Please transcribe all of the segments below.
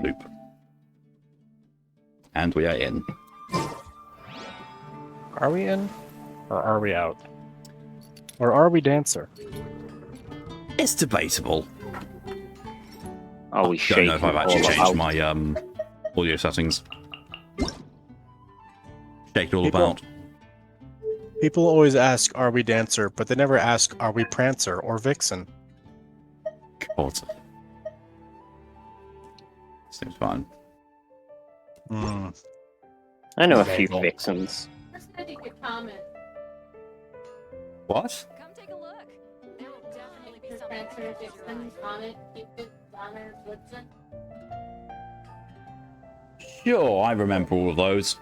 Loop. And we are in. Are we in? Or are we out? Or are we Dancer? It's debatable. Are we Don't shaking know if I've actually changed my audio settings. Shake it all about. People always ask, are we Dancer? But they never ask, are we Prancer or Vixen? God. Seems fine. I know a few Bagel. vixens. What? Come take a look. There will definitely be something. Sure, I remember all of those.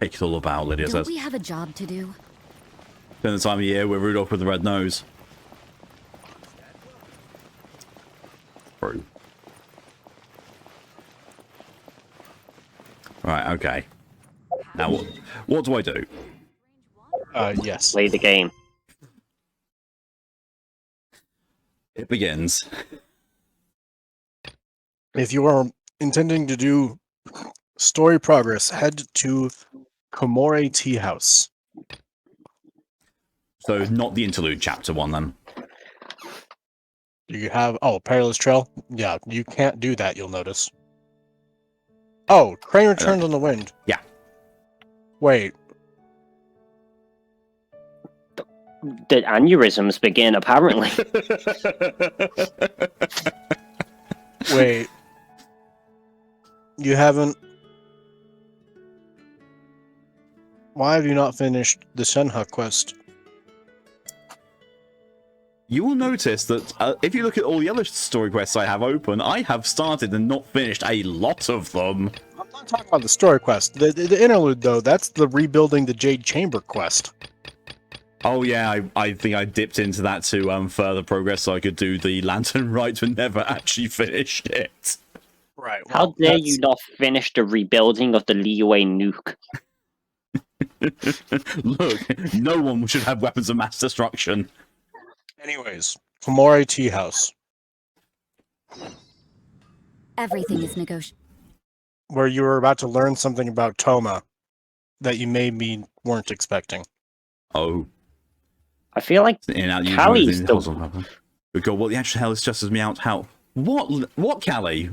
Shake it all about, Lydia Don't says. we have a job to do? Then the time of year we're Rudolph with the red nose. True. Right, okay. Now, what do I do? Yes. Play the game. It begins. If you are intending to do story progress, head to Komore Tea House. So, not the interlude chapter one, then. You have... Oh, Perilous Trail? Yeah, you can't do that, you'll notice. Oh, Crane Returns on the Wind. Yeah. Wait. The aneurysms begin, apparently. Wait. You haven't... Why have you not finished the Senha quest? You will notice that if you look at all the other story quests I have open, I have started and not finished a lot of them. I'm not talking about the story quest. The interlude, though, that's the rebuilding the Jade Chamber quest. Oh yeah, I think I dipped into that to further progress so I could do the Lantern Rite but never actually finished it. Right. How dare you not finish the rebuilding of the Liyue nuke? Look, no one should have weapons of mass destruction. Anyways, Komore Tea House, Everything is negotiable. where you were about to learn something about Toma that you maybe weren't expecting. Oh. I feel like In and out, you Callie's moving the... the... We go, what the actual hell is just as me out? How? What, Callie?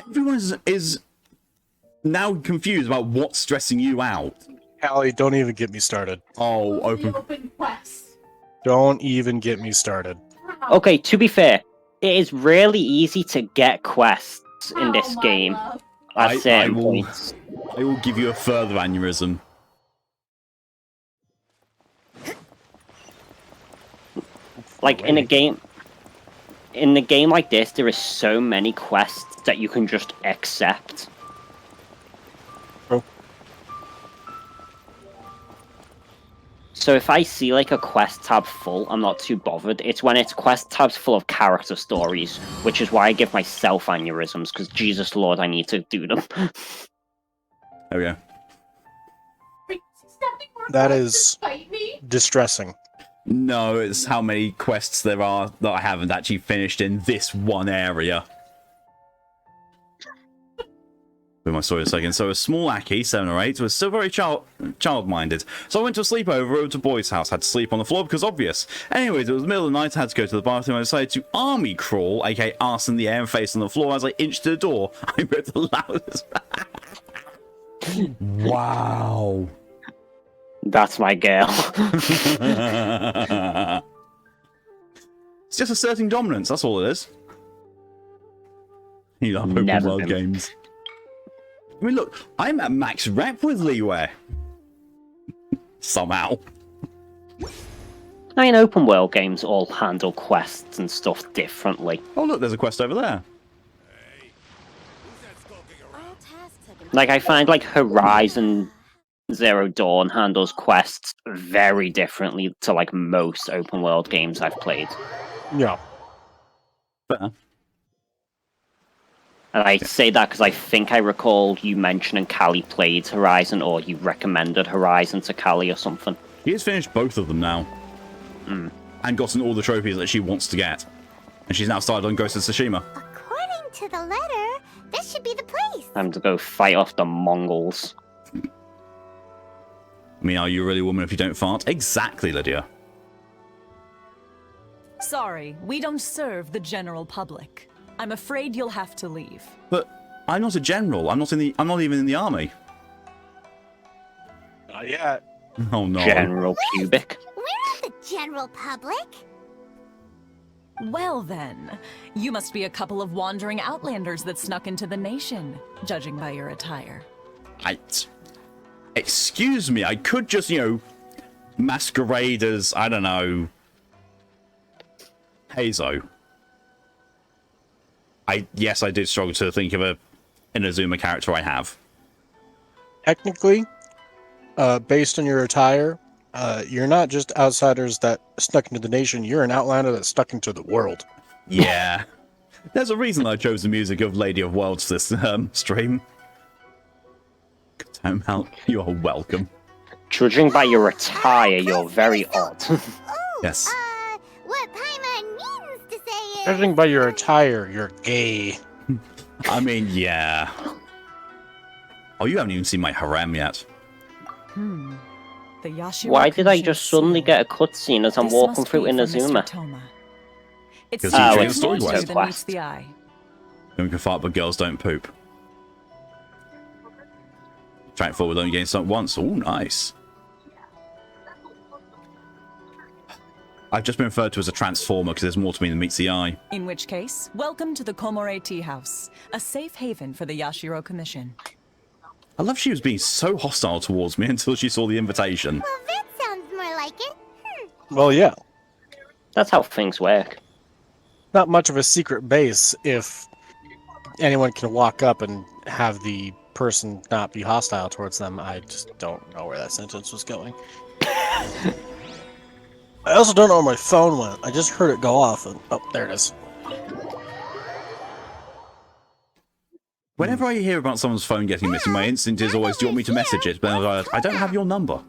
Everyone is now confused about what's stressing you out. Callie, don't even get me started. Oh, open quest. Don't even get me started. Okay, to be fair, it is really easy to get quests in this game at certain points. I will give you a further aneurysm. Like in a game like this, there is so many quests that you can just accept. Oh. So if I see like a quest tab full, I'm not too bothered. It's when it's quest tabs full of character stories, which is why I give myself aneurysms, because Jesus Lord, I need to do them. There we go. That is distressing. No, it's how many quests there are that I haven't actually finished in this one area. With my story a second. So a small Aki, 7 or 8, was still very child-minded. So I went to a sleepover over to a boy's house. Had to sleep on the floor because obvious. Anyways, it was the middle of the night. I had to go to the bathroom. I decided to army crawl, aka arse in the air and face on the floor as I inched to the door. I read the loudest. Wow. That's my girl. It's just asserting dominance, that's all it is. You love open Never world been. games. I mean, look, I'm at max rep with Leeway. Somehow. I mean, open world games all handle quests and stuff differently. Oh, look, there's a quest over there. Like, I find, like, Horizon Zero Dawn handles quests very differently to, like, most open world games I've played. Yeah. Fair. And I say that because I think I recall you mentioning Callie played Horizon, or you recommended Horizon to Callie or something. She has finished both of them now. Mm. And gotten all the trophies that she wants to get. And she's now started on Ghost of Tsushima. According to the letter, this should be the place. Time to go fight off the Mongols. I mean, are you really a woman if you don't fart? Exactly, Lydia. Sorry, we don't serve the general public. I'm afraid you'll have to leave. But I'm not a general. I'm not even in the army. Not yet. Oh no. General Pubic. We're not the general public. Well then, you must be a couple of wandering outlanders that snuck into the nation, judging by your attire. Excuse me, I could just, masquerade as, I don't know, Hazo. Yes, I did struggle to think of an Inazuma character I have. Technically, based on your attire, you're not just outsiders that stuck into the nation. You're an outlander that stuck into the world. Yeah. There's a reason I chose the music of Lady of Worlds this stream. Tir and Mal, you are welcome. Judging by your attire, you're very odd. Yes. What Paimon means to say is... Judging by your attire, you're gay. I mean, yeah. Oh, you haven't even seen my harem yet. The Yashiro Why did I Commission just suddenly seal. get a cutscene as I'm This walking must through be from Mr. Inazuma? Toma. It's Because he changed it's the story more quest. so than meets the eye. Women can fart, but girls don't poop. Track forward, only getting something once. Oh, nice. I've just been referred to as a transformer because there's more to me than meets the eye. In which case, welcome to the Komore Tea House, a safe haven for the Yashiro Commission. I love she was being so hostile towards me until she saw the invitation. Well, that sounds more like it. Well, yeah. That's how things work. Not much of a secret base if anyone can walk up and have the person not be hostile towards them. I just don't know where that sentence was going. I also don't know where my phone went. I just heard it go off and... Oh, there it is. Whenever I hear about someone's phone getting missing, my instinct is always, do you want me to message it? But I don't have your number.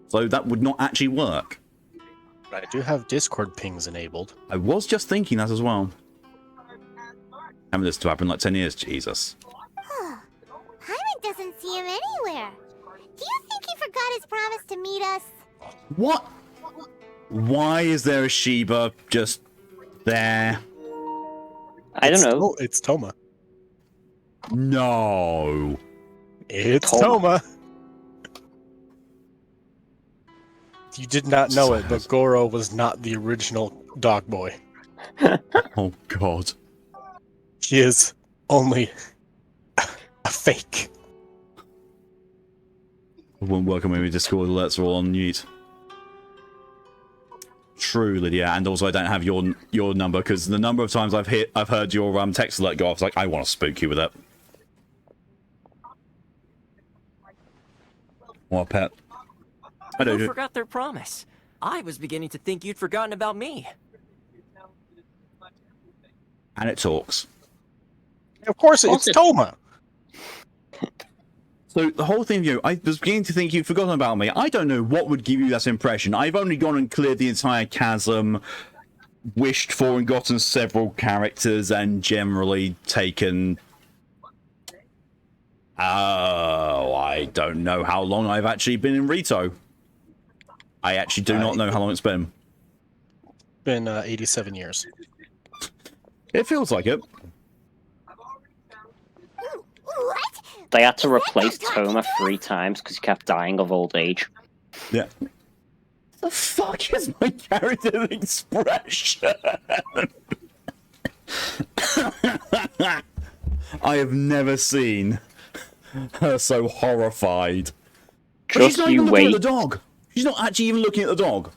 So that would not actually work. But I do have Discord pings enabled. I was just thinking that as well. Haven't this to happen in like 10 years, Jesus. Paimon doesn't see him anywhere. Do you think he forgot his promise to meet us? What? Why is there a Shiba just there? I don't know. Oh, it's Toma. No. It's Toma. Toma. You did not know it, but Goro was not the original dog boy. Oh, God. He is only a fake. It won't work on me. Discord alerts are all on mute. True, Lydia, and also I don't have your number because the number of times I've heard your text alert go off, it's like I want to spook you with it. What, pet? I Who don't. forgot their promise? I was beginning to think you'd forgotten about me. And it talks. Of course, it's Toma. So the whole thing, I was beginning to think you'd forgotten about me. I don't know what would give you that impression. I've only gone and cleared the entire chasm, wished for and gotten several characters, and generally taken... Oh, I don't know how long I've actually been in Rito. I actually do not know how long it's been. Been 87 years. It feels like it. What? They had to replace Toma 3 times because he kept dying of old age. Yeah. The fuck is my character expression? I have never seen her so horrified. But she's Just not you even looking wait. at the dog. She's not actually even looking at the dog.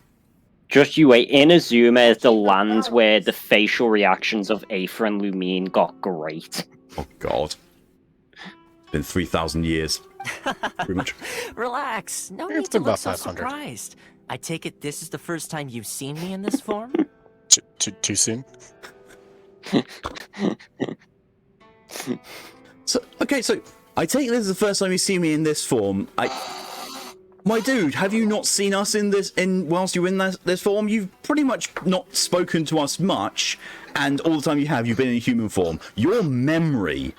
Just you wait. Inazuma is the land where the facial reactions of Aether and Lumine got great. Oh god. It's been 3,000 years. Pretty much. Relax. No It's need to been look about so 500. surprised. I take it this is the first time you've seen me in this form? Too soon? So I take this as the first time you see me in this form. My dude, have you not seen us whilst you're in this form? You've pretty much not spoken to us much, and all the time you've been in human form, your memory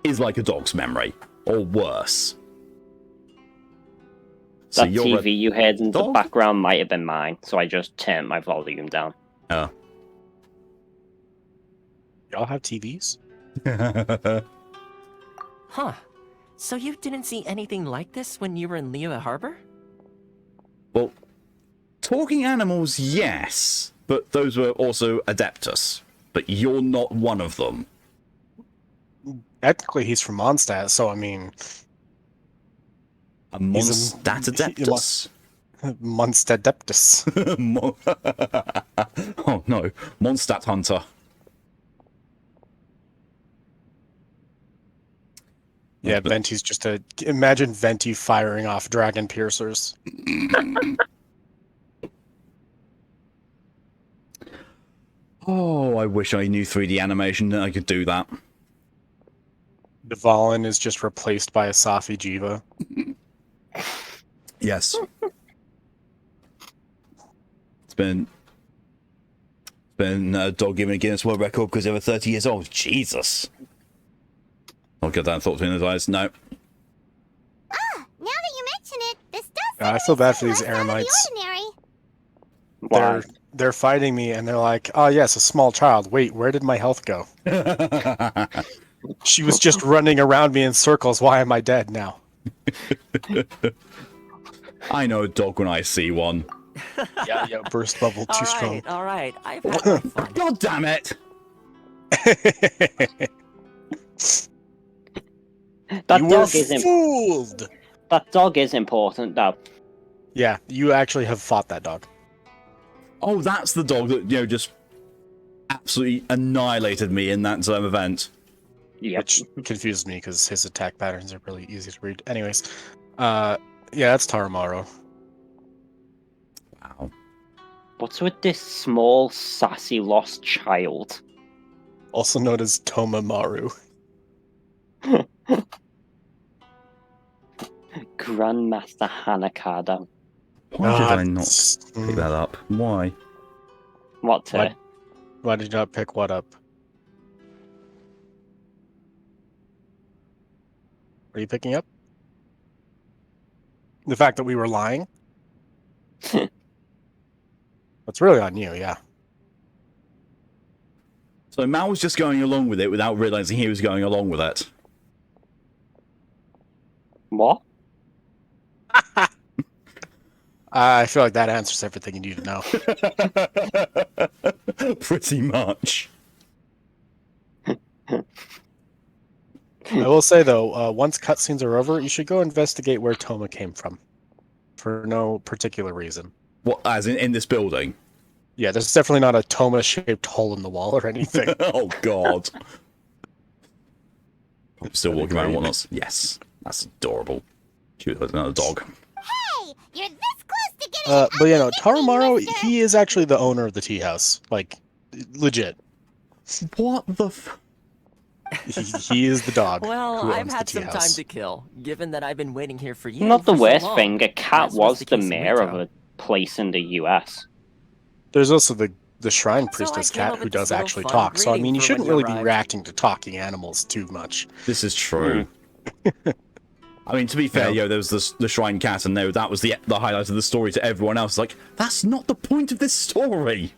is like a dog's memory, or worse. So That you're TV you heard in the dog? background might have been mine, so I just turned my volume down. Oh. Y'all have TVs? Huh. So you didn't see anything like this when you were in Liyue Harbor? Well, talking animals, yes, but those were also Adeptus. But you're not one of them. Technically, he's from Mondstadt, so I mean, A He's a- Mondstadt Adeptus? Mondstadeptus. Oh no, Mondstadt Hunter. Yeah, Venti's just a. Imagine Venti firing off dragon piercers. Oh, I wish I knew 3D animation and I could do that. Dvalin is just replaced by a Safi Jiva. Yes. It's been a dog given a Guinness World Record because they were 30 years old. Jesus. I'll get that thought between those eyes. No. Ah, now that you mention it, this does I feel bad for these Eremites. Why? They're fighting me, and they're like, "Oh yes, a small child. Wait, where did my health go? She was just running around me in circles. Why am I dead now?" I know a dog when I see one. Yeah, burst bubble too strong. All right. I've had my fun. God damn it! That You were dog is fooled. that dog is important, though. Yeah, you actually have fought that dog. Oh, that's the dog that, just absolutely annihilated me in that event. Yep. Which confuses me because his attack patterns are really easy to read. Anyways, yeah, that's Taramaro. Wow. What's with this small, sassy, lost child? Also known as Tomamaru. Grandmaster Hanakada. Why did I not it's- pick that up? Why? What? What? Why did you not pick what up? Are you picking up? The fact that we were lying? That's really on you, yeah. So Mal was just going along with it without realizing he was going along with it. What? I feel like that answers everything you need to know. Pretty much. I will say, though, once cutscenes are over, you should go investigate where Toma came from. For no particular reason. What, as in this building? Yeah, there's definitely not a Toma-shaped hole in the wall or anything. Oh, God. I'm still That'd be walking around and great. whatnot. Yes, that's adorable. She was another dog. Hey, you're this close to getting an But yeah, no, ugly nickname, Taramaro, mister. he is actually the owner of the tea house. Like, legit. What the f... He is the dog. Well, who I've owns had the some tea time house. to kill, given that I've been waiting here for you. Not the for so worst long, thing. A cat as was the the case in mayor of Rinto. a place in the US. There's also the shrine So I priestess came cat up who with this does little actually fun talk. So I greeting mean, you for shouldn't when you really be arrived. reacting to talking animals too much. This is true. I mean, to be fair, there was the shrine cat, and that was the highlight of the story to everyone else. Like, that's not the point of this story.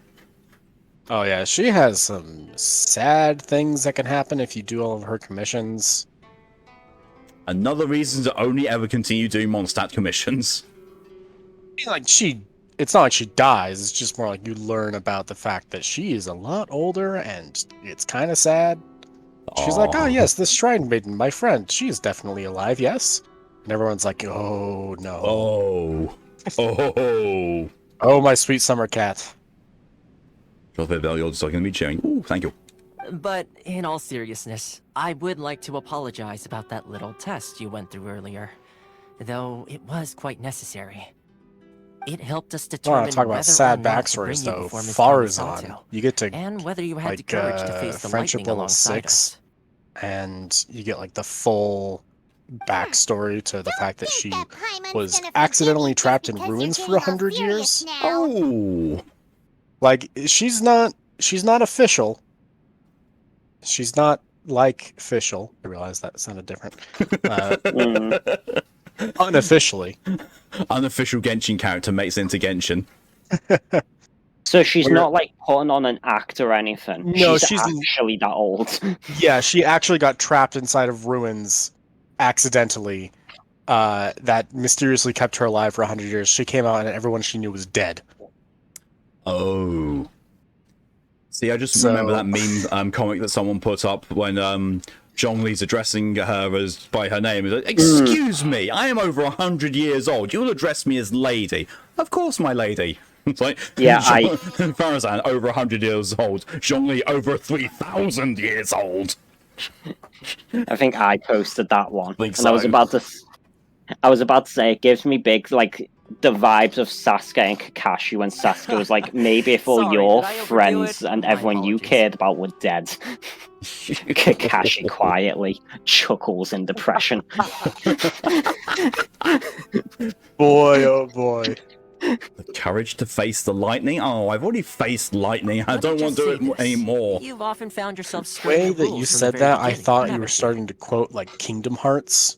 Oh yeah, she has some sad things that can happen if you do all of her commissions. Another reason to only ever continue doing Mondstadt commissions. Like it's not like she dies. It's just more like you learn about the fact that she is a lot older, and it's kind of sad. She's like, "Oh yes, this shrine maiden, my friend. She is definitely alive. Yes." And everyone's like, "Oh no! Oh, My sweet summer cat." Drop it, Bell. You're just going to be cheering. Ooh, thank you. But in all seriousness, I would like to apologize about that little test you went through earlier, though it was quite necessary. It helped us I determine want to talk whether about sad or not to backstories bring you though. before Miss Farazan, Kamisato, you get to and whether you had the like courage to face the friendship lightning level alongside 6, us. and you get like the full backstory to the fact that she Think that Paimon's was gonna forgive accidentally you just trapped in because you're ruins for getting all 100 years. serious now. Oh. Like she's not official, She's not like official. I realized that sounded different. Unofficially. Unofficial Genshin character makes it into Genshin. So she's not like putting on an act or anything. No, she's she's actually that old. Yeah, she actually got trapped inside of ruins accidentally. That mysteriously kept her alive for 100 years. She came out and everyone she knew was dead. Oh. See, I just remember that meme comic that someone put up when Zhongli's addressing her as by her name. He's like, excuse me, I am over 100 years old. You'll address me as lady. Of course, my lady. It's like, yeah, Farazan, over 100 years old. Zhongli, over 3,000 years old. I think I posted that one. Think and so. I was about to say, it gives me big, like, the vibes of Sasuke and Kakashi when Sasuke was like, maybe if all Sorry, your did I overdo friends it? and My everyone you apologies. cared about were dead. Kakashi quietly chuckles in depression. Boy, oh boy. The courage to face the lightning? Oh, I've already faced lightning. I Let me don't want just to do say it this. anymore. You've often found yourself The way skirting the that rules you from the said very that, I beginning, thought you haven't were starting to quote, like, Kingdom Hearts.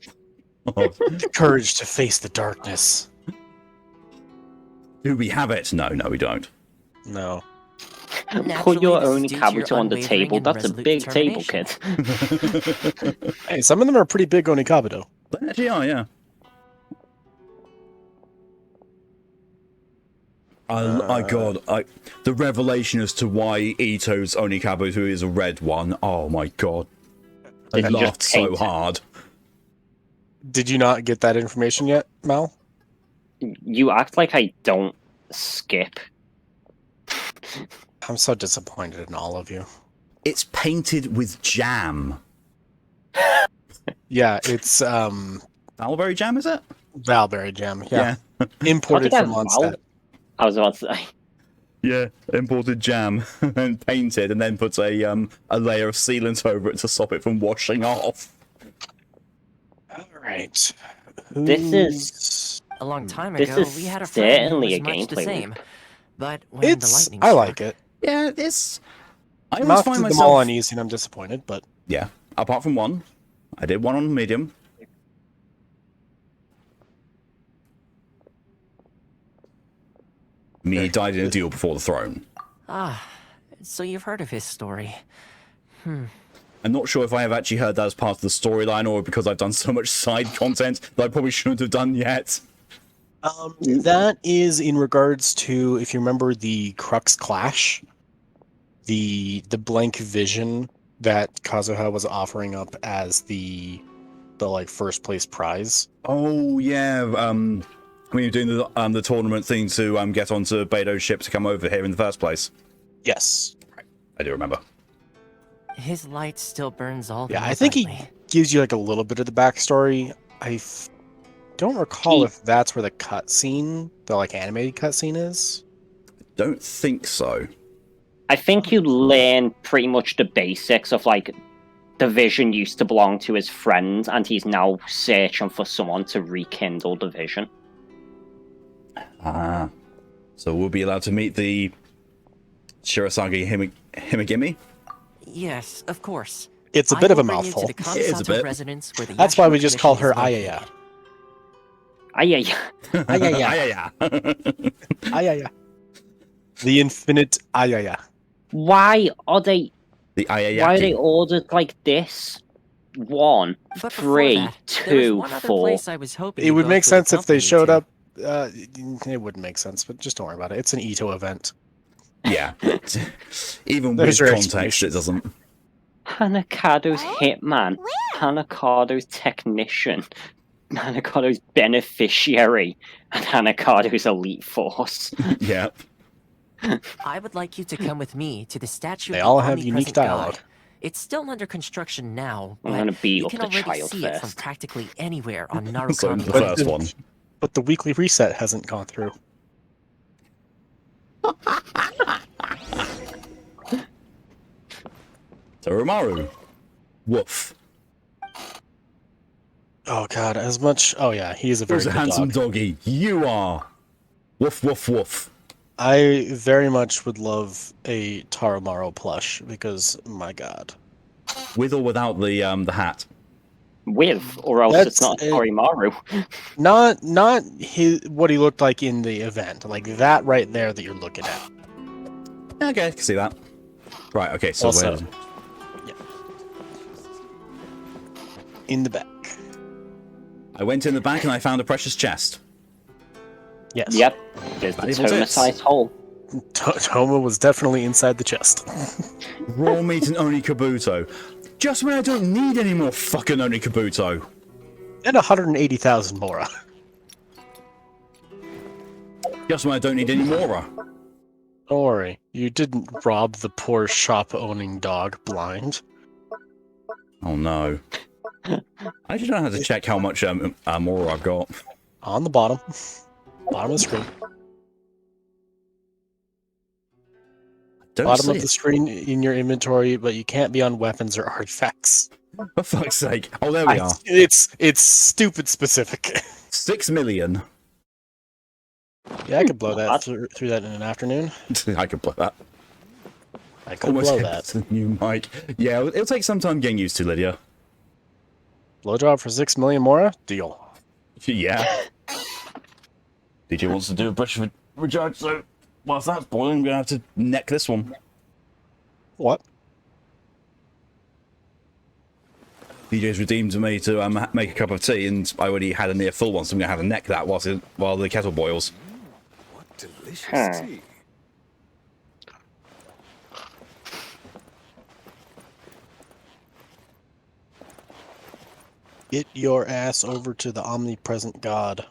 Oh, The courage to face the darkness. do we have it? No, we don't. No. Put your Naturally, own this is due to your Kabuto on the unwavering table. and That's a resolute big table, kid. determination. Hey, some of them are pretty big Onikabuto. They actually are, yeah. The revelation as to why Ito's Onikabuto is a red one. Oh my god. I Did you laughed just so paint it? hard. Did you not get that information yet, Mal? You act like I don't skip. I'm so disappointed in all of you. It's painted with jam. Yeah, it's Malberry jam, is it? Valberry jam. Yeah. Yeah. Imported I from think Mondstadt. I was about to say. Yeah, imported jam and painted, and then puts a layer of sealant over it to stop it from washing off. All right. This is A long time This ago, is we had a friend who certainly was a much the gameplay same. loop. But when the It's. lightning I struck, like it. Yeah, it's. I always Not find them all myself. on easy, and I'm disappointed, but Yeah, apart from one, I did one on medium. Me died in a duel before the throne. So you've heard of his story. I'm not sure if I have actually heard that as part of the storyline or because I've done so much side content that I probably shouldn't have done yet. that is in regards to, if you remember the Crux Clash, the blank vision that Kazuha was offering up as the like first place prize. Oh yeah, when you're doing the tournament thing to get onto Beto's ship to come over here in the first place. Yes. I do remember. His light still burns all the Yeah, more I think he brightly. gives you like a little bit of the backstory. Don't recall He- if that's where the cutscene, the like animated cutscene is. Don't think so. I think you learn pretty much the basics of like the vision used to belong to his friend, and he's now searching for someone to rekindle the vision. Ah. So we'll be allowed to meet the Shirasagi Himagimi? Yes, of course. It's a I bit of a will bring you to mouthful. the It is a Kamisato bit. residence where the That's why we Yashiro just call her tradition is Ayaya. located. Ayaya. Ayaya. Ayaya. The infinite Ayaya. Why are they? The Ayayaki. Why are they ordered like this? 1, But before 3, that, there was 2, one other 4. place I was hoping It you'd would go make to sense if they accompany showed to. up. It wouldn't make sense, but just don't worry about it. It's an Ito event. Yeah. Even There's with your context, explanation. it doesn't. Hanakado's Oh? hitman, Where? Hanakado's technician, Hanakado's beneficiary, and Hanakado's elite force. Yeah. I would like you to come with me to the statue They of the all have unique omnipresent dialogue. God. It's still under construction now, I'm but gonna beat you up can the already child see it from first. practically anywhere on So Narukami the But first the- one. But the weekly reset hasn't gone through. Toromaru. Woof. Oh god, as much. Oh yeah, he is a very Who's a good handsome dog. doggy? You are. Woof, woof, woof. I very much would love a Taramaro plush because my god. With or without the hat? With, or else That's it's not it. Torimaru. Not what he looked like in the event, like that right there that you're looking at. Okay, I can see that. Right, okay, so Also- where... In the back. I went in the back and I found a precious chest. Yes. Yep, there's the Valuable tits. Toma-sized hole. Toma was definitely inside the chest. Raw meat and Oni Kabuto. Just when I don't need any more fucking Oni Kabuto. And 180,000 Mora. Just when I don't need any more. Don't worry, you didn't rob the poor shop-owning dog blind. Oh no. I just don't have to check how much more I've got. On the bottom. Bottom of the screen. Don't Bottom see of the screen in your inventory, but you can't be on weapons or artifacts. For fuck's sake. Oh, there we are. It's stupid specific. 6 million. Yeah, I could blow that through that in an afternoon. I could blow that. I could blow that. The new mic. Yeah, it'll take some time getting used to, Lydia. Blowjob for 6 million Mora? Deal. Yeah. DJ wants to do a brush of recharge, so whilst that's boiling, I'm going to have to neck this one. What? DJ's redeemed me to make a cup of tea, and I already had a near full one, so I'm going to have to neck that while the kettle boils. What delicious tea. Get your ass over to the omnipresent God.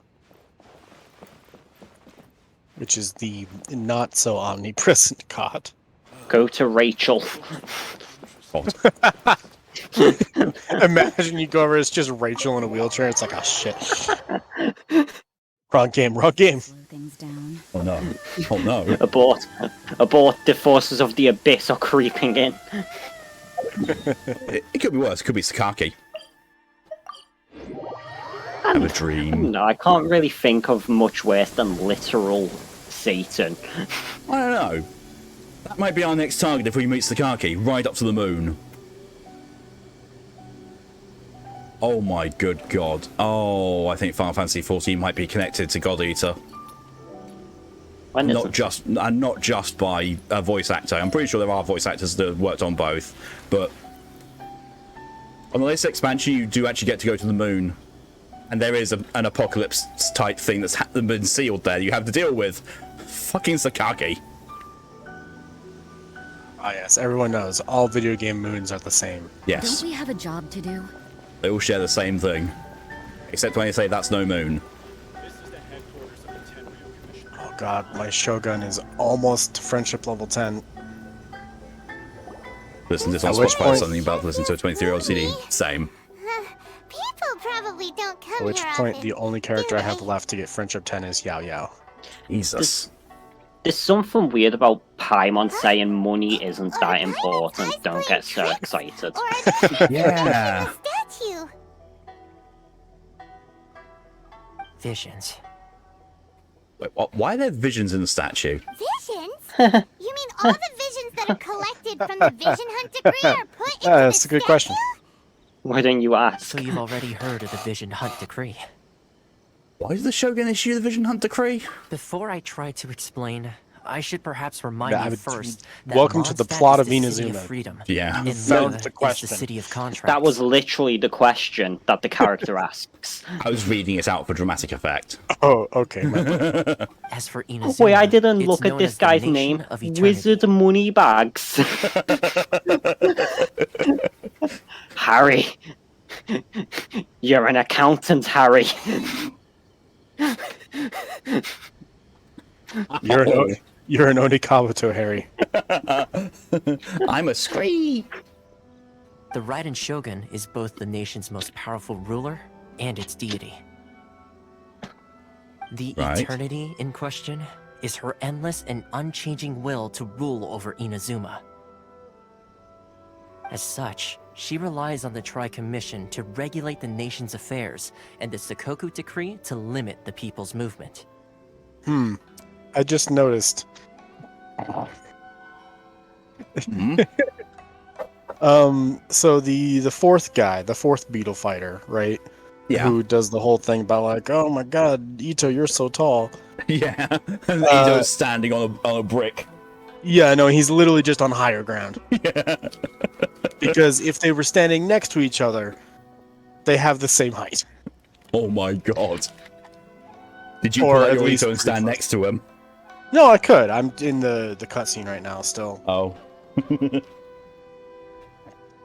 Which is the not so omnipresent God. Go to Rachel. Imagine you go over, it's just Rachel in a wheelchair. It's like, oh shit. Wrong game, wrong game. Slow things down. Oh no. Oh no. Abort. Abort, the forces of the abyss are creeping in. It could be worse. It could be Sakaki. Have a dream. No, I can't really think of much worse than literal Satan. I don't know. That might be our next target if we meet Sakaki. Right up to the moon. Oh my good god. Oh, I think Final Fantasy XIV might be connected to God Eater. When Not just by a voice actor. I'm pretty sure there are voice actors that have worked on both. But on the latest expansion, you do actually get to go to the moon. And there is an apocalypse type thing that's been sealed there you have to deal with. Fucking Sakaki. Ah yes, everyone knows. All video game moons are the same. Yes. Don't we have a job to do? They all share the same thing. Except when they say that's no moon. Oh god, my Shogun is almost friendship level 10. Listen to this on At which Spotify, point- something about to listen to a 23-year-old CD. Same. People probably don't come At which here point, often, the only character I do have they? left to get friendship 10 is Yao Yao. Jesus. There's something weird about Paimon saying money isn't that important. Don't get so excited. Or are they Yeah. a statue? Visions. Wait, why are there visions in the statue? Visions? You mean all the visions that are collected from the Vision Hunt decree are put into That's the a good statue? question. Why don't you ask? So you've already heard of the Vision Hunt decree. Why did the Shogun issue the Vision Hunt decree? Before I try to explain, I should perhaps remind Yeah, I you would- first that welcome to the Mondstadt plot is of the city Inazuma. freedom. Yeah. And found Luna the is question. the city of contracts. That was literally the question that the character asks. I was reading it out for dramatic effect. Oh, okay. my bad. As for Inazuma, Wait, I didn't it's look at known this as the guy's Nation name. of Eternity. Wizard Moneybags. Harry. You're an accountant, Harry. You're an Onikabuto, Harry. I'm a scree. The Raiden Shogun is both the nation's most powerful ruler and its deity. The Right. Eternity in question is her endless and unchanging will to rule over Inazuma. As such, she relies on the Tri-Commission to regulate the nation's affairs and the Sakoku Decree to limit the people's movement. I just noticed. Hmm? So the fourth guy, the fourth beetle fighter, right? Yeah. Who does the whole thing about like, oh my god, Ito, you're so tall. Yeah. And Ito's standing on a brick. Yeah, no, he's literally just on higher ground. Yeah. Because if they were standing next to each other, they have the same height. Oh my god. Did you Or pull out at your least Ito and stand pretty next to him? No, I could. I'm in the cutscene right now still. Oh.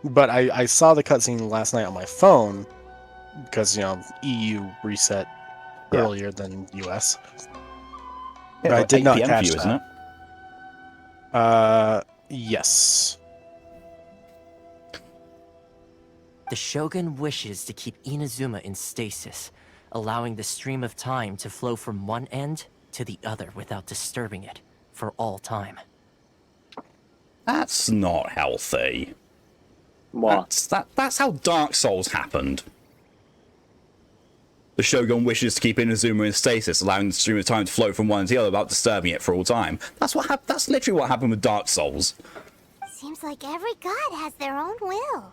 But I saw the cutscene last night on my phone because, EU reset Yeah. earlier than US. Yeah, I like did 8 not PM catch for you, isn't it? that. Yes. The Shogun wishes to keep Inazuma in stasis, allowing the stream of time to flow from one end to the other without disturbing it for all time. That's not healthy. What? That's how Dark Souls happened. The Shogun wishes to keep Inazuma in stasis, allowing the stream of time to flow from one to the other without disturbing it for all time. That's literally what happened with Dark Souls. Seems like every god has their own will.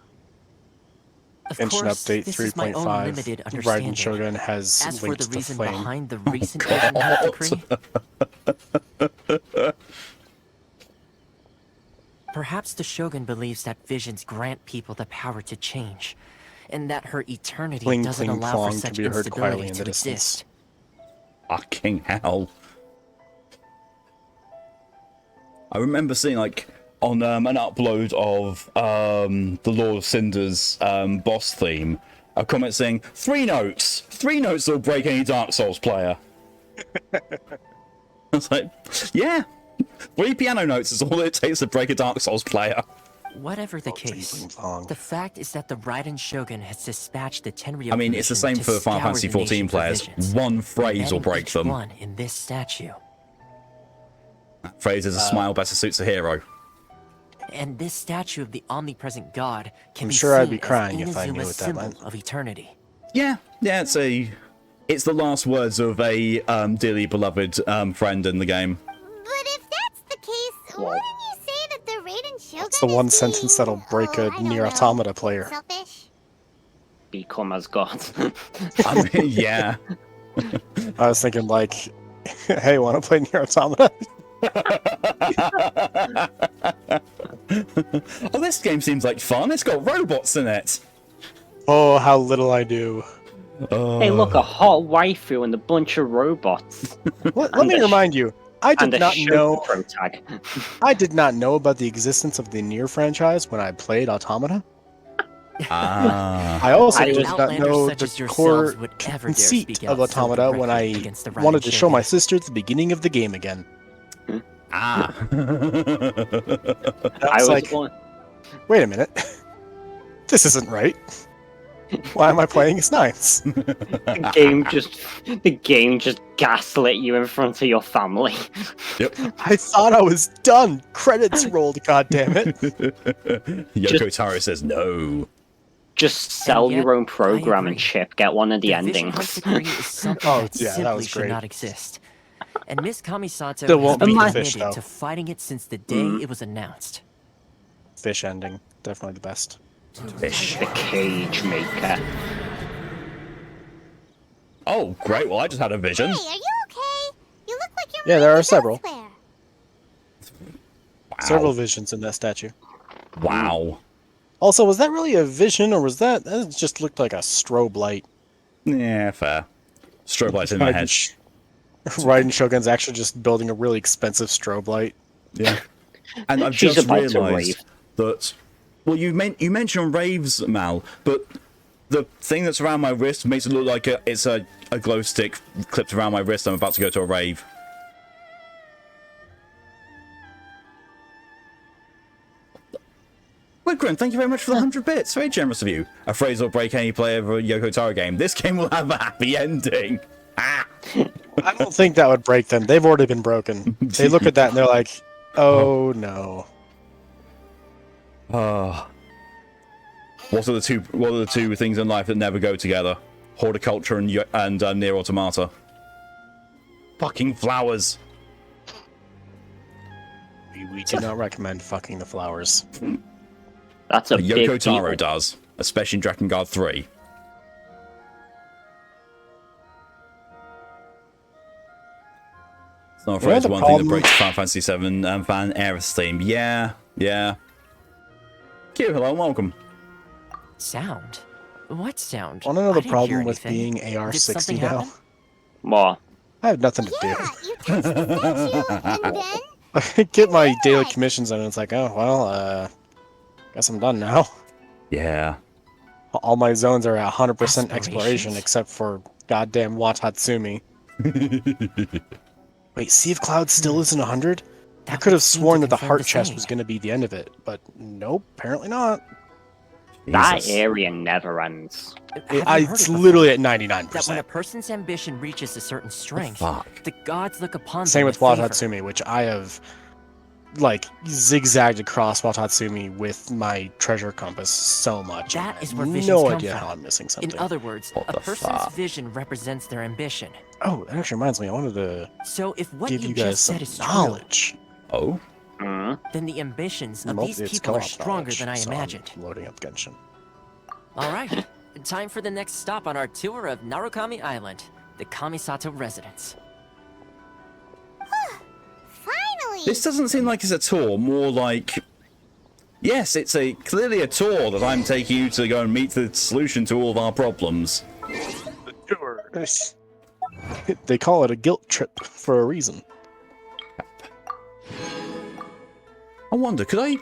Of Genshin course, Update this is my own limited 3.5. Raiden understanding. Shogun has As for linked the to reason flame. behind the recent Vision decree, perhaps the Shogun believes that visions grant people the power to change, and that her eternity Cling, doesn't cling, allow for clong such to be heard quietly instability in to the distance. exist. Fucking hell. I remember seeing, like, on an upload of the Lord of Cinder's boss theme, a comment saying, 3 notes! 3 notes will break any Dark Souls player. I was like, yeah! 3 piano notes is all it takes to break a Dark Souls player. Whatever the Cling, case, cling, clong. the fact is that the Raiden Shogun has dispatched the Tenryou I mean, it's the Commission same to for Final scour Fantasy the nation XIV for players. visions, One phrase will embedding break each them. one in this statue. That phrase is a smile better suits a hero. And this statue of the omnipresent god can I'm be sure I'd seen be crying as if I knew Inazuma's what that symbol meant. of eternity. Yeah, it's the last words of a dearly beloved friend in the game. But if that's the case, wouldn't you say that the Raiden Shogun It's the one is sentence being, that'll break a I don't Nier know, Automata player. selfish? Become as god. I mean, yeah. I was thinking like, hey, want to play Nier Automata? Oh, this game seems like fun. It's got robots in it. Oh, how little I do. Hey, look, a hot waifu and a bunch of robots. Let And me a remind you, I and did a not Shogun know. pro tag. I did not know about the existence of the Nier franchise when I played Automata. Ah. I also I did was- not Outlanders know such the as yourselves core would ever dare conceit speak of out so Automata when directly I against the wanted Raiden to show my Shogun. sister at the beginning of the game again. Ah. I I was was like, on- wait a minute. This isn't right. Why am I playing as Nines? the game just gaslit you in front of your family. Yep. I thought I was done. Credits rolled, goddammit. Yoko Taro says no. Just sell yet, your own I program and agree. chip, get one of the Vision Hunt endings. decree is something Oh, that yeah, that simply was should great. not exist. And Miss Kamisato Still won't has beat been the fish, committed though. to fighting it since the day Mhm. it was announced. Fish ending. Definitely the best. Fish. The Cage Maker. Oh, great. Well, I just had a vision. Hey, are you okay? You look like you're Yeah, there are moving several. elsewhere. Wow. Several visions in that statue. Wow. Also, was that really a vision, or was that just looked like a strobe light? Yeah, fair. Strobe lights in my head. Raiden Shogun's actually just building a really expensive strobe light. Yeah. And I've She's just about to realised that... Well, you mentioned raves, Mal, but the thing that's around my wrist makes it look like it's a glow stick clipped around my wrist. I'm about to go to a rave. Wigrin, thank you very much for the 100 bits. Very generous of you. A phrase will break any player of a Yoko Taro game. This game will have a happy ending. Ah! I don't think that would break them. They've already been broken. They look at that and they're like, oh no. What are the two things in life that never go together? Horticulture and Nier Automata. Fucking flowers. We do not recommend fucking the flowers. That's a big Yoko Taro deal. does, especially in Drakengard 3. It's not afraid the of one thing that problem- breaks Final Fantasy VII fan Aerith theme. Yeah. Q, hello, and welcome. Sound? What sound? Want to know I the didn't hear problem with anything. being Did AR-60 something now? happen? What? I have nothing to do. Yeah, you touched the statue, and then... I get my daily commissions and it's like, oh, well, guess I'm done now. Yeah. All my zones are at 100% exploration Aspirations? except for goddamn Watatsumi. Wait, Sea of Clouds still isn't 100? I That could would have seem sworn to that the confirm heart the chest same. was going to be the end of it, but nope, apparently not. That Jesus. area never ends. Have you heard It's it before? literally at That when 99%. a person's ambition reaches a certain strength, Fuck. the gods look upon Same them with favor. Watatsumi, which I have, like, zigzagged across Watatsumi with my treasure compass so much. That and I is have where visions no come idea from. how I'm missing In something. other words, What a the person's fuck? vision represents their ambition. Oh, that actually reminds me, I wanted to So if what give you you guys just some said is knowledge. Oh? Mm. true, then the ambitions of Well, these it's people are co-op stronger knowledge, than I so I'm imagined. loading up Genshin. All right, time for the next stop on our tour of Narukami Island, the Kamisato residence. Finally! This doesn't seem like it's a tour, more like... Yes, it's clearly a tour that I'm taking you to go and meet the solution to all of our problems. They call it a guilt trip for a reason. I wonder, could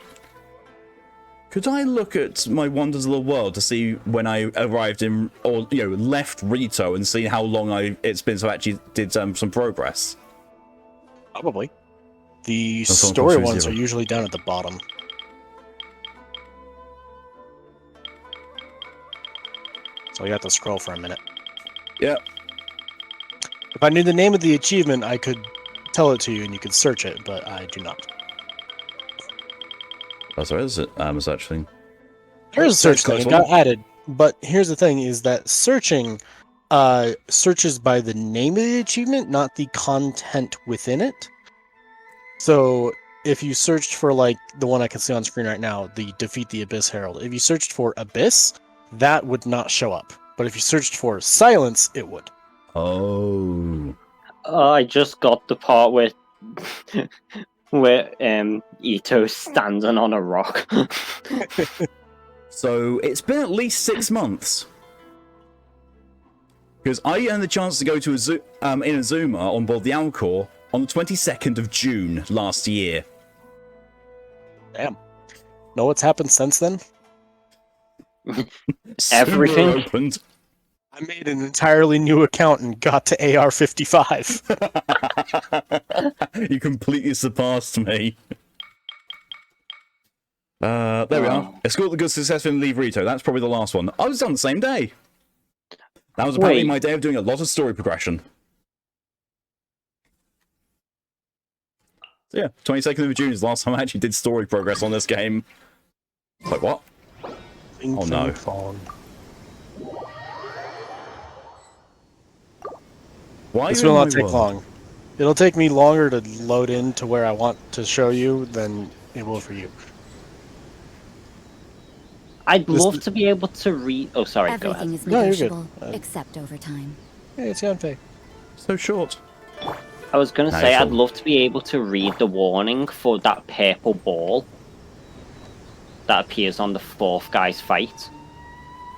I look at my Wonders of the World to see when I arrived in, or, left Rito and see how long it's been so I actually did some progress? Probably. The That's all story Crossroads ones Zero. are usually down at the bottom. So you have to scroll for a minute. Yep. If I knew the name of the achievement, I could tell it to you and you could search it, but I do not. That's right, is it? It's actually... There's a search thing, Close it one. got added. But here's the thing, is that searching searches by the name of the achievement, not the content within it. So if you searched for, like, the one I can see on screen right now, the Defeat the Abyss Herald, if you searched for Abyss, that would not show up. But if you searched for Silence, it would. Oh. I just got the part where Ito's standing on a rock. So it's been at least 6 months. Because I earned the chance to go to Inazuma on board the Alcor on the 22nd of June last year. Damn. Know what's happened since then? Everything. Server opened. I made an entirely new account and got to AR-55. You completely surpassed me. There we are. Escort the goods successfully and leave Rito. That's probably the last one. I was on the same day. That was apparently Wait. my day of doing a lot of story progression. So yeah, 22nd of June is the last time I actually did story progress on this game. Wait, what? Oh, no. Why This are you will in not my take world? long. It'll take me longer to load into where I want to show you than it will for you. I'd This- love to be able to read. Oh, sorry. Go Everything ahead. is No, you're good. negotiable, except overtime. Hey, it's Yanfei. So short. I was gonna Nice say I'd one. love to be able to read the warning for that purple ball that appears on the fourth guy's fight.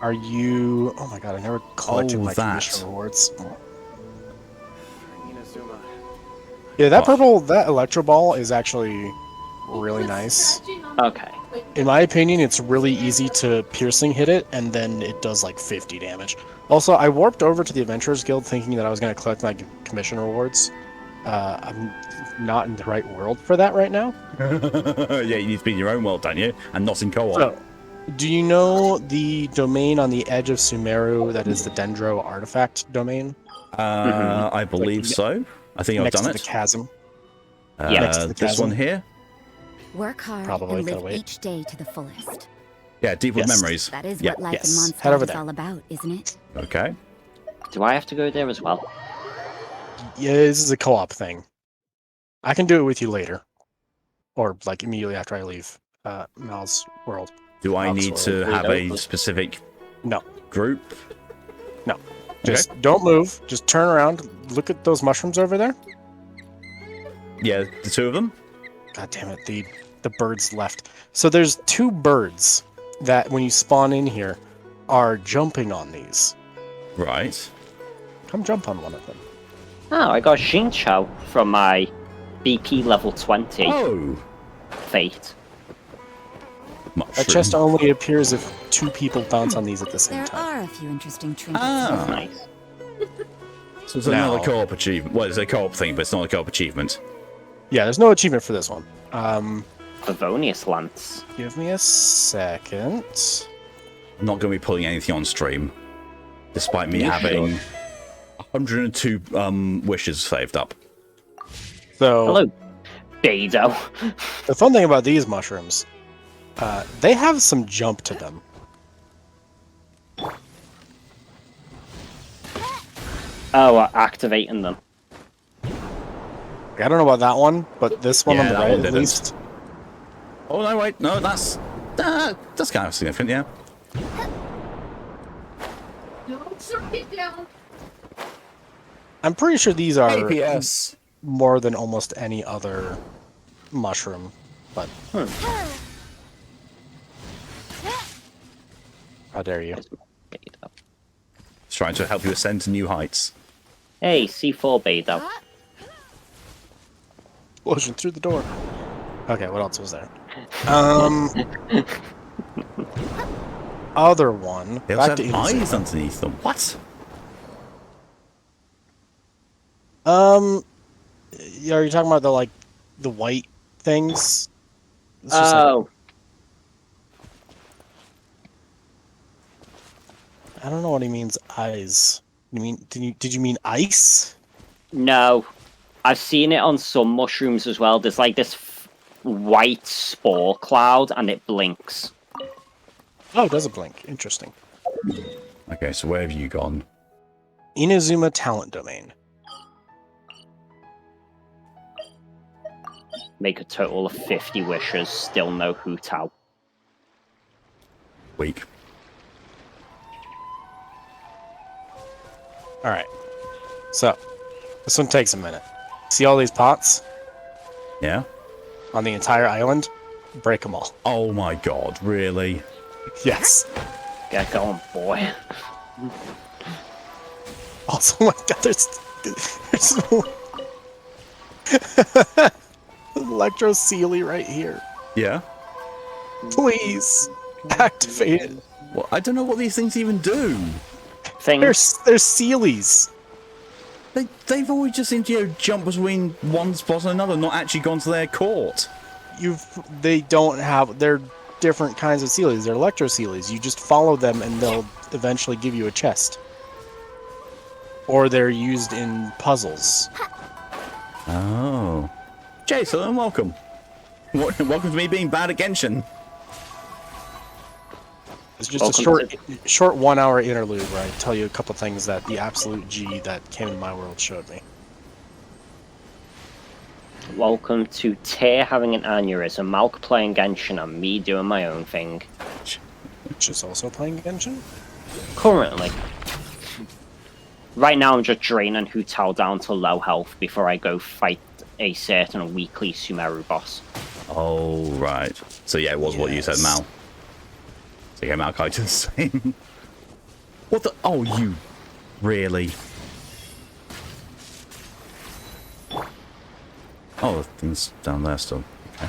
Are you... Oh my god, I never collected Oh, my that. commission rewards. Yeah, that Electro Ball is actually really nice. Okay. In my opinion, it's really easy to piercing hit it, and then it does like 50 damage. Also, I warped over to the Adventurers Guild thinking that I was going to collect my commission rewards. I'm not in the right world for that right now. Yeah, you need to be in your own world, don't you? And not in co-op. So, do you know the domain on the edge of Sumeru that is the Dendro artifact domain? I believe Like, so. I think I've next done to it. the chasm. Yeah. Next to the This chasm. one here. Work hard Probably, and gotta live wait. each day to the fullest. Yeah, Deepwood Yes. Memories. That is Yeah. what life Yes. in Head over Mondstadt is there. all about, isn't it? Okay. Do I have to go there as well? Yeah, this is a co-op thing. I can do it with you later. Or, like, immediately after I leave Mal's world. Do I need to Absolutely. have a specific No, group? no. Just don't move. Just turn around. Look at those mushrooms over there. Yeah, the two of them? God damn it, the birds left. So there's 2 birds that when you spawn in here are jumping on these. Right. Come jump on one of them. Oh, I got Xingqiao from my BP level 20 Oh! fate. A chest only appears if 2 people bounce on these at the same There time. are a few interesting trinkets. Ah! Nice. So it's Now- another co-op achievement. Well, it's a co-op thing, but it's not a co-op achievement. Yeah, there's no achievement for this one. Favonius Lance. Give me a second. I'm not going to be pulling anything on stream, despite me You having should. 102 wishes saved up. So Hello, Beidou. the fun thing about these mushrooms, they have some jump to them. Oh, activating them. I don't know about that one, but this one Yeah, on the that right one at didn't. least. Oh no, wait, no, that's kind of significant, yeah. I'm pretty sure these are APS. more than almost any other mushroom, but how dare you? Beidou. It's trying to help you ascend to new heights. Hey, C4 Beidou. Explosion through the door. Okay, what else was there? Other one. They also Back to have eyes Inazuma. underneath them. What? Yeah, are you talking about the white things? It's just like- Oh, I don't know what he means. Eyes. You mean? Did you mean ice? no. I've seen it on some mushrooms as well. There's like this white spore cloud and it blinks. Oh, it does a blink. Interesting. Okay, so where have you gone? Inazuma talent domain. Make a total of 50 wishes, still no Hu Tao. Weak. All right. So this one takes a minute. See all these pots Yeah? on the entire island? Break them all. Oh my god, really? Yes. Get going, boy. Also, oh my god, there's Electro Sealy right here. Yeah? Please activate it. Well, I don't know what these things even do. Things. They're Sealies. They've always just seemed to, jump between one spot and another, not actually gone to their court. They don't have. They're different kinds of Sealies. They're Electro Sealies. You just follow them, and they'll eventually give you a chest. Or they're used in puzzles. Oh. Jason, welcome. Welcome to me being bad at Genshin. It's just Welcome a short 1 hour interlude where I tell you a couple things that the absolute G that came in my world showed me. Welcome to Tir having an aneurysm, Malk playing Genshin, and me doing my own thing. Which is also playing Genshin? Currently. Right now I'm just draining Hu Tao down to low health before I go fight a certain weekly Sumeru boss. Oh, right. So yeah, it was what you said, Yes. Mal. So yeah, Malachi did the same. What the? Oh, you. Really? Oh, the thing's down there still. Okay.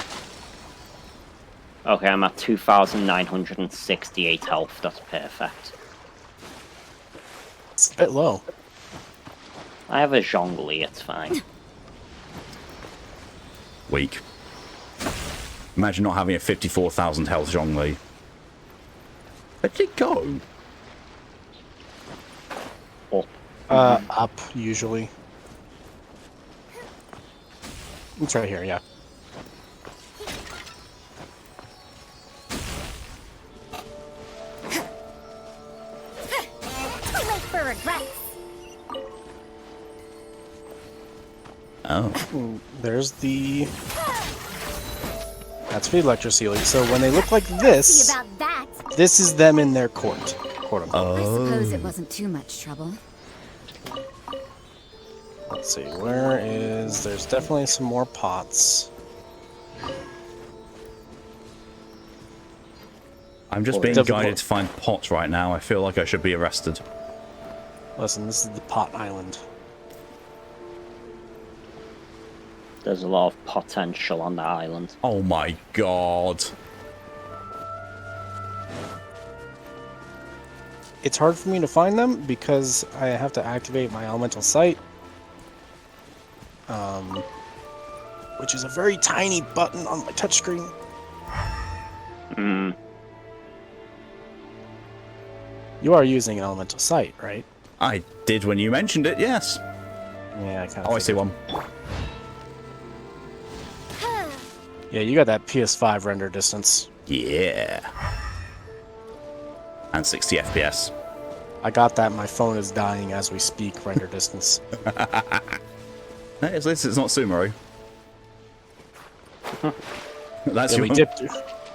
Okay, I'm at 2,968 health, that's perfect. It's a bit low. I have a Zhongli, it's fine. Weak. Imagine not having a 54,000 health Zhongli. Where did it go? Up, usually. It's right here, yeah. Too late for regrets. Oh. There's the... That's the Electro Sealy. So when they look like this, About that. This is them in their court, quote unquote. I suppose it wasn't too much trouble. Let's see, where is... There's definitely some more pots. I'm just being guided to find pots right now. I feel like I should be arrested. Listen, this is the pot island. There's a lot of potential on that island. Oh my god. It's hard for me to find them because I have to activate my elemental sight. Which is a very tiny button on my touchscreen. Hmm. You are using an elemental sight, right? I did when you mentioned it, yes. Yeah, I kind of. Oh, I see one. Yeah, you got that PS5 render distance. Yeah. And 60 FPS. I got that. My phone is dying as we speak. Render distance. At least it's not Sumeru. That's Yeah, your...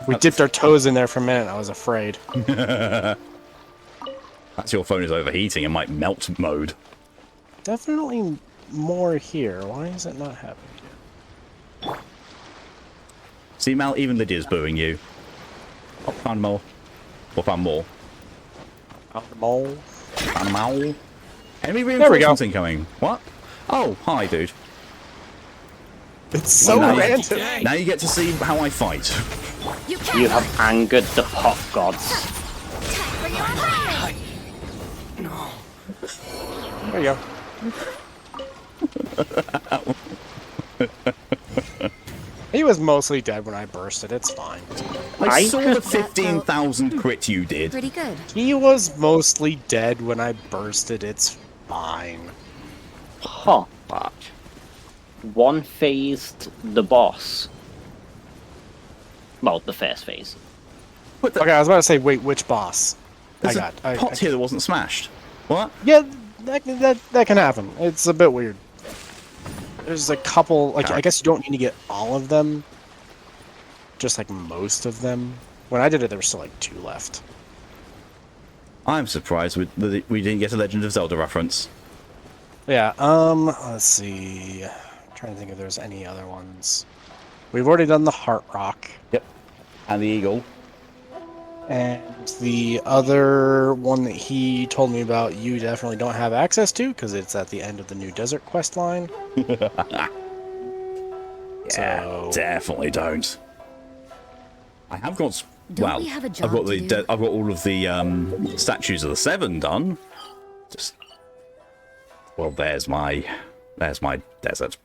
we dipped our toes in there for a minute. I was afraid. That's your phone is overheating and might melt mode. Definitely more here. Why is it not happening yet? See, Mal, even Lydia's booing you. Oh, found more. Or found more. Out the mole. Found Mal. Enemy we go. reinforcements incoming. What? Oh, hi, dude. It's so now random. Now you get to see how I fight. You have angered the pot gods. There you go. He was mostly dead when I bursted. It's fine. I saw the could- 15,000 crit you did. Pretty good. He was mostly dead when I bursted. It's fine. Huh. Fuck. One phased the boss. Well, the first phase. What the... Okay, I was about to say, wait, which boss? There's a pot here that wasn't smashed. What? Yeah, that can happen. It's a bit weird. There's a couple, like, I guess you don't need to get all of them. Just, like, most of them. When I did it, there were still, like, 2 left. I'm surprised we didn't get a Legend of Zelda reference. Yeah, let's see. I'm trying to think if there's any other ones. We've already done the Heart Rock. Yep. And the Eagle. And the other one that he told me about, you definitely don't have access to, because it's at the end of the new desert quest line. Yeah, So- definitely don't. I have got... Don't well, we have a I've job got to the do? I've got all of the statues of the 7 done. Just... Well, there's my desert.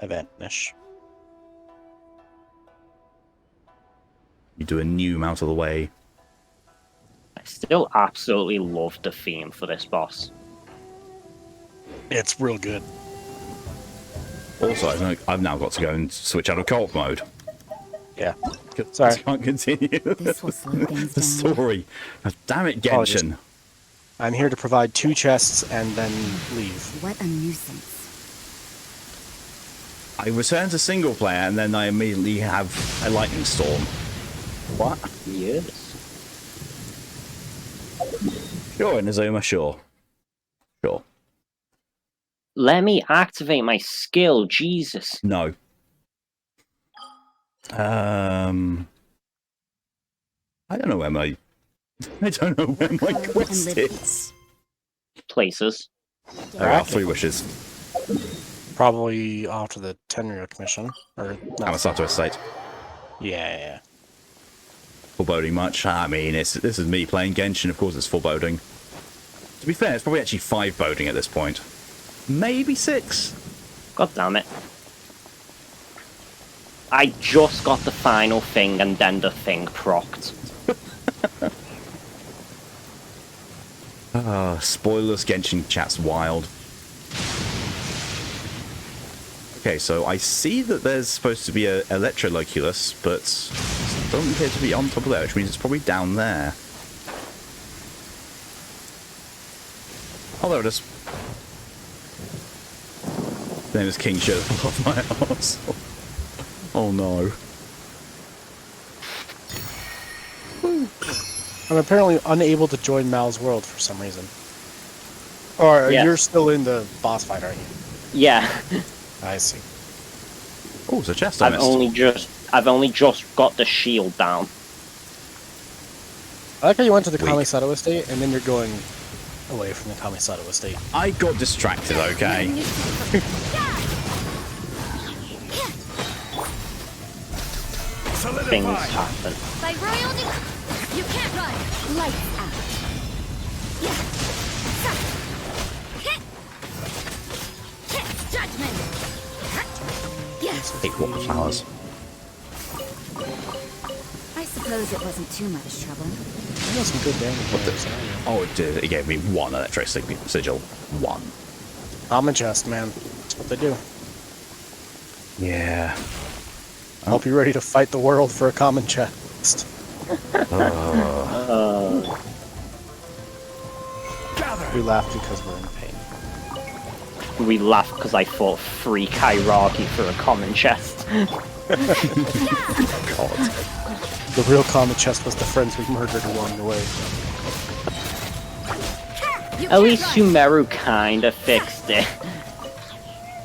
I vanish. You do a new out of the way. I still absolutely love the theme for this boss. It's real good. Also, I've now got to go and switch out of co-op mode. Yeah. 'Cause Sorry. I can't continue This will slow things the down. story. God damn it, Apologies. Genshin. I'm here to provide 2 chests and then leave. What a nuisance. I return to single player and then I immediately have a lightning storm. What? Yes. Sure, Inazuma, sure. Sure. Let me activate my skill, Jesus. No. I don't know where my... I don't know where my quest is. Places. There are 3 wishes. Probably after the Tenryou commission. Or not. Amasato Estate. Yeah. Foreboding much? I mean, this is me playing Genshin, of course it's foreboding. To be fair, it's probably actually 5 boding at this point. Maybe 6. God damn it. I just got the final thing and then the thing procced. Spoilers, Genshin chat's wild. Okay, so I see that there's supposed to be a Electroloculus, but it doesn't appear to be on top of there, which means it's probably down there. Oh, there it is. His name is King Shit above my arse. Oh no. I'm apparently unable to join Mal's world for some reason. Or Yes. you're still in the boss fight, aren't you? Yeah, I see. Oh, it's a chest I I've missed. only just got the shield down. I like how you went to the Weak. Kamisato estate, and then you're going away from the Kamisato estate. I got distracted, okay? Things happen. By royal you can't run. Lights out. Judgment. Hate wildflowers. I suppose it wasn't too much trouble. You got some good damage there, so, yeah. Oh, it did. It gave me 1 electric sigil. 1. Common chest, man. That's what they do. Yeah. Hope you're ready to fight the world for a common chest. We laugh because we're in pain. We laughed because I fought 3 Kairagi for a common chest. God. The real common chest was the friends we murdered along the way. At least Sumeru kinda fixed it.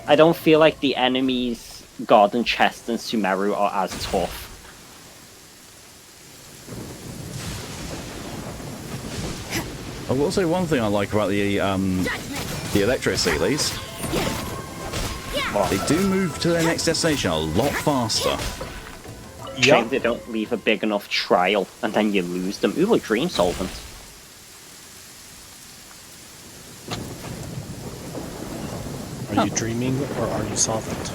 I don't feel like the enemies Garden Chest and Sumeru are as tough. I will say one thing I like about the electric Sealies. They do move to their next destination a lot faster. Shame they don't leave a big enough trial and then you lose them. Ooh, a dream solvent. Are you dreaming or are you solvent?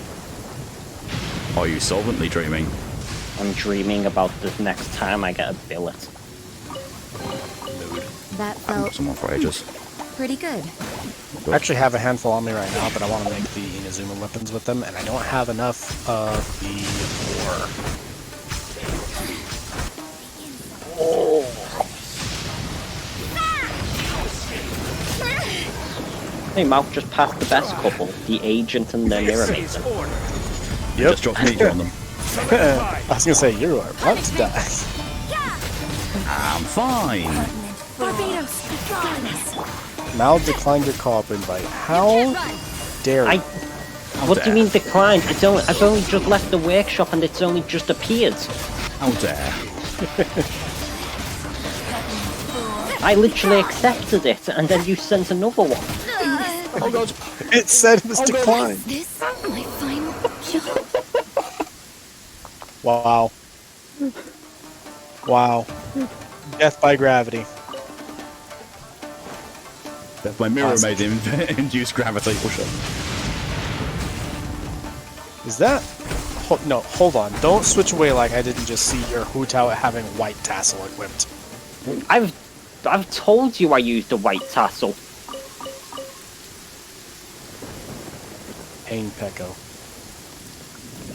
Are you solvently dreaming? I'm dreaming about the next time I get a billet. That I haven't got felt someone for ages. pretty good. I actually have a handful on me right now, but I want to make the Inazuma weapons with them, and I don't have enough of the ore. Hey, Malk just passed the best couple, the agent and the mirror maiden. You just dropped meter on them. I was gonna say, you are about to die. I'm fine. Barbados, got this. Mal declined your co-op invite. How dare you? What do you mean declined? I've only just left the workshop and it's only just appeared. How dare. I literally accepted it and then you sent another one. Oh god. It said it was declined. Is this my final job? Wow. Wow. Death by gravity. My mirror made him induce gravity. Is that... no, hold on. Don't switch away like I didn't just see your Hutao having white tassel equipped. I've told you I used a white tassel. Pain Pecco.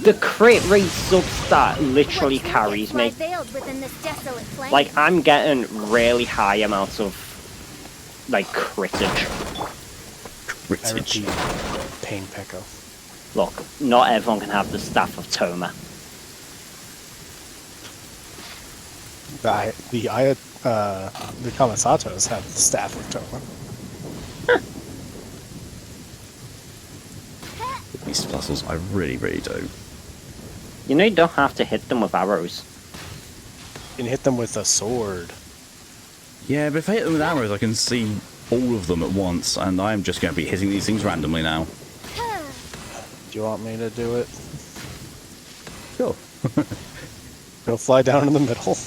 The crit rate substat literally carries me. Like, I'm getting really high amounts of, like, critage. I repeat, Pain Pecco. Look, not everyone can have the Staff of Toma. The Kamisatos have the Staff of Toma. These puzzles, I really, really do. You know you don't have to hit them with arrows. You can hit them with a sword. Yeah, but if I hit them with arrows, I can see all of them at once, and I'm just going to be hitting these things randomly now. Do you want me to do it? Sure. Go fly down in the middle.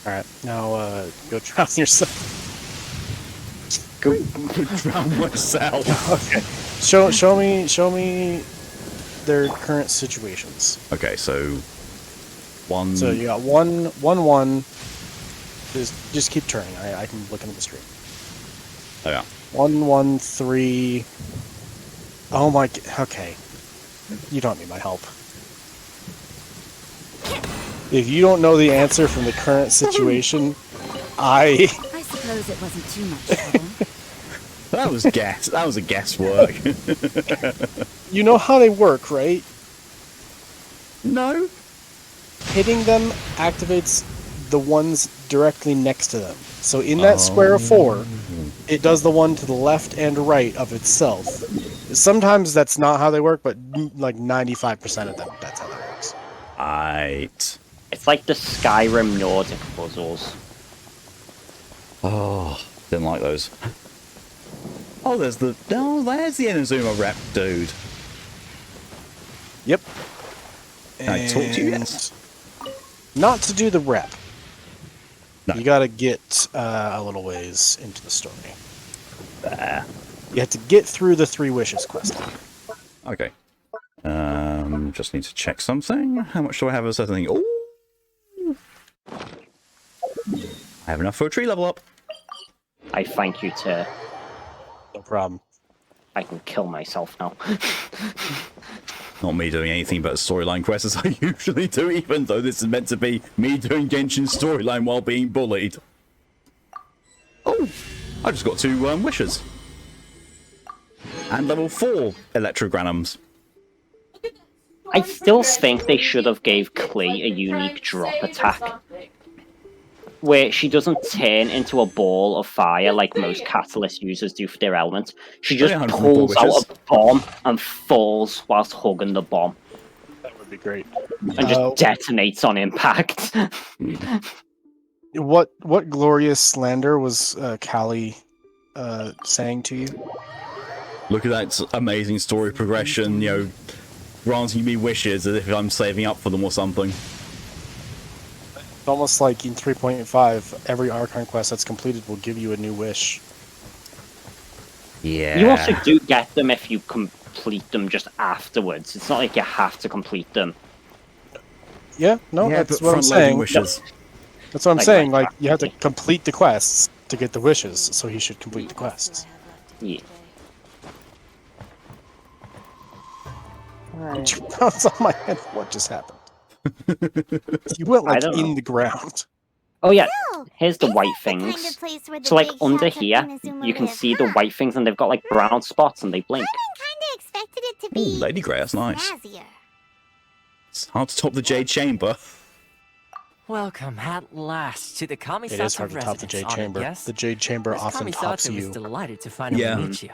Alright, now go drown yourself. Go drown myself. Okay. Show me their current situations. Okay, so one. So you got one. Just keep turning. I can look into the screen. Oh yeah. 1, 3. Oh my. Okay. You don't need my help. If you don't know the answer from the current situation, I suppose it wasn't too much trouble. That was guess. That was a guesswork. You know how they work, right? No. Hitting them activates the ones directly next to them. So in that square of 4, it does the one to the left and right of itself. Sometimes that's not how they work, but like 95% of them, that's how that works. Right. It's like the Skyrim Nordic puzzles. Oh, didn't like those. Oh, there's the Inazuma rep dude. Yep. Can I talk to you yet? Not to do the rep. No. You gotta get a little ways into the story. There. You have to get through the 3 wishes quest. Okay. Just need to check something. How much do I have as a thing? Oh, I have enough for a tree level up. I thank you, Tir. No problem. I can kill myself now. Not me doing anything but storyline quests as I usually do, even though this is meant to be me doing Genshin's storyline while being bullied. Oh, I just got 2 wishes. And level 4 electrogranums. I still think they should have gave Klee a unique drop attack, where she doesn't turn into a ball of fire like most Catalyst users do for their element. She just 104 pulls out wishes. a bomb and falls whilst hugging the bomb, That would be great. and just detonates on impact. What glorious slander was Callie saying to you? Look at that amazing story progression, you know, granting me wishes as if I'm saving up for them or something. It's almost like in 3.5, every Archon quest that's completed will give you a new wish. Yeah. You also do get them if you complete them just afterwards. It's not like you have to complete them. Yeah, no, Yeah, that's but what I'm front-loading saying. wishes. That's what I'm Like, saying. like Like, you have to complete the quests to get the wishes, so he should complete the quests. Yeah. Did you bounce on my head? What just happened? You went I like don't in know. the ground. Oh yeah, Oh, here's the this white is the kind things. of place where the So like big under shots of here, Inazuma you can live, see the huh? white things and they've got like brown spots and they blink. Kinda expected it to Ooh, be Lady Grey, that's nice. snazzier. It's hard to top the Jade Chamber. Welcome at last to the Kamisatsu It is hard to top the residence, Jade honored Chamber. guest. The Jade Chamber Miss often tops Kamisatsu was you. delighted to finally Yeah. meet you.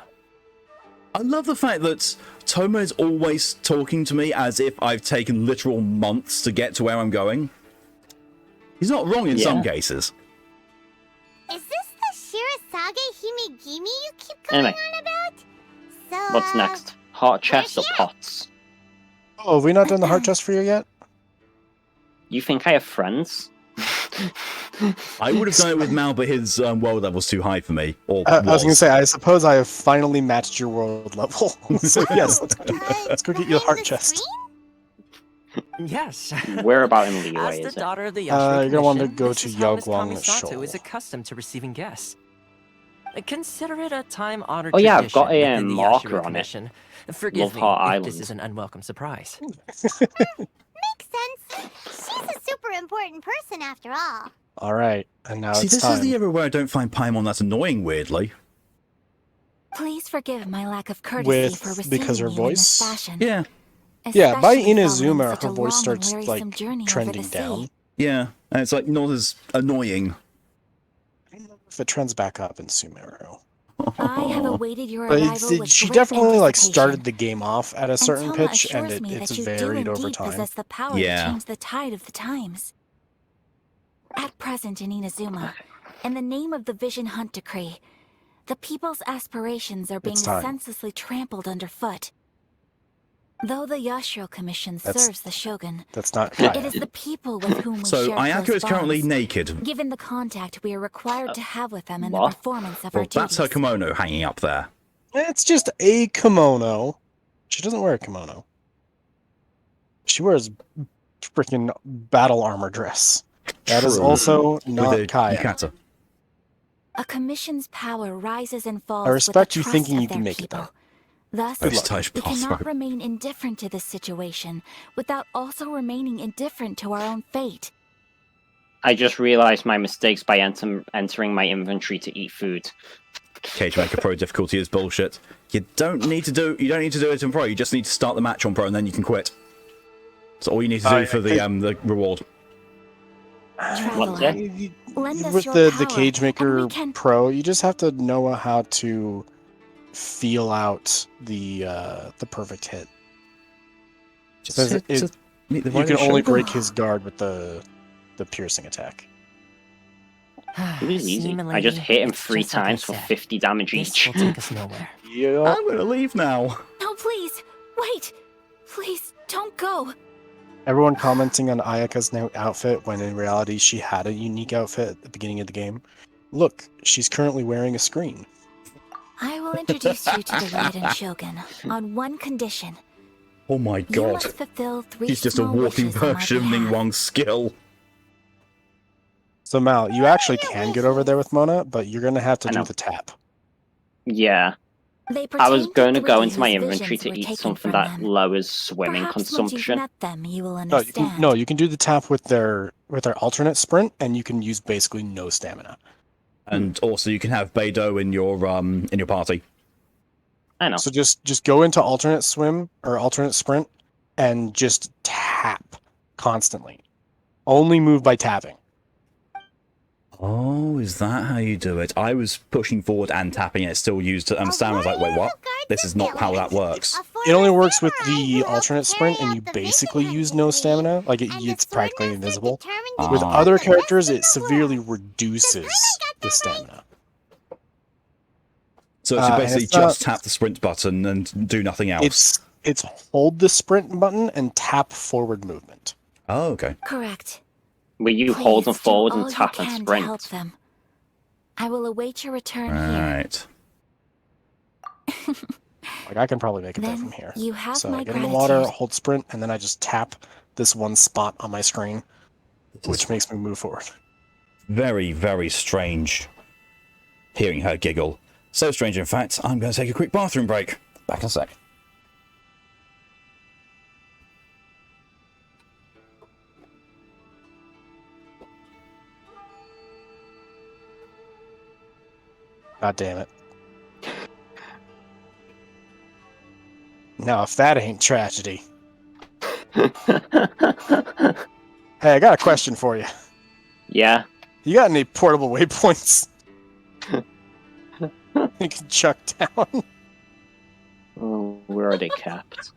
I love the fact that Toma is always talking to me as if I've taken literal months to get to where I'm going. He's not wrong in some Yeah. cases. Is this the Shirasage Himegimi you keep going Anyway. on about? So, What's next? Heart chests or where's she at? pots? Oh, have we not done the heart chest for you yet? You think I have friends? I would have done it with Mal, but his world level's too high for me. Or I was going to say, I suppose I have finally matched your world level. So yes, let's go get you the heart Behind the chest. screen? Yes. Where about in As Leeway the is it? daughter of the You're Yashiro gonna want to Commission, go this to is how Miss Yaoguang Kamisatsu Shoal. is accustomed to receiving guests. Consider it a time-honored Oh, yeah, I've tradition got a, within the marker Yashiro on it. Commission. Forgive Love me Heart if Island. this is an unwelcome surprise. Makes sense. She's a super important person after all. All right, and now See, it's this time. is the area where I don't find Paimon that annoying, weirdly. Please forgive my lack of courtesy With- for receiving because her you in this voice? fashion. Yeah, Yeah, by Especially Inazuma, following such her a voice long and starts wearisome like journey over trending the sea. down. yeah. And it's like not as annoying. I don't know if it trends back up in Sumeru. I have awaited your But arrival with she great definitely like anticipation. started the game off at a And certain Toma pitch, and assures me it's that you do varied over indeed time. possess the power Yeah. to change the tide of the times. At present in Inazuma, in the name of the Vision Hunt Decree, the people's aspirations are being It's time. senselessly trampled underfoot. Though the Yashiro Commission That's- serves the Shogun, That's not it Kaya. is the people with whom we So share Ayako close is currently bonds, naked. given the contact we are required to have with them in the what? performance of Well, our that's duties. her kimono hanging up there. It's just a kimono. She doesn't wear a kimono. She wears freaking battle armor dress. That is True. also With not a Kaya. yukata. A commission's power rises and falls I respect with you the thinking trust you of can their make it, people. though. Thus, Good luck. Touch we cannot bathrobe. remain indifferent to this situation without also remaining indifferent to our own fate. I just realized my mistakes by entering my inventory to eat food. Cage Maker Pro difficulty is bullshit. You don't need to do it in Pro. You just need to start the match on Pro and then you can quit. So all you need to do for the reward. What's Traveler, it? lend us With your the power, Cage and Maker we can... Pro, you just have to know how to feel out the perfect hit. Just hit to meet the You can right only shoulder. break his guard with the piercing attack. It was easy. I Seemingly, just hit him it's 3 just like I times for said. 50 damage This each. will take us nowhere. Yeah. I'm gonna leave now. No, please! Wait! Please, don't go! Everyone commenting on Ayaka's new outfit when in reality she had a unique outfit at the beginning of the game. Look, she's currently wearing a screen. I will introduce you to the Raiden Shogun on one condition. Oh my You god. must fulfill 3 He's just a small walking wishes on my version of Ning behalf. Wang's skill. So Mal, you actually can get over there with Mona, but you're gonna have to I do know. the tap. Yeah. They I was pertain going to three go into my whose inventory visions to were eat taken something from that them. lowers swimming Perhaps once you've consumption. met them, you will No, understand. you can do the tap with their alternate sprint, and you can use basically no stamina. And also you can have Beidou in your party. I know. So just go into alternate swim or alternate sprint, and just tap constantly. Only move by tapping. Oh, is that how you do it? I was pushing forward and tapping and it still used stamina. I was like, wait, what? This is not how that works. It only works with the alternate sprint, and you basically use no stamina. Like it's practically invisible. With Ah. other characters, it severely reduces the stamina. So it's and basically it's not- just tap the sprint button and do nothing else. It's hold the sprint button and tap forward movement. Oh, okay. Correct. Where you Please hold them do forward all and you tap and can to help sprint. them. I will await your return here. Right. Like I can probably make it there Then from here. you have So my I get in the gratitude. water, hold sprint, and then I just tap this one spot on my screen, which makes me move forward. Very, very strange hearing her giggle. So strange, in fact, I'm going to take a quick bathroom break. Back in a sec. God damn it. Now, if that ain't tragedy. Hey, I got a question for you. Yeah. You got any portable waypoints you can chuck down? Oh, where are they kept?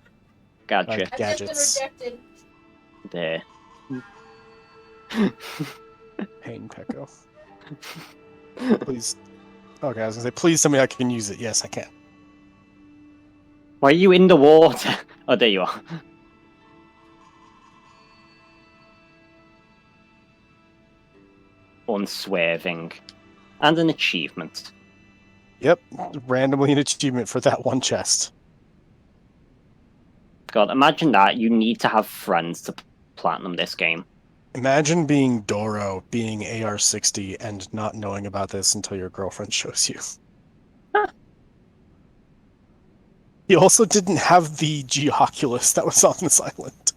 Gotcha. Gadgets. There. Pain Pecco. Please. Okay, I was gonna say, please tell me I can use it. Yes, I can. Why are you in the water? Oh, there you are. Unswerving. And an achievement. Yep, randomly an achievement for that one chest. God, imagine that. You need to have friends to platinum this game. Imagine being Doro, being AR-60, and not knowing about this until your girlfriend shows you. He also didn't have the Geoculus that was on this island.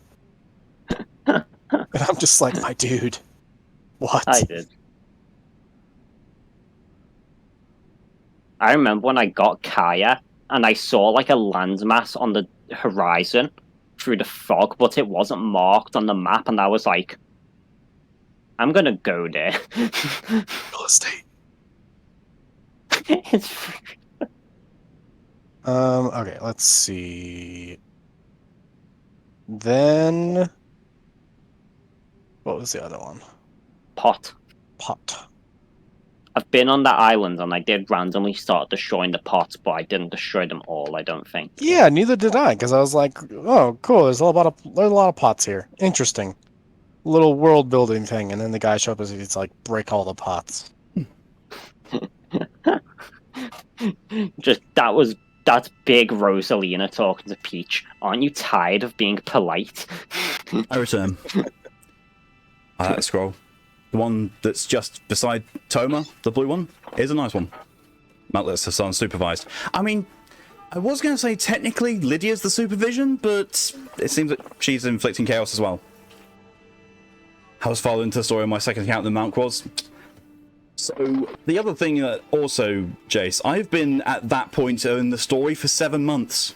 And I'm just like, my dude, what? I did. I remember when I got Kaya, and I saw like a landmass on the horizon through the fog, but it wasn't marked on the map, and I was like, I'm gonna go there. Real estate. It's Okay, let's see. Then... What was the other one? pot. Pot. I've been on that island, and I did randomly start destroying the pots, but I didn't destroy them all, I don't think. Yeah, neither did I, because I was like, oh, cool, there's a lot of pots here. Interesting. Little world building thing, and then the guy showed up and he's like, break all the pots. That's big Rosalina talking to Peach. Aren't you tired of being polite? I return. I like the scroll. The one that's just beside Toma, the blue one, is a nice one. Matless Hassan supervised. I mean, I was going to say technically Lydia's the supervision, but it seems that she's inflicting chaos as well. I was following into the story on my second account than Mount was. So, the other thing that also, Jace, I've been at that point in the story for 7 months.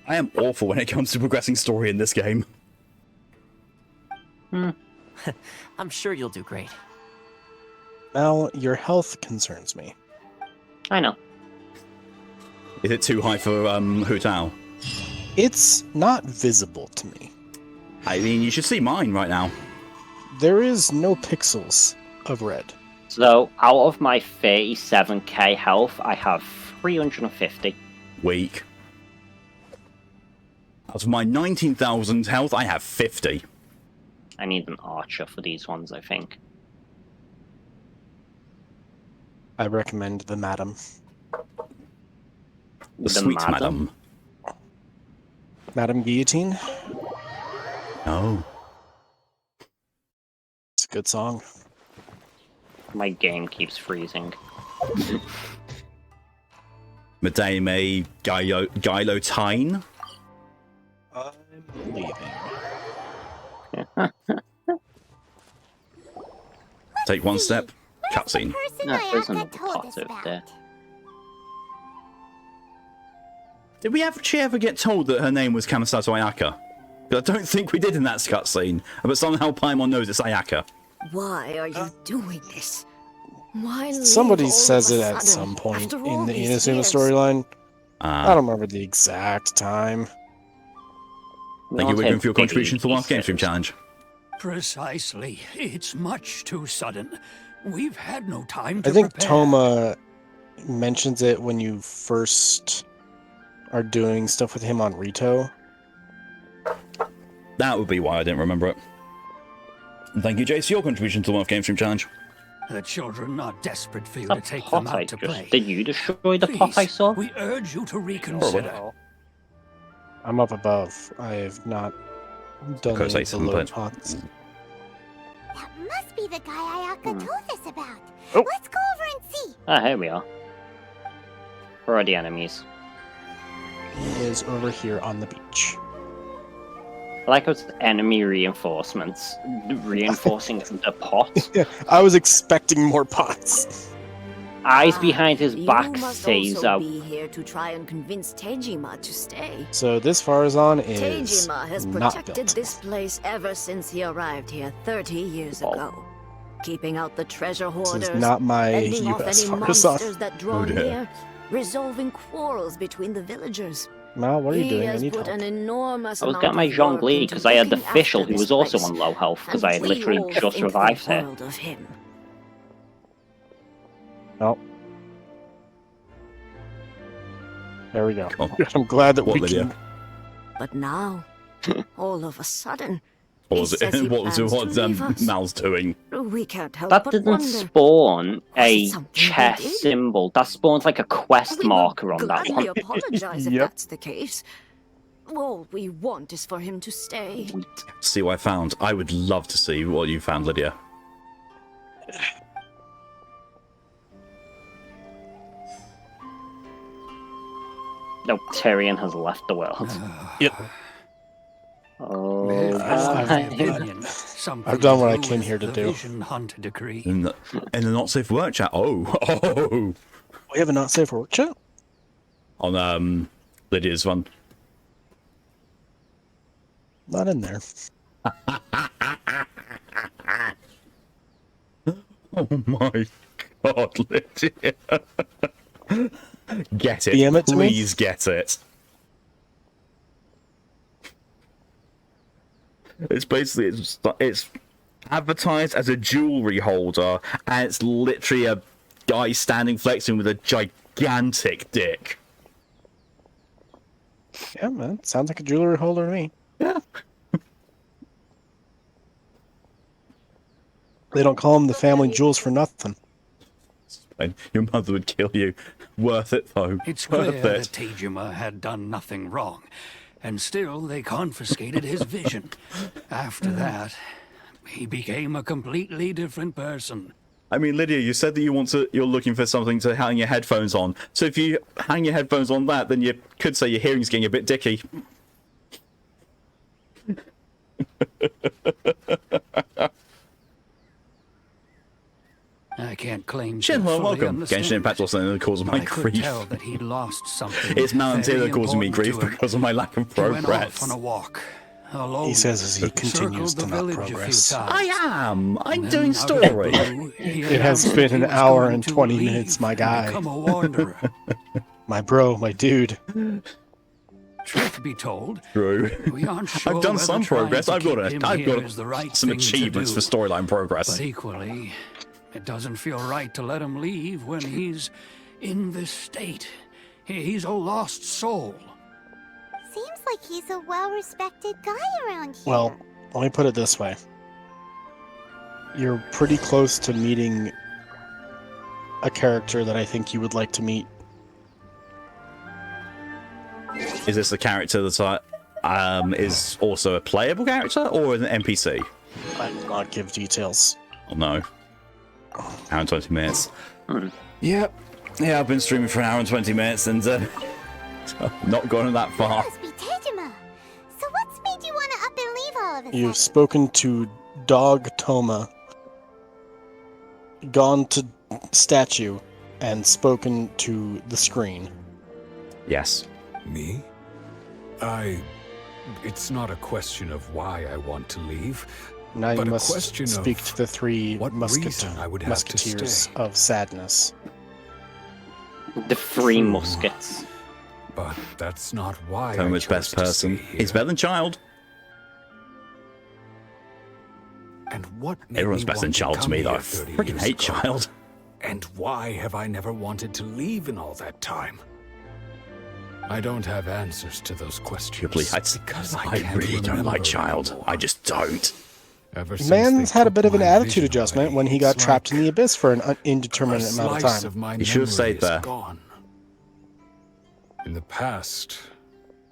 I am awful when it comes to progressing story in this game. I'm sure you'll do great. Mal, your health concerns me. I know. Is it too high for Hu Tao? It's not visible to me. I mean, you should see mine right now. There is no pixels of red. So, out of my 37k health, I have 350. Weak. Out of my 19,000 health, I have 50. I need an archer for these ones, I think. I recommend the Madam. The sweet madam. Madam Guillotine? Oh. It's a good song. My game keeps freezing. Madame Guillotine? I'm leaving. Take one step. Cutscene. Person No, there's Ayaka another told pot us over about. there. Did we actually ever get told that her name was Kamasato Ayaka? I don't think we did in that cutscene, but somehow Paimon knows it's Ayaka. Why are you doing this? Why Somebody leave all says of it a at sudden, some point after all in the these Inazuma years? storyline. I don't remember the exact time. Thank you, Wigan, for your contribution to the Last Game Stream Challenge. Precisely. It's much too sudden. We've had no time to I think prepare. Toma mentions it when you first are doing stuff with him on Rito. That would be why I didn't remember it. And thank you, Jace, for your contribution to the Last Game Stream Challenge. The children are desperate for you The to take pot them I out to just... play. Did you destroy the pot I Please, saw? we urge you to reconsider. I'm up above. I have not done Okay, any say of the something, low but- pots. That must be the guy Ayaka told us about. Oh. Let's go over and see. Ah, here we are. Where are the enemies? He is over here on the beach. I like how it's enemy reinforcements. Reinforcing the pot. Yeah, I was expecting more pots. Eyes behind his You back must says also be here to try and convince Tejima to stay. So this Farazan is Tejima has not protected built. this place ever since he arrived here 30 years ago. Keeping out the treasure This hoarders, is not my fending off US any Farazan. monsters that draw Oh, dear. near, resolving quarrels between the villagers. Mal, what are you He doing? I has need put help. an enormous I was amount getting my of Zhongli work into because I had the looking official after who this was also place, on low health because and I had we literally all just think revived the her. world of him. Nope. There we go. Oh. I'm glad that What, we Lydia? can... But now, all of a sudden, What he was says he it? What was plans to what leave us. Mal's doing? We can't help That but didn't wonder. spawn a Was it something he chess did? symbol. That spawns like a quest We will marker on that gladly one. apologize if Yep. that's the case. All we want is for him to stay. See what I found. I would love to see what you found, Lydia. No, Tyrion has left the world. Yep. Oh, I've done what I came here to do. Decree. In the not safe work chat. Oh. We have a not safe work chat? On Lydia's one. Not in there. Oh my god, Lydia. Get it. DM it to me? Please get it. It's basically it's advertised as a jewelry holder, and it's literally a guy standing flexing with a gigantic dick. Yeah, man. Sounds like a jewelry holder to me. Yeah. They don't call them the family jewels for nothing. And your mother would kill you. Worth it though. It's clear Worth that it. Tejima had done nothing wrong, and still they confiscated his vision. After that, he became a completely different person. I mean, Lydia, you said that you're looking for something to hang your headphones on. So if you hang your headphones on that, then you could say your hearing's getting a bit dicky. I can't claim to Shinlo, fully welcome. understand Genshin Impact it, also the cause of but my I could grief. tell that he'd lost something. It's Mountain very that causing me important grief to him. because of my lack of He went off progress. on a walk, alone. He says as he continues Circled to the not village a few progress. times. I am. I'm And doing then out of the story. blue, he It has announced been he an was hour going and to 20 leave minutes, my and guy. Become a wanderer. My bro, my dude. Truth to be told, True. we aren't sure I've done whether some trying progress. to I've got keep him I've here got is the right some thing to achievements do. for storyline progress. But equally, it doesn't feel right to let him leave when he's in this state. He's a lost soul. Seems like he's a well-respected guy around here. Well, let me put it this way. You're pretty close to meeting a character that I think you would like to meet. Is this a character that is also a playable character or an NPC? I will not give details. Oh no. Hour and 20 minutes. Yep. Yeah, I've been streaming for an hour and 20 minutes and not gone that far. Must be Tejima. So what's made you want to up and leave all of a You've sudden? spoken to Dog Toma, gone to statue, and spoken to the screen. Yes. Me? It's not a question of why I want to leave, Now you but a must question speak of to the three what reason I would have to musketeers stay. of sadness. The three muskets. But that's not why I Toma's chose best to person. stay He's here. better than Child. And what made Everyone's me better than want to Child to come me, though. I here 30 freaking years hate ago? Child. And why have I never wanted to leave in all that time? I don't have answers to those questions. Please, because I can't really don't remember like Child. anymore. I just don't. Ever since Man's they had a took bit of an my attitude vision adjustment away, when he got it's trapped like in the abyss for an a indeterminate amount of slice time. of my He should have memory stayed is there. gone. In the past,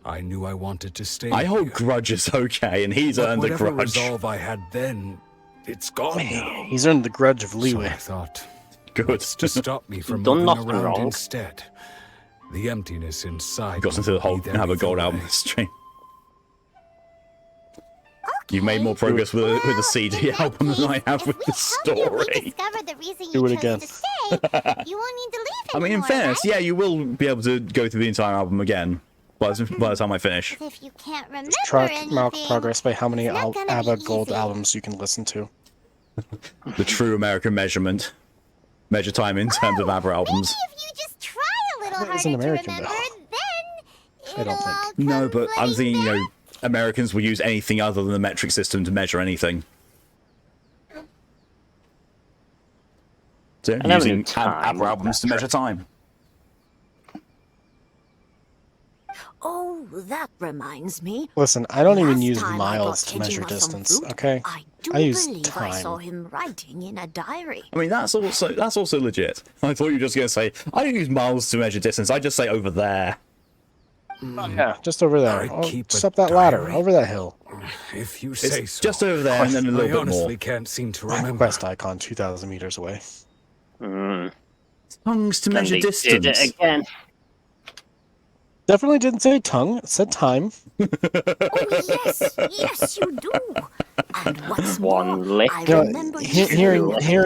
I knew I wanted to stay I hold here. grudges, okay, and he's But earned a whatever grudge. resolve I had then, it's gone now. He's earned the grudge of So leeway. I thought, Good. what's to stop me from Done moving nothing around wrong. instead? The emptiness inside Got me into the will whole be there have a gold either album way. stream. You've made more progress with the CD album than I have with the story. The reason Do you it chose again. to stay, you won't need to leave I mean, in anymore, fairness, right? yeah, you will be able to go through the entire album again by the time I finish. If you can't remember Track mark anything, progress by how many it's not gonna ABBA be gold easy. albums you can listen to. The true American measurement. Measure time in terms of ABBA albums. Maybe if you just try a little That harder isn't American, to remember, then I don't it'll think. all No, come but I'm thinking, flooding back. Americans will use anything other than the metric system to measure anything. So, never using knew time ABBA was albums to measure time. Oh, that reminds me. Listen, I don't even Last use time I miles got to measure Tejima some distance, fruit, okay? I do I use believe time. I saw him writing in a diary. I mean, that's also legit. I thought you were just going to say, I don't use miles to measure distance, I just say over there. Yeah, just over there. I Oh, keep just a up that ladder, diary. over that hill. If you say It's so. just over there and then a I little bit honestly more. can't seem to remember. Quest icon 2,000 meters away. Tongues to And measure they distance. did it again. Definitely didn't say tongue, it said time. Oh, yes, yes, you do. And what's One more, lick. I You know, remember you here saying at the time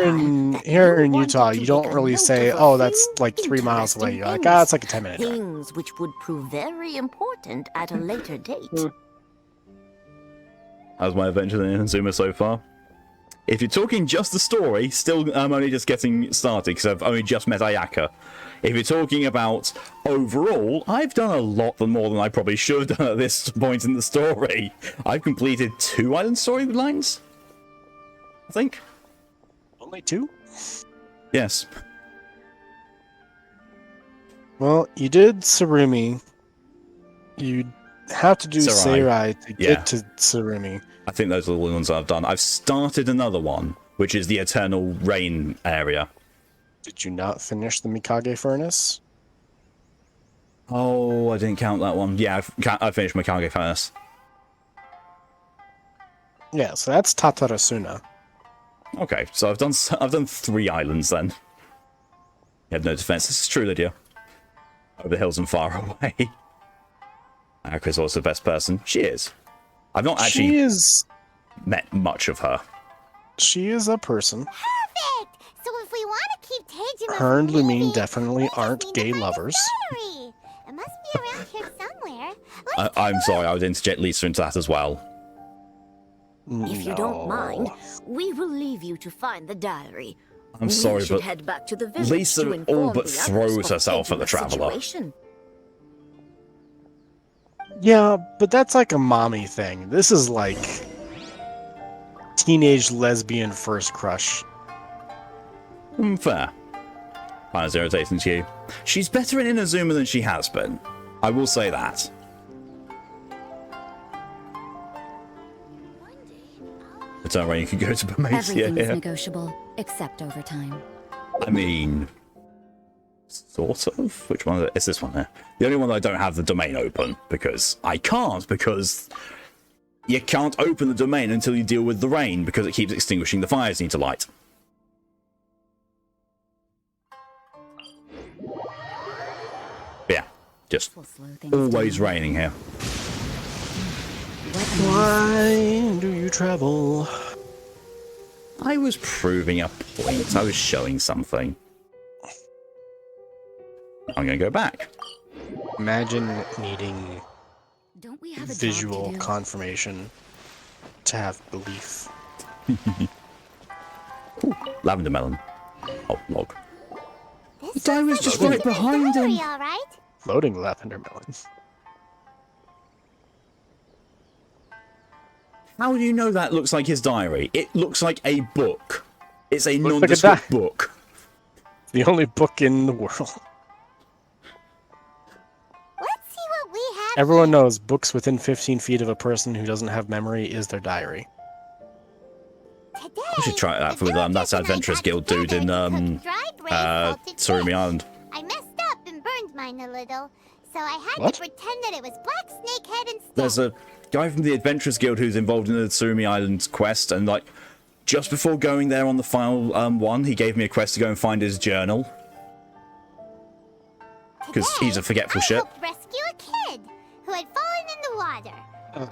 that in you Utah, wanted you to don't make a really note say, of a oh, that's few like 3 miles away. interesting You're like, things. ah, it's like a 10-minute drive. Things which would prove very important at a later date. How's my adventure in Inazuma so far? If you're talking just the story, still I'm only just getting started because I've only just met Ayaka. If you're talking about overall, I've done a lot more than I probably should have done at this point in the story. I've completed 2 island storylines, I think. Only 2? Yes. Well, you did Tsurumi. You have to do Sarai. Seirai to Yeah. get to Tsurumi. I think those are the ones I've done. I've started another one, which is the Eternal Rain area. Did you not finish the Mikage Furnace? Oh, I didn't count that one. Yeah, I finished Mikage Furnace. Yeah, so that's Tatarasuna. Okay, so I've done 3 islands then. You have no defense. This is true, Lydia. Over the hills and far away. Akira's also the best person. She is. I've not actually. She is met much of her. She is a person. Perfect! So if we want to keep Tejima Her and from Lumine leaving, definitely we just aren't need to gay find his lovers. diary. It must be around here somewhere. Let's I'm sorry, I would interject Lisa into that as well. If you don't mind, we will leave you to find the diary. I'm We sorry, should but head back to the village Lisa to inform all but the others throws of herself at the Tejima's Traveler. situation. Yeah, but that's like a mommy thing. This is like teenage lesbian first crush. Fair. Kind of irritating to you. She's better in Inazuma than she has been. I will say that. The turn where you can go to Bamasia Everything is here. negotiable, except overtime. I mean, sort of. Which one is this one here? The only one that I don't have the domain open, because I can't, because you can't open the domain until you deal with the rain, because it keeps extinguishing the fires you need to light. Yeah, just always raining here. Why do you travel? I was proving a point. I was showing something. I'm going to go back. Imagine needing Don't we have a visual job to do? confirmation to have belief. Ooh, lavender melon. Oh, log. This I was just right behind him. all right? Loading lavender melons. How do you know that looks like his diary? It looks like a book. It's a Looks like a nondescript book. The only book in the world. Let's see what we have. Everyone knows books within 15 feet of a person who doesn't have memory is their diary. Today, I should try that with that Adventurers Guild dude in Tsurumi Island. I messed up and burned mine a little, so I had What? to pretend that it was Black Snakehead instead. There's a guy from the Adventurers Guild who's involved in the Tsurumi Island quest, and like just before going there on the final one, he gave me a quest to go and find his journal. Because he's a forgetful I shit. helped rescue a kid who had fallen in the water.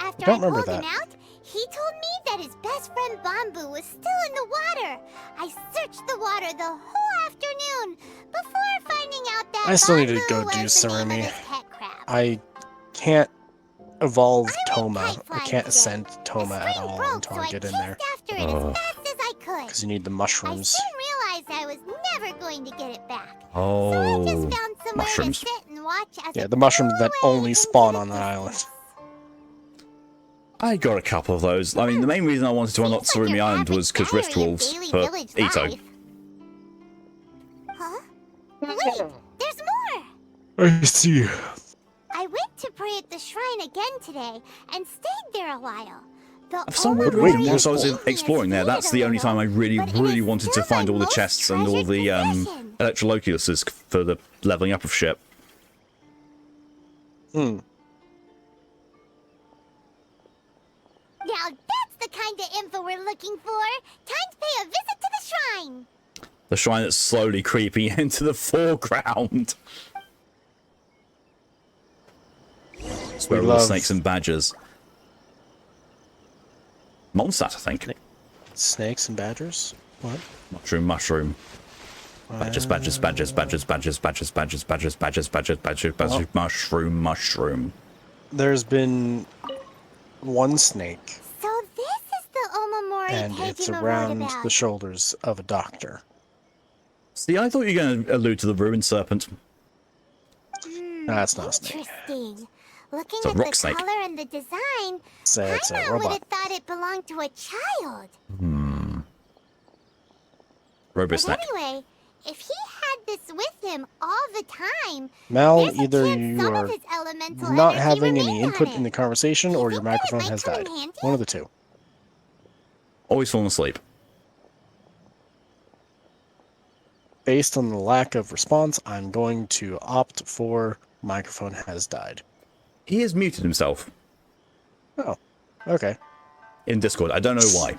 After don't I remember pulled him that. out, he told me that his best friend Bambu was still in the water. I searched the water the whole afternoon before finding out that I still need to Bambu go was do the name of Tsurumi. his pet crab. I can't evolve I went Toma. kite I flying can't today. ascend Toma The at string all broke, until so I get in chased there. after it as fast as I could. Because you need the I mushrooms. soon realized I was never going to get it back. Oh, So I just found somewhere mushrooms. to sit and watch as Yeah, it the mushrooms flew that away only into spawn the on that island. distance. I got a couple of those. I mean, the main reason I wanted to unlock Seems like Tsurumi your Island was because average Rift diary of Wolves daily for village Ito. life. Huh? Wait, there's more! I see. I went to pray at the shrine again today and stayed there a while. For some weird Wait, reason, wait, whilst I was wait. exploring there, that's the only time I really, But it really is wanted to still find my all the most chests and all the treasured possession. Electroloculuses for the leveling up of shit. Hmm. Now that's the kind of info we're looking for. Time to pay a visit to the shrine. The shrine that's slowly creeping into the foreground. It's where We all the love- snakes and badgers. Mondstadt, I think. Snakes and badgers? What? Mushroom. Badgers, badgers, badgers, badgers, badgers, badgers, badgers, badgers, badgers, badgers, badgers, badgers, mushroom. There's been one snake, So this is the Omamori and it's Tejima wrote around about. the shoulders of a doctor. See, I thought you were going to allude to the ruined serpent. That's not a snake. Interesting. Looking It's a at rock the snake. color and the design, So it's a Paimon would robot. have thought it belonged to a child. Robo But snake. anyway, if he had this with him all the time, Mel, there's a either chance you some of are his elemental not energy having any remained on input it. in the conversation, or your think that it microphone might has come in died. handy? One of the two. Always falling asleep. Based on the lack of response, I'm going to opt for microphone has died. He has muted himself Oh, okay. in Discord. I don't know why.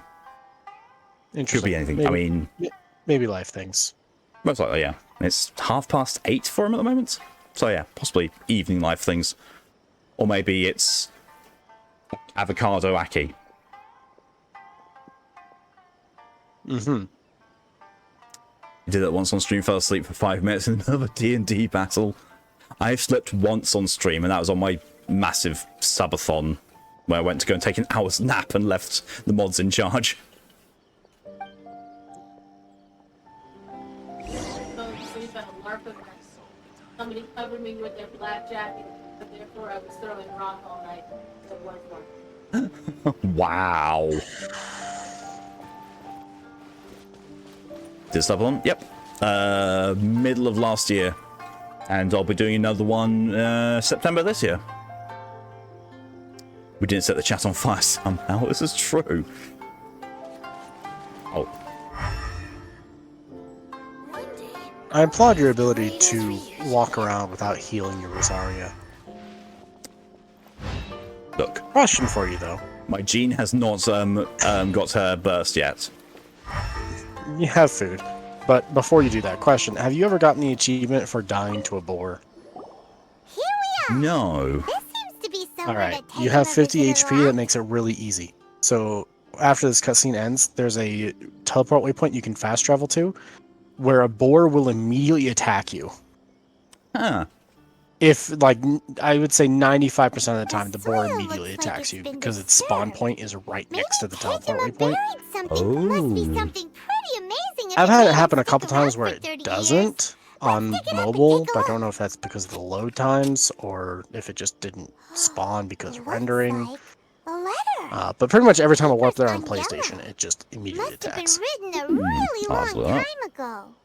Could Interesting. be anything. Maybe, I mean, maybe life things. most likely, yeah. It's 8:30 for him at the moment. So yeah, possibly evening life things. Or maybe it's avocado Aki. Mm-hmm. I did that once on stream, fell asleep for 5 minutes in another D&D battle. I've slept once on stream, and that was on my massive subathon, where I went to go and take an hour's nap and left the mods in charge. Somebody covered me with their black jacket, but therefore I was throwing rock all night. So one. Wow. Did subathon? Yep. Middle of last year. And I'll be doing another one September this year. We didn't set the chat on fire somehow. This is true. Oh. I applaud your ability to walk around without healing your Rosaria. Look. Question for you, though. My Jean has not got her burst yet. You have food. But before you do that, question. Have you ever gotten the achievement for dying to a boar? Here we are. No. This seems to be somewhere Alright, to you take have my 50 visitor HP. That around. makes it really easy. So after this cutscene ends, there's a teleport waypoint you can fast travel to, where a boar will immediately attack you. Huh. If, like, I would say 95% of the time, the boar soil immediately looks like attacks it's you been because its spawn disturbed. point is right Maybe next to the teleport Tejima waypoint. buried something. Must be Oh. something pretty amazing. if I've it had made it him happen a stick couple around times where for it 30 years. doesn't on Let's dig it up and mobile, take a but I look. don't know if that's because of the load times or if it just didn't spawn because Looks rendering. like a letter. But pretty much every time I warp there on Papers on PlayStation, yellow. it just immediately Must have been attacks. written a really I'll long look it up. time ago.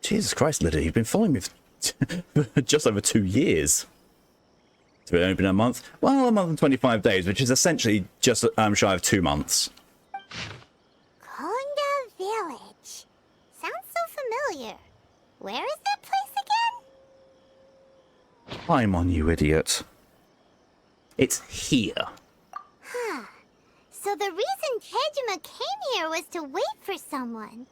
Jesus Christ, Lydia, you've been following me for just over 2 years. It's only been a month. Well, a month and 25 days, which is essentially just shy of 2 months. Konda Village. Sounds so familiar. Where is that place again? Climb on, you idiot. It's here. Huh. So the reason Tejima came here was to wait for someone.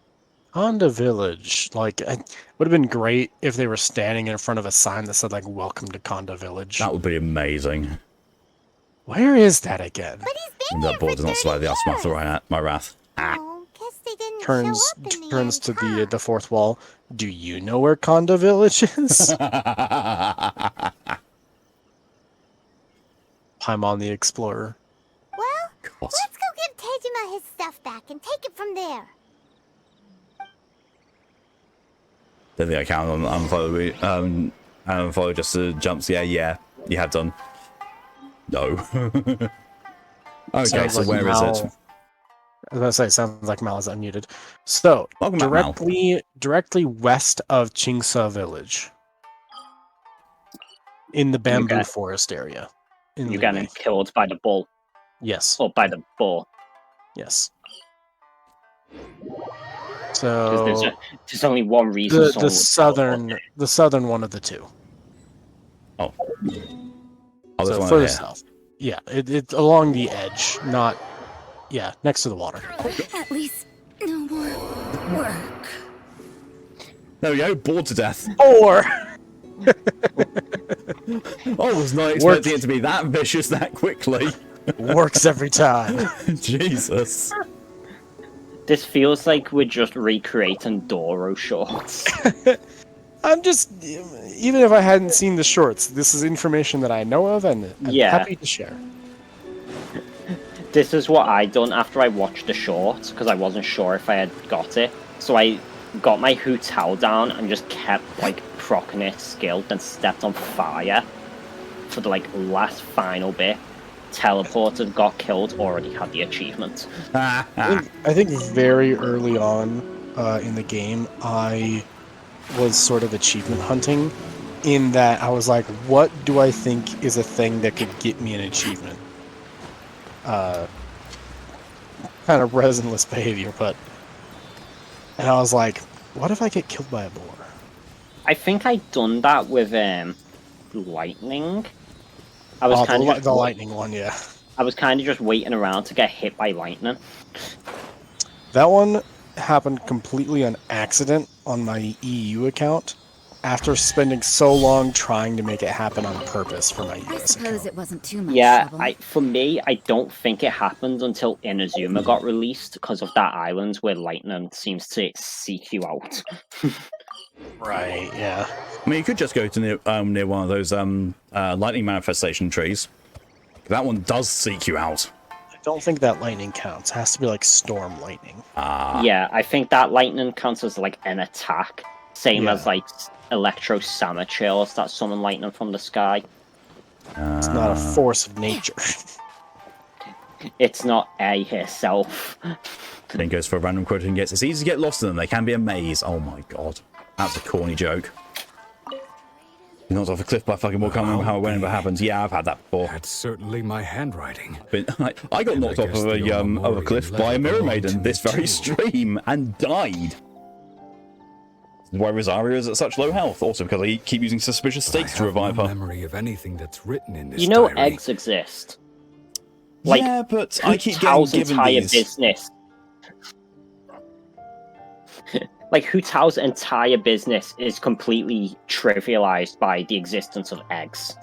Honda Village, like, it would have been great if they were standing in front of a sign that said, like, "Welcome to Konda Village." That would be amazing. Where is that again? But he's been That here board for does not 30 survive the aftermath years. of my wrath. Oh, guess they didn't Turns show up in the turns end, to huh? the fourth wall. Do you know where Konda Village is? Paimon the Explorer. Well, God. let's go give Tejima his stuff back and take it from there. Don't think I can unfollow unfollow just to jumps. Yeah, you have done. No. Okay, Sounds so like where is Mal- it? I was about to say, sounds like Mal is unmuted. So, Welcome back, Mal. directly west of Chingsa Village. In the bamboo Okay. forest area. In You're Liyue. getting killed by the bull. Yes, Or by the boar. yes. 'Cause So, there's only one reason the someone would teleport. the southern one of the two. Oh, there's So one further over here. south. Yeah, it's along the edge, not... Yeah, next to the water. At least no more work. There we go, bored to death. Or... I was not Work- expecting it to be that vicious that quickly. Works every time. Jesus. This feels like we're just recreating Doro shorts. I'm just... Even if I hadn't seen the shorts, this is information that I know of and I'm Yeah. happy to share. This is what I done after I watched the shorts, because I wasn't sure if I had got it. So I got my hotel down and just kept, like, procking it skill, then stepped on fire for the, like, last final bit. Teleported, got killed, already had the achievement. I think very early on in the game, I was sort of achievement hunting in that I was like, what do I think is a thing that could get me an achievement? Kind of resinless behavior, but... And I was like, what if I get killed by a boar? I think I done that with lightning. I was kind of the lightning one, yeah. I was kind of just waiting around to get hit by lightning. That one happened completely on accident on my EU account After spending so long trying to make it happen on purpose for my I US suppose account. it wasn't too much Yeah, trouble. for me, I don't think it happened until Inazuma got released because of that island where lightning seems to seek you out. Right, yeah. I mean, you could just go to near one of those lightning manifestation trees. That one does seek you out. I don't think that lightning counts. It has to be like storm lightning. Yeah, I think that lightning counts as like an attack. Same Yeah. as like Electro Samachills that summon lightning from the sky. It's not a force of nature. It's not A herself. Then goes for a random quote and gets, it's easy to get lost in them. They can be a maze. Oh my god. That's a corny joke. You knocked off a cliff by fucking wall. Can't remember how it went, but happens. Yeah, I've had that before. That's certainly my handwriting. But I got knocked off of a cliff by a mirror maiden this very stream and died. Why Rosario is at such low health. Also because I keep using suspicious stakes to revive her. Memory of anything that's written in this You know diary. eggs exist. Like, yeah, but I keep getting Tao's given entire these. business. Like, Hu Tao's entire business is completely trivialized by the existence of eggs.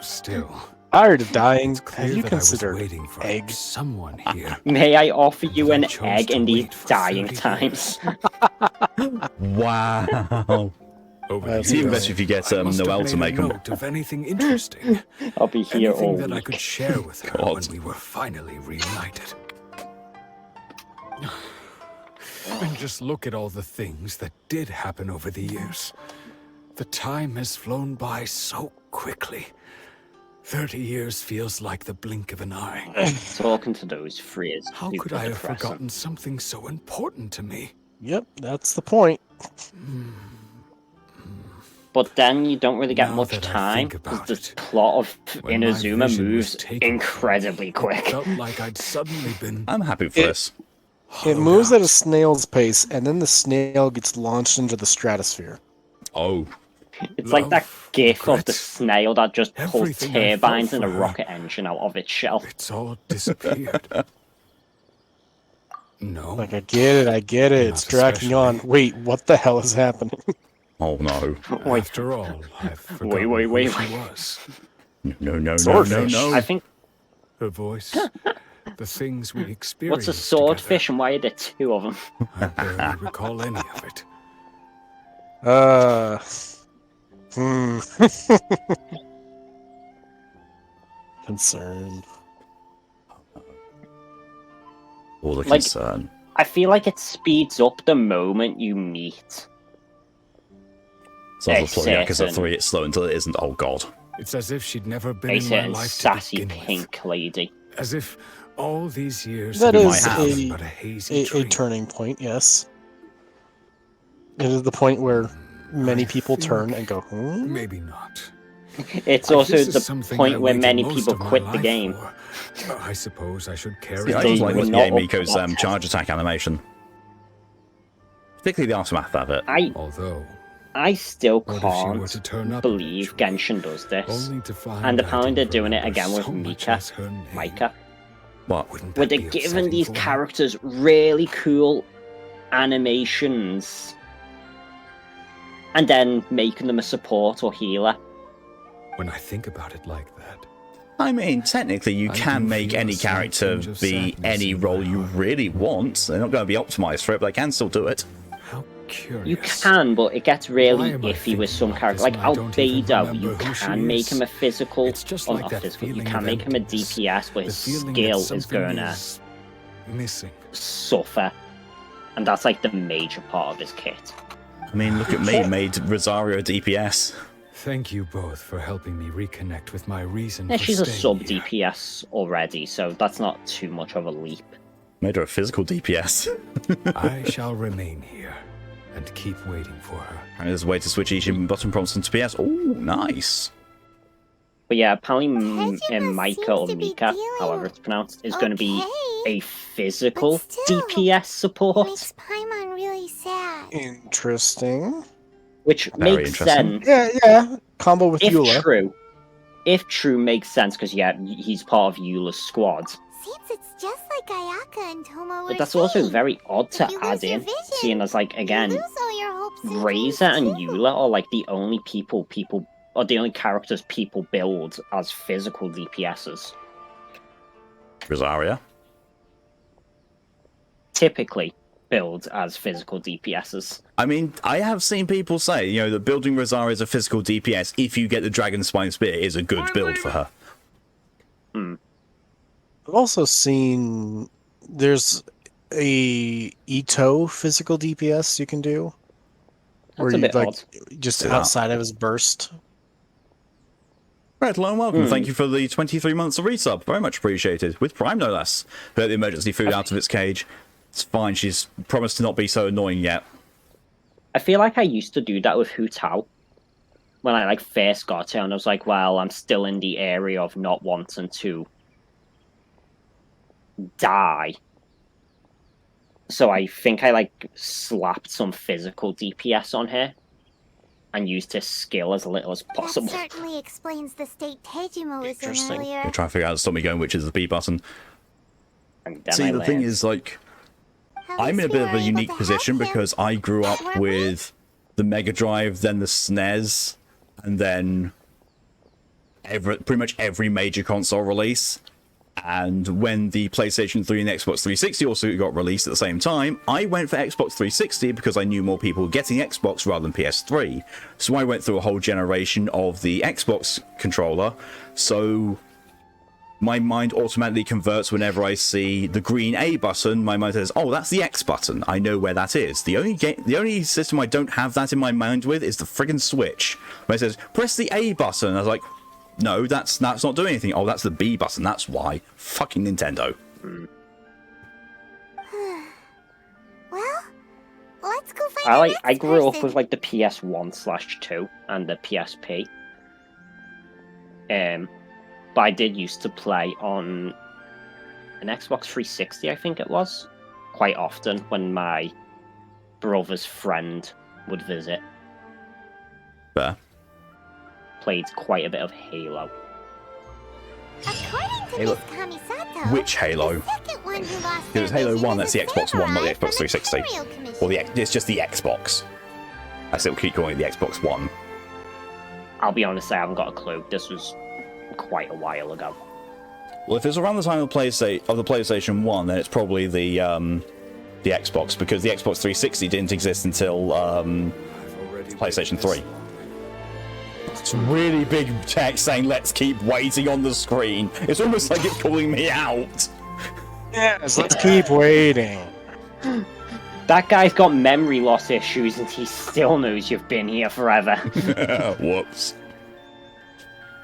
Still, Tired of dying. it's clear Have you that I was considered waiting for eggs? someone here. May I offer you And an I chose egg to in these wait for dying 30 times? Wow. Over It's the even years, better if you get I must have Noelle made to a make them. note of anything interesting. I'll be here all Anything that I week. could share with her God. when we were finally reunited. And just look at all the things that did happen over the years. The time has flown by so quickly. 30 years feels like the blink of an eye. Talking to those three is How super could I have depressing. forgotten something so important to me? Yep, that's the point. But then you don't really get Now much that I time think because about the it, plot of when my Inazuma vision was moves taken from me, incredibly it quick. felt like I'd suddenly been I'm happy for It- this. It hollowed moves at a out. snail's pace, and then the snail gets launched into the stratosphere. Oh. It's like that Love, gif of the regrets, snail that just pulls everything I felt turbines and a for her. rocket engine out of its shell. It's all disappeared. No. Like, I get it. It's Not dragging on. especially. Wait, what the hell is happening? Oh no. After all, I've forgotten wait. who she was. No. Swordfish. I think Her voice, the things we experienced what's a swordfish and why are there two of them? together. I barely recall any of it. Concerned. All the Like- concern. I feel like it speeds up the moment you meet. So I'll play certain- because at 3 it's slow until it isn't. Oh god. It's as if she'd never been A in my certain life to sassy begin pink lady. with. As if all these years That had is been but a hazy a dream. turning point, yes. It is the point where many I people think turn and go, hmm? Maybe not. It's Like, also this is the something point I where waited many most people of my quit the life game. for. I suppose I should carry Yeah, I They just like were looking at not Miko's up- charge attack animation. Particularly the aftermath of it. Although, I still what if she were can't to turn up believe eventually, Genshin does this. only to find And I apparently they're didn't doing it remember again with so much Mika. as her name. Micah. What? Wouldn't Where that they're be giving upsetting these for her? characters really cool animations. And then making them a support or healer. When I think about it like that, I mean, technically you I can do make feel any a slight character tinge of be sadness any in role my you heart. really want. They're not going to be optimized for it, but they can still do it. how curious. You can, but it gets Why really am I iffy with thinking some about characters. this Like when I don't even Albedo, remember you who she can make is? him a physical, It's just or like not that physical, you feeling can of make him a emptiness. DPS, but The his feeling that skill is something gonna is missing. suffer. And that's like the major part of his kit. I mean, look at me, made Rosario DPS. Thank you both for helping me reconnect with my reason Yeah, for she's a staying sub here. DPS already, so that's not too much of a leap. Made her a physical DPS. I shall remain here and keep waiting for her. And there's a way to switch each button prompts into PS. Oh, nice. But yeah, apparently Hejima Micah seems or to be Mika, dealing however it's pronounced, is going to be okay, a physical but still, DPS It support, makes Paimon really sad. Interesting. which Very makes interesting. sense Yeah. Combo with if Eula. true. If true makes sense, because yeah, he's part of Eula's squad. seems it's just like Ayaka and Tomo were But that's also saying. very odd to If you add lose your in, vision, seeing as, like, again, you lose all your hopes and Razor and dreams, too. Eula are, like, the only or the only characters people build as physical DPSs. Rosaria. Typically build as physical DPSs. I mean, I have seen people say, you know, that building Rosaria as a physical DPS, if you get the Dragon Spine Spear, is a good build for her. Hmm. I've also seen there's a Ito physical DPS you can do. Where That's a you bit like odd. just See that. outside of his burst. Right, hello and welcome. Thank you for the 23 months of resub. Very much appreciated. With Prime, no less. Who let the emergency food out of its cage. It's fine. She's promised to not be so annoying yet. I feel like I used to do that with Hu Tao. When I, like, first got it, and I was like, well, I'm still in the area of not wanting to die. So I think I, like, slapped some physical DPS on her and used his skill as little as possible. That certainly explains the state Tejima was in Interesting. earlier. They're trying to figure out how to stop me going, which is the B button. And then See, I the thing learned. is, like, At I'm in least a bit we of were a able unique to help position him. because I grew up Weren't we? with the Mega Drive, then the SNES, and then pretty much every major console release. And when the PlayStation 3 and Xbox 360 also got released at the same time, I went for Xbox 360 because I knew more people were getting Xbox rather than PS3. So I went through a whole generation of the Xbox controller. So my mind automatically converts whenever I see the green A button. My mind says, "Oh, that's the X button. I know where that is." The only system I don't have that in my mind with is the friggin' Switch. Where it says, "Press the A button." I was like, "No, that's not doing anything." "Oh, that's the B button. That's why." Fucking Nintendo. Well, let's go find the next I grew up person. with, like, the PS1/2 and the PSP. But I did used to play on an Xbox 360, I think it was, quite often when my brother's friend would visit. Fair. Played quite a bit of Halo. According to Halo. Miss Kamisato, Which Halo? the second one who lost It was their Halo vision 1, is that's the a Xbox One, not the samurai Xbox from 360. Imperial Commission. Or it's just the Xbox. I still keep calling it the Xbox One. I'll be honest, I haven't got a clue. This was quite a while ago. Well, if it's around the time of the PlayStation 1, then it's probably the Xbox, because the Xbox 360 didn't exist until PlayStation 3. It's really big text saying, "Let's keep waiting on the screen." It's almost like it's calling me out. Yes, let's keep waiting. That guy's got memory loss issues and he still knows you've been here forever. Whoops.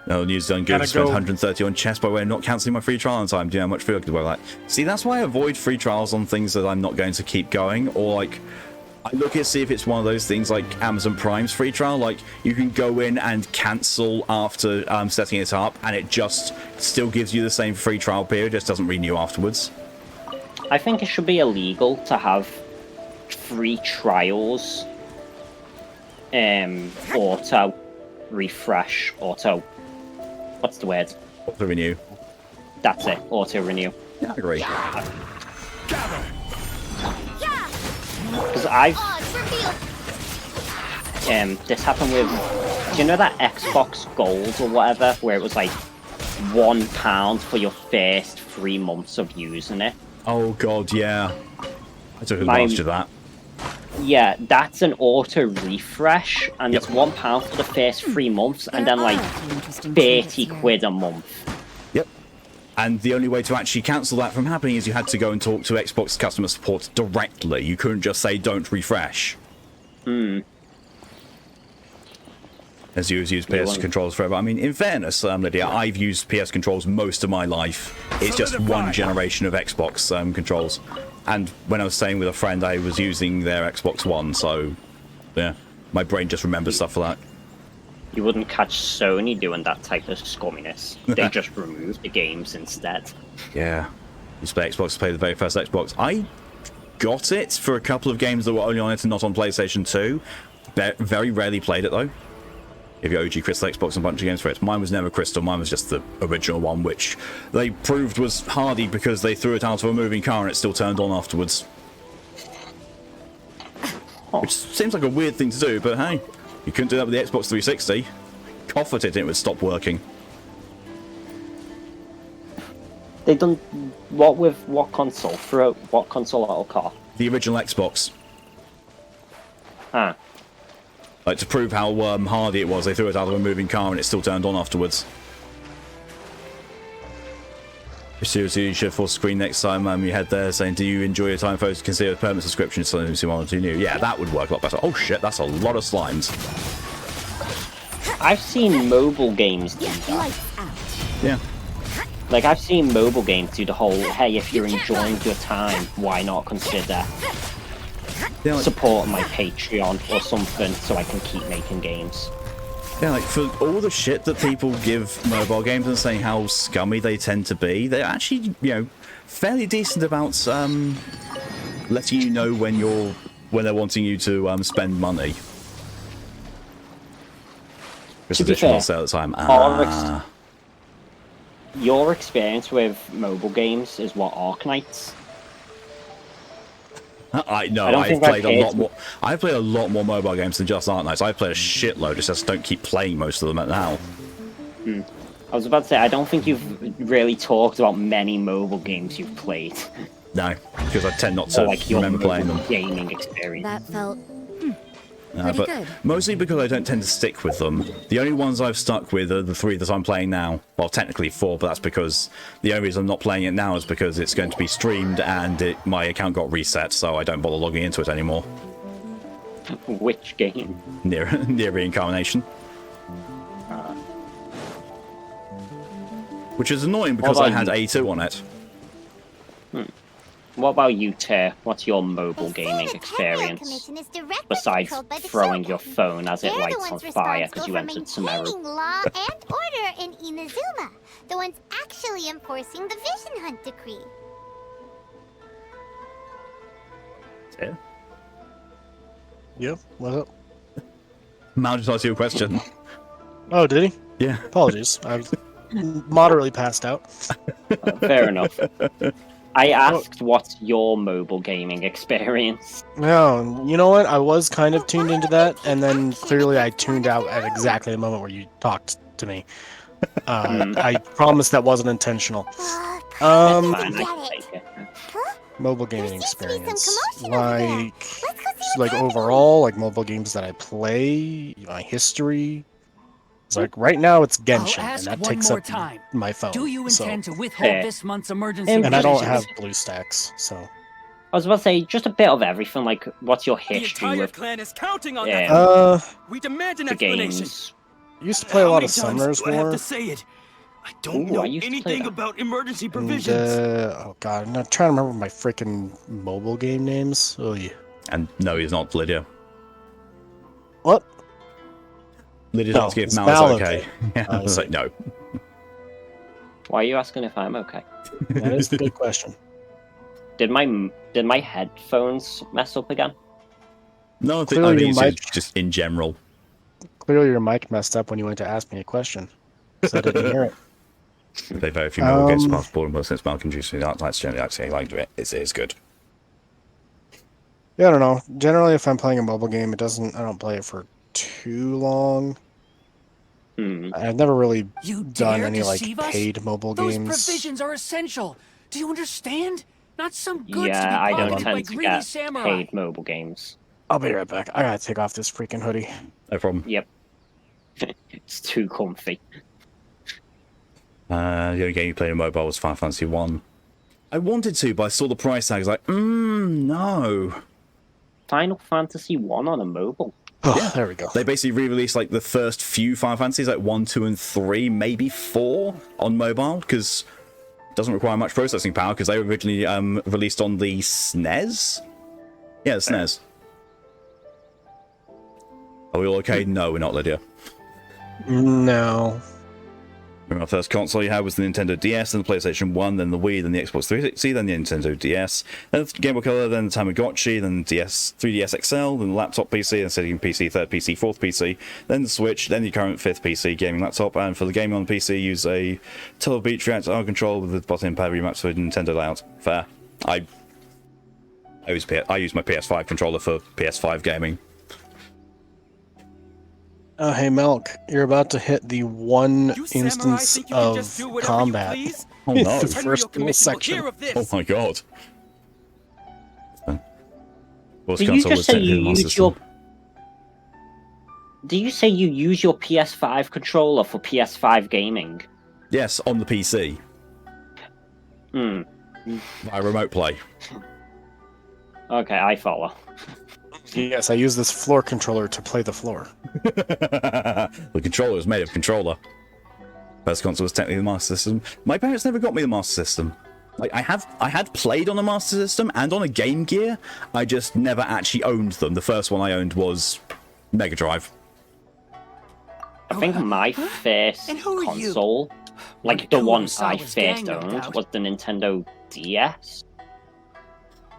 No, news done good. Gotta Spent go. 130 on chess by way of not cancelling my free trial on time. Do you know how much free I could about that? See, that's why I avoid free trials on things that I'm not going to keep going. Or, like, I look at see if it's one of those things like Amazon Prime's free trial. Like, you can go in and cancel after setting it up, and it just still gives you the same free trial period, just doesn't renew afterwards. I think it should be illegal to have free trials, auto refresh, what's the word? Auto renew. That's it, auto renew. Yeah, I agree. Because I've Oh, it's revealed. this happened with, do you know that Xbox Gold or whatever, where it was like £1 for your first 3 months of using it? Oh god, yeah. I took advantage of that. Yeah, that's an auto refresh, and Yep. it's £1 for the first 3 months, and then like 30 quid a month. Yep. And the only way to actually cancel that from happening is you had to go and talk to Xbox customer support directly. You couldn't just say, "Don't refresh." As you used PS controls forever. I mean, in fairness, Lydia, I've used PS controls most of my life. It's just one generation of Xbox controls. And when I was staying with a friend, I was using their Xbox One, so yeah, my brain just remembers stuff for that. You wouldn't catch Sony doing that type of scumminess. They just removed the games instead. Yeah. Used to play Xbox, to play the very first Xbox. I got it for a couple of games that were only on it and not on PlayStation 2. Very rarely played it, though. If you OG Crystal Xbox and a bunch of games for it. Mine was never Crystal, mine was just the original one, which they proved was hardy because they threw it out of a moving car and it still turned on afterwards. Which seems like a weird thing to do, but hey, you couldn't do that with the Xbox 360. Cough at it and it would stop working. They done what with what console? For what console auto car? The original Xbox. Ah. Like, to prove how hardy it was, they threw it out of a moving car and it still turned on afterwards. Seriously, you should full screen next time you head there, saying, do you enjoy your time photos? Consider a permanent subscription so you see one or two new. Yeah, that would work a lot better. Oh shit, that's a lot of slimes. I've seen mobile games do that. Yeah. Like, I've seen mobile games do the whole, hey, if you're enjoying your time, why not consider supporting my Patreon or something so I can keep making games. Yeah, like, for all the shit that people give mobile games and saying how scummy they tend to be, they're actually, you know, fairly decent about letting you know when they're wanting you to spend money. To be fair, sale at the time. your experience with mobile games is what, Arknights? I've played a lot more mobile games than just Arknights. I've played a shitload, I just don't keep playing most of them now. I was about to say, I don't think you've really talked about many mobile games you've played. No, because I tend not to remember playing them. Gaming experience. That felt but good. Mostly because I don't tend to stick with them. The only ones I've stuck with are the 3 that I'm playing now. Well, technically 4, but that's because the only reason I'm not playing it now is because it's going to be streamed and my account got reset, so I don't bother logging into it anymore. Which game? Near Reincarnation. Which is annoying because I had A2 on it. What about you, Tir? What's your mobile gaming experience? Besides throwing your phone as it lights on fire because you entered Sumeru. Law and order in Inazuma, the ones actually enforcing the Vision Hunt decree. Yeah. Yep. What's up? Mal just asked you a question. Oh, did he? Yeah. Apologies. I was moderately passed out. Fair enough. I asked what's your mobile gaming experience. No, you know what? I was kind of tuned into that, and then clearly I tuned out at exactly the moment where you talked to me. I promise that wasn't intentional. Fine, I can take it. Mobile gaming experience, like overall, like mobile games that I play, my history. It's like right now it's Genshin, and that takes up my phone. Do you intend to withhold this month's emergency? And I don't have BlueStacks, so. I was about to say just a bit of everything. Like, what's your history with? Clan is counting on that. We demand an explanation. Used to play a lot of Summoner's War. I have to say it. I don't know anything about emergency provisions. Oh god, I'm not trying to remember my freaking mobile game names. Oh yeah. And no, he's not Lydia. What? Lydia's No, asking if it's Mal's Mal okay. okay. Yeah, I was like, no. Why are you asking if I'm okay? That is a good question. Did my headphones mess up again? No, I Clearly think your it's mic- just in general. Clearly your mic messed up when you went to ask me a question. So I didn't hear it. They very few mobile games past board, but since Mal can choose the art, generally actually like it. It's good. Yeah, I don't know. Generally, if I'm playing a mobile game, I don't play it for too long. I've never really done any like paid mobile Those games. provisions are essential. Do you understand? Not some goods Yeah, to I be don't pocketed by tend to greedy get samurai. paid mobile games. I'll be right back. I gotta take off this freaking hoodie. No problem. Yep. It's too comfy. The only game you played on mobile was Final Fantasy 1. I wanted to, but I saw the price tag. I was like, no. Final Fantasy 1 on a mobile? Oh, yeah. There we go. They basically re-released like the first few Final Fantasies, like 1, 2, and 3, maybe 4 on mobile, because it doesn't require much processing power, because they were originally released on the SNES? Yeah, the SNES. Are we all okay? No, we're not, Lydia. No. My first console you had was the Nintendo DS, then the PlayStation 1, then the Wii, then the Xbox 360, then the Nintendo DS, then the Game Boy Color, then the Tamagotchi, then the 3DS XL, then the laptop PC, then second PC, third PC, fourth PC, then the Switch, then the current fifth PC gaming laptop, and for the gaming on the PC, use a Turbo Beach Reactor R control with the button pad remapped for Nintendo layout. Fair. I use my PS5 controller for PS5 gaming. Hey Milk, you're about to hit the one instance of combat Oh in no. the first little section. Oh my god. Did you just say you use your... Did you say you use your PS5 controller for PS5 gaming? Yes, on the PC. By remote play. Okay, I follow. Yes, I use this floor controller to play the floor. The controller is made of controller. First console was technically the Master System. My parents never got me the Master System. Like I had played on a Master System and on a Game Gear. I just never actually owned them. The first one I owned was Mega Drive. I think my first console, like the one I first owned, was the Nintendo DS.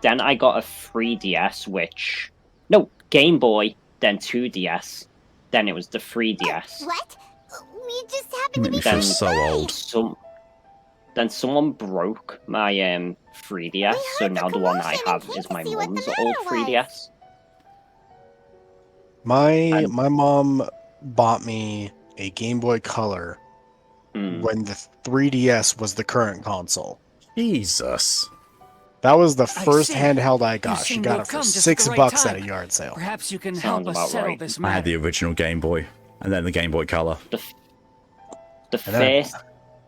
Then I got a 3DS, which... No, Game Boy, then 2DS. Then it was the 3DS. What? We just happened to be feel so old. Then someone broke my 3DS, so now the one I have is my mum's old 3DS. My mom bought me a Game Boy Color when the 3DS was the current console. Jesus. That was the first handheld I got. She got it for $6 at a yard sale. Perhaps you can help us settle this I matter. had the original Game Boy, and then the Game Boy Color. Then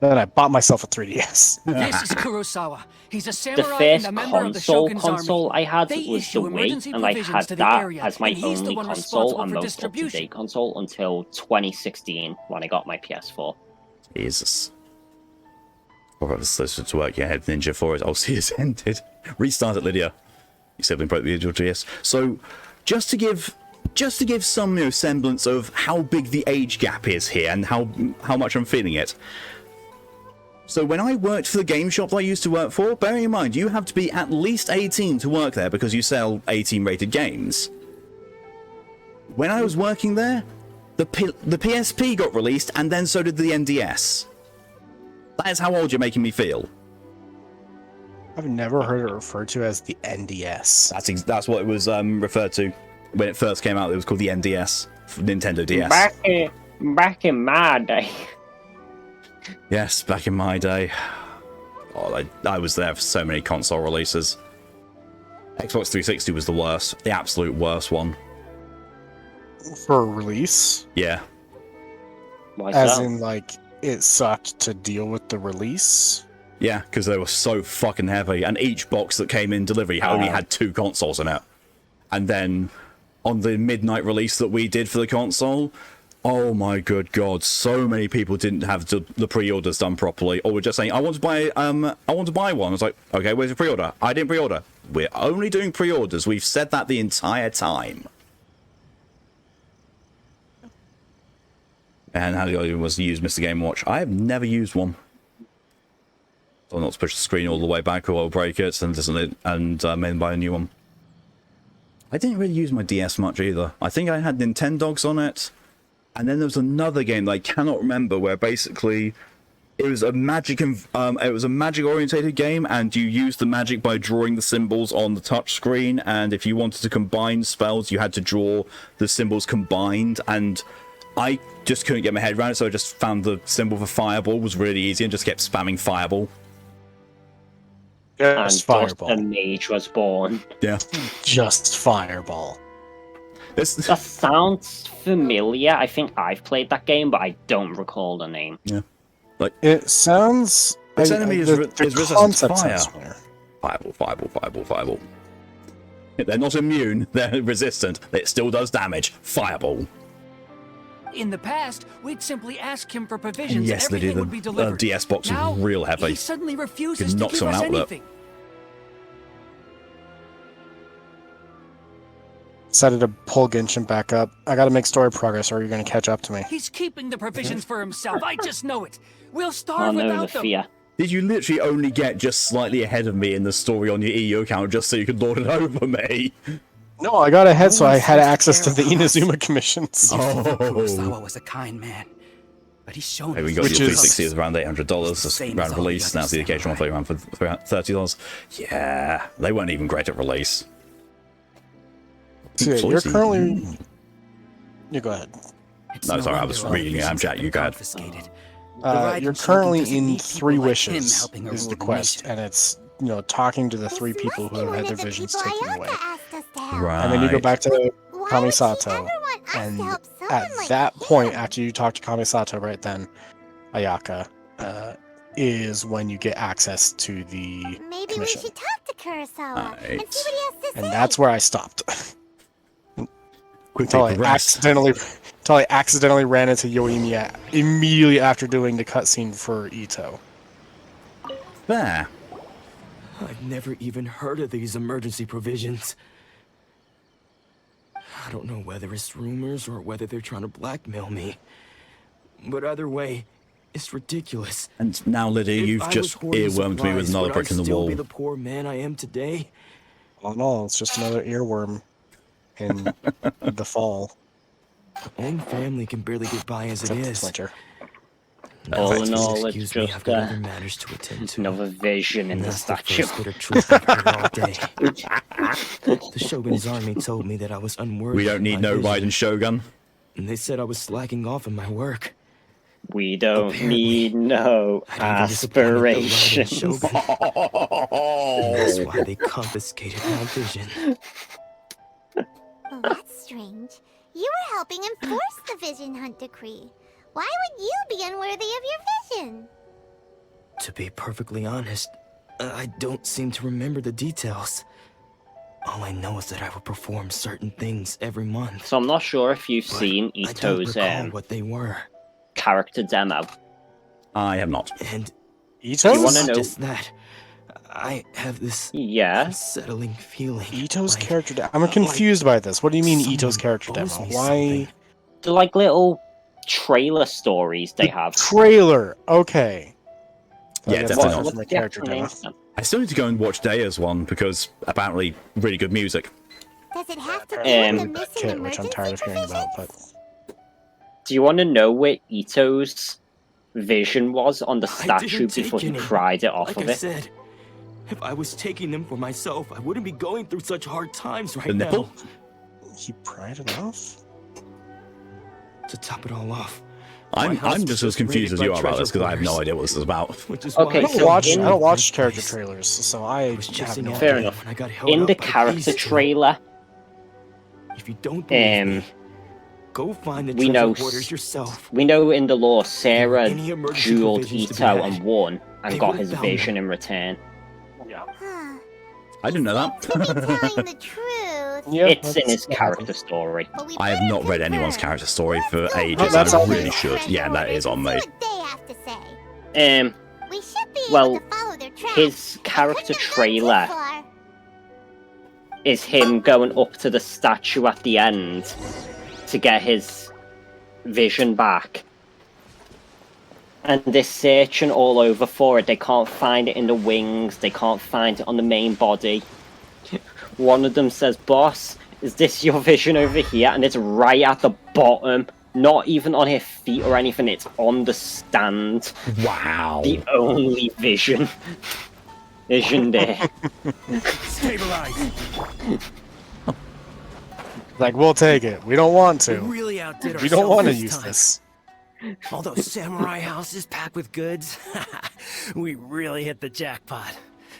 I bought myself a 3DS. This is Kurosawa. He's a The samurai first and a member of the console Shogun's army. I had They was the issue Wii, emergency and I provisions had to the that area, as my and he's the only one console responsible and for most distribution. up-to-date console until 2016 when I got my PS4. Jesus. What about this listen to work? Your head Ninja for it. I'll see it's ended. Restart it, Lydia. Your sibling broke the original DS. So, just to give some semblance of how big the age gap is here and how much I'm feeling it. So when I worked for the game shop that I used to work for, bearing in mind you have to be at least 18 to work there because you sell 18 rated games. When I was working there, the PSP got released and then so did the NDS. That is how old you're making me feel. I've never heard it referred to as the NDS. That's what it was referred to when it first came out. It was called the NDS, Nintendo DS. Back in my day. Yes, back in my day. Oh, I was there for so many console releases. Xbox 360 was the worst, the absolute worst one. For release? Yeah. Why As so? in, like, it sucked to deal with the release? Yeah, because they were so fucking heavy, and each box that came in delivery only had 2 consoles in it. And then, on the midnight release that we did for the console, oh my good god, so many people didn't have the pre-orders done properly, or were just saying, I want to buy one. I was like, okay, where's your pre-order? I didn't pre-order. We're only doing pre-orders. We've said that the entire time. And how do you was use Mr. Game Watch? I have never used one. So not to push the screen all the way back or I'll break it and then buy a new one. I didn't really use my DS much either. I think I had Nintendogs on it. And then there was another game that I cannot remember where basically it was a magic orientated game and you used the magic by drawing the symbols on the touch screen, and if you wanted to combine spells you had to draw the symbols combined, and I just couldn't get my head around it, so I just found the symbol for Fireball was really easy and just kept spamming Fireball. Just Fireball. A mage was born. Yeah. Just Fireball. That sounds familiar. I think I've played that game, but I don't recall the name. Yeah. Like it sounds. Its enemy is resistant to fire. Fireball. They're not immune. They're resistant. It still does damage. Fireball. In the past, we'd simply ask him for provisions Yes, and everything would be delivered. The DS box now, is real heavy. He suddenly refuses You to knock give someone us out with it. anything. decided to pull Genshin back up. I gotta make story progress or you're gonna catch up to me. He's keeping the provisions for himself. I just know it. We'll Oh starve no, the without them. fear. Did you literally only get just slightly ahead of me in the story on your EU account just so you could lord it over me? No, I got ahead so I had access to the Inazuma commissions. Kurosawa was a kind man, but he's shown Hey, we got the 360 is around $800. That's around release. Now the occasional one around for $30. Yeah, they weren't even great at release. So yeah, you're currently. You go ahead. No, sorry, I was reading it. I'm chat. You go ahead. You're currently in 3 wishes is the quest, and it's talking to the 3 people who have had their visions taken away. Right. And then you go back to Kamisato, and at that point, after you talk to Kamisato, right then, Ayaka, is when you get access to the Maybe commission. we should talk to Kurosawa and see what he has to And say. that's where I stopped. Quickly progress. Until I accidentally ran into Yoimiya immediately after doing the cutscene for Ito. There. I've never even heard of these emergency provisions. I don't know whether it's rumors or whether they're trying to blackmail me. But either way, it's ridiculous. And now, Lydia, If you've I just was hoarding earwormed me with supplies, another would brick in the I still wall. be the poor man I am today? Oh no, it's just another earworm in the fall. My own family can barely get by as it is. All in all, it's Excuse me, just I've got other matters to attend to. another vision in the That's the statue. first bit of truth I've heard all day. The Shogun's army told me that I was unworthy. We don't of need my no vision, Raiden Shogun. and they said I was slacking off in my work. We don't Apparently, need no I'd even disappointed the Raiden aspirations. Shogun. And that's why they confiscated my vision. Well, that's strange. You were helping enforce the Vision Hunt decree. Why would you be unworthy of your vision? To be perfectly honest, I don't seem to remember the details. All I know is that I would perform certain things every month. So I'm not sure if you've seen I don't Ito's recall what they were. character demo. I have not. And Ito's? You want to know? just that. I have this Yeah. unsettling feeling. Ito's character demo? I'm confused by this. What do you mean Ito's character demo? owes me Why? They're like little trailer stories they have. Trailer. Okay. Yeah, guess definitely that's not. from a character demo. I still need to go and watch Daya's one because apparently really good music. Does it have to be with the missing Kit, which I'm emergency tired of hearing about, but Do you want to know where Ito's vision was on the I statue didn't take before he any. pried it off Like of I it? said, if I was taking them for myself, I wouldn't be going through such hard times right The nipple? now. he pried it off? To top it all off, I'm house just was as confused raided as by you are about this because I have no treasure idea what this is about. which is Okay, why so I in- don't watch character trailers, so I have chasing no after Fair idea. enough. when I got held In up the by character these two. trailer, If you don't believe me, um, go find the we treasure know hoarders yourself. we know in the lore Sarah Any emergency jeweled provisions to be Ito had, and won and they got would his have found vision in return. Huh. I didn't know that. Telling the truth. Yeah, It's in that's his character story. But we I have better not read anyone's confirm. character story for Let's go ages. that's I all really the should. treasure Yeah, that is on me. hoarders and see what they have to say. We should be Well, able to follow their tracks. his I character couldn't have gone too trailer far. is him going up to the statue at the end to get his vision back. And they're searching all over for it. They can't find it in the wings. They can't find it on the main body. One of them says, "Boss, is this your vision over here?" And it's right at the bottom. Not even on her feet or anything. It's on the stand. Wow. The only vision. Vision there. Stabilize. Like, we'll take it. We don't want to. We really outdid We don't ourselves want to this use time. this. All those samurai houses packed with goods. We really hit the jackpot.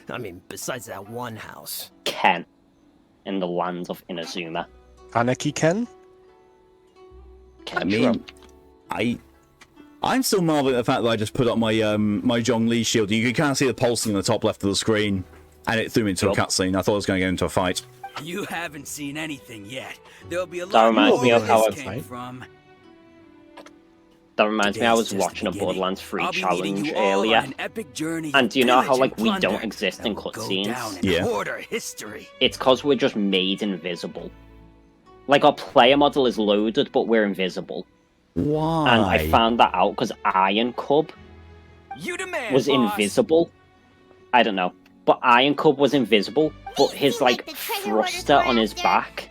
I mean, besides that one house. Ken. In the lands of Inazuma. Kaneki Ken? I mean, I'm still marveling at the fact that I just put up my my Zhongli shield. You can kind of see the pulsing in the top left of the screen, and it threw me into a cutscene. I thought I was going to get into a fight. You haven't seen anything yet. There'll be a That lot reminds more me of where how this I've- came from. That reminds me, I was Today's just watching a the beginning. Borderlands 3 I'll be leading challenge you all on earlier. an epic journey And of do you know how, pillage like, and we don't plunder exist in that will go cutscenes? down in Yeah. Border history. It's because we're just made invisible. Like, our player model is loaded, but we're invisible. Why? And I found that out because Iron Cub was invisible. I don't know. But Iron Cub was invisible, but his, like, thruster on his back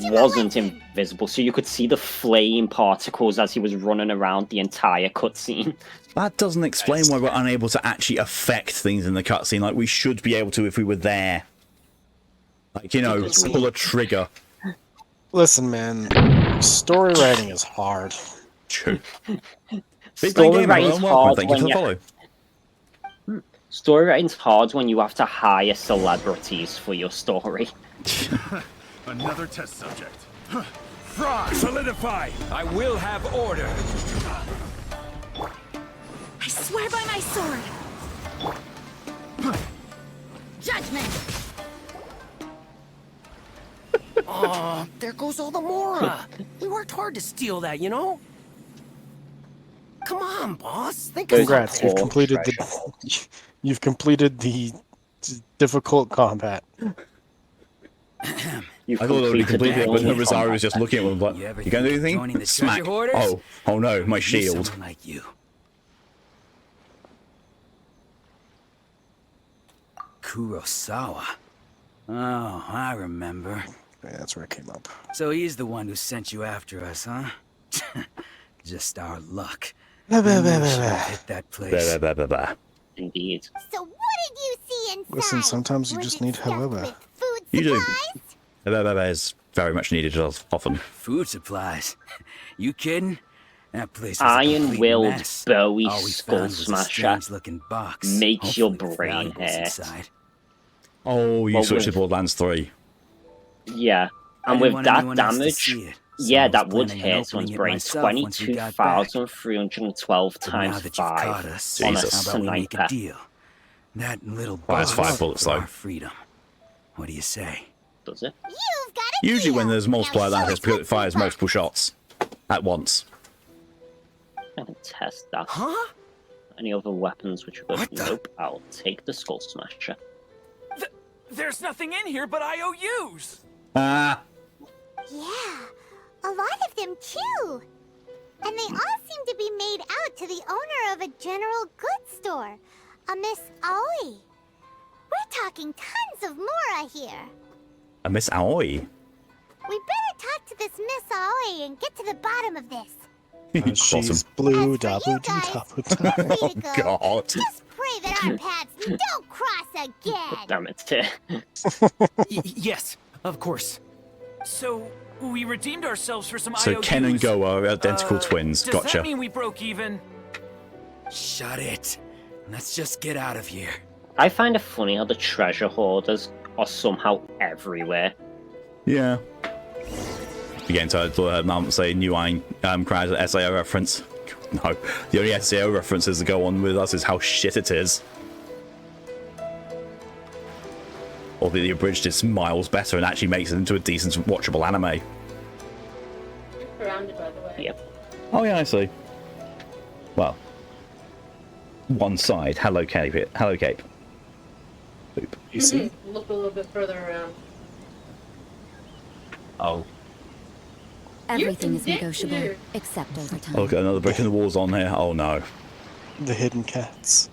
wasn't invisible. So you could see the flame particles as he was running around the entire cutscene. That doesn't explain why we're unable to actually affect things in the cutscene like we should be able to if we were there. Like, you know, pull a trigger. Listen, man, story writing is hard. True. Story writing's hard Thank you for the follow. Story writing's hard when you have to hire celebrities for your story. Another test subject. Fry! Solidify! I will have order! I swear by my sword! Judgment! Oh, there goes all the Mora. We worked hard to steal that, you know? Come on, boss. Think of Congrats, you've something. completed the difficult combat. I thought it would be completed, but Rosario was just looking at me like, you gonna do anything? Smack. Oh no, my shield. Like you. Kurosawa. Oh, I remember. Yeah, that's where it came up. So he's the one who sent you after us, huh? Just our luck. Blah, blah, We blah, should blah, have hit that place. Blah, blah, blah, blah. Indeed. So what did you see inside? Listen, sometimes you Was just it need stuffed however. with food You do. supplies? Blah, blah, blah is very much needed often. Food supplies? You kidding? That place was a complete Iron-willed mess. Bowie All we Skull found was a Smasher strange-looking box. makes your Hopefully with brain valuables hurt. inside. Oh, you Well, switched to with- Borderlands 3. Yeah, I and didn't with want that anyone else to damage, see it, so yeah, I was that would planning on hurt someone's opening it brain. myself once we got back. 22,312 But now times that you've caught 5 us, on a Jesus. how about we make a sniper. deal? That little Well, it's box 5 bullets, for though. our freedom. What do you say? Does it? You've got a Usually deal. when there's multiplier Now like show this, us because it what fires you got. multiple shots at once. I can test that. Huh? Any other weapons which are good? What the- Nope. I'll take the Skull Smasher. There's nothing in here but IOUs! Ah, Yeah, a lot of them too. And they all seem to be made out to the owner of a general goods store, a Miss Aoi. We're talking tons of Mora here. a Miss Aoi. We better talk to this Miss Aoi and get to the bottom of this. She's blue, As for double you dee, guys, double you're da. free to go. God. Just pray that our paths don't cross again. Damn it. Yes, of course. So, we redeemed ourselves for some So IOUs. Ken and Go are identical twins. Does Gotcha. that mean we broke even? Shut it. Let's just get out of here. I find it funny how the treasure hoarders are somehow everywhere. Again, so I thought I heard Mum say new Iron Crowd SAO reference. No, the only SAO references that go on with us is how shit it is. Or the abridged is miles better and actually makes it into a decent, watchable anime. Surrounded, by the way. Yep. Oh yeah, I see. Well, one side. Hello, Cape. Hello, Cape. Boop. You see? Look a little bit further around. Oh. Everything is dick negotiable, here. except overtime. Oh, okay, another brick in the walls on here. Oh no. The hidden cats.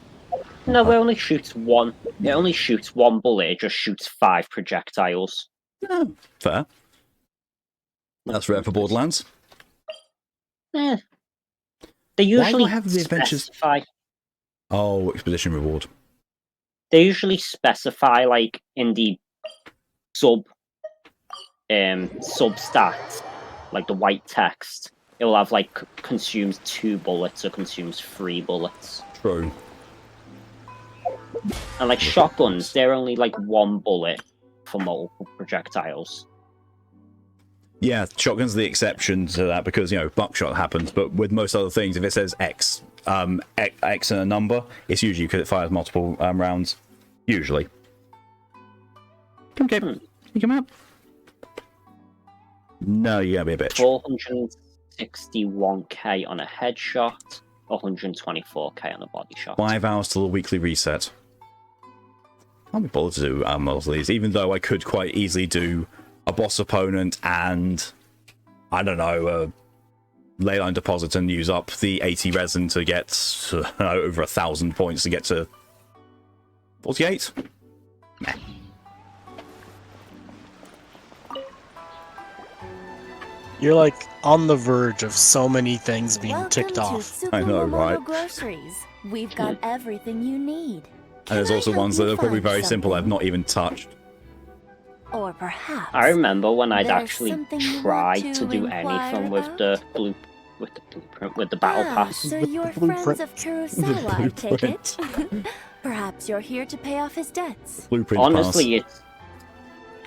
No, it only shoots one. It only shoots one bullet. It just shoots 5 projectiles. Oh, fair. That's rare for Borderlands. Eh. They Why usually do I have the adventures? specify. Oh, expedition reward. They usually specify like in the sub stats, like the white text. It will have like consumes 2 bullets or consumes 3 bullets. True. And like shotguns, they're only like 1 bullet for multiple projectiles. Yeah, shotgun's the exception to that because, you know, buckshot happens, but with most other things, if it says X, X and a number, it's usually because it fires multiple rounds. Usually. Come, Gabe. You come out. No, you gotta be a bitch. 461k on a headshot, 124k on a body shot. 5 hours till the weekly reset. Can't be bothered to do most of these, even though I could quite easily do a boss opponent and, I don't know, a leyline deposit and use up the 80 resin to get over 1,000 points to get to 48? Meh. You're like on the verge of so many things being ticked off. I know, right? Groceries. We've got everything you need. And there's also ones that are probably very simple I've not even touched. Or perhaps I remember when I'd there's actually something you tried want to do inquire anything with about? the blueprint, with the battle pass. So you're friends of Kurosawa, I take it? Perhaps you're here to pay off his debts. Blueprint Honestly,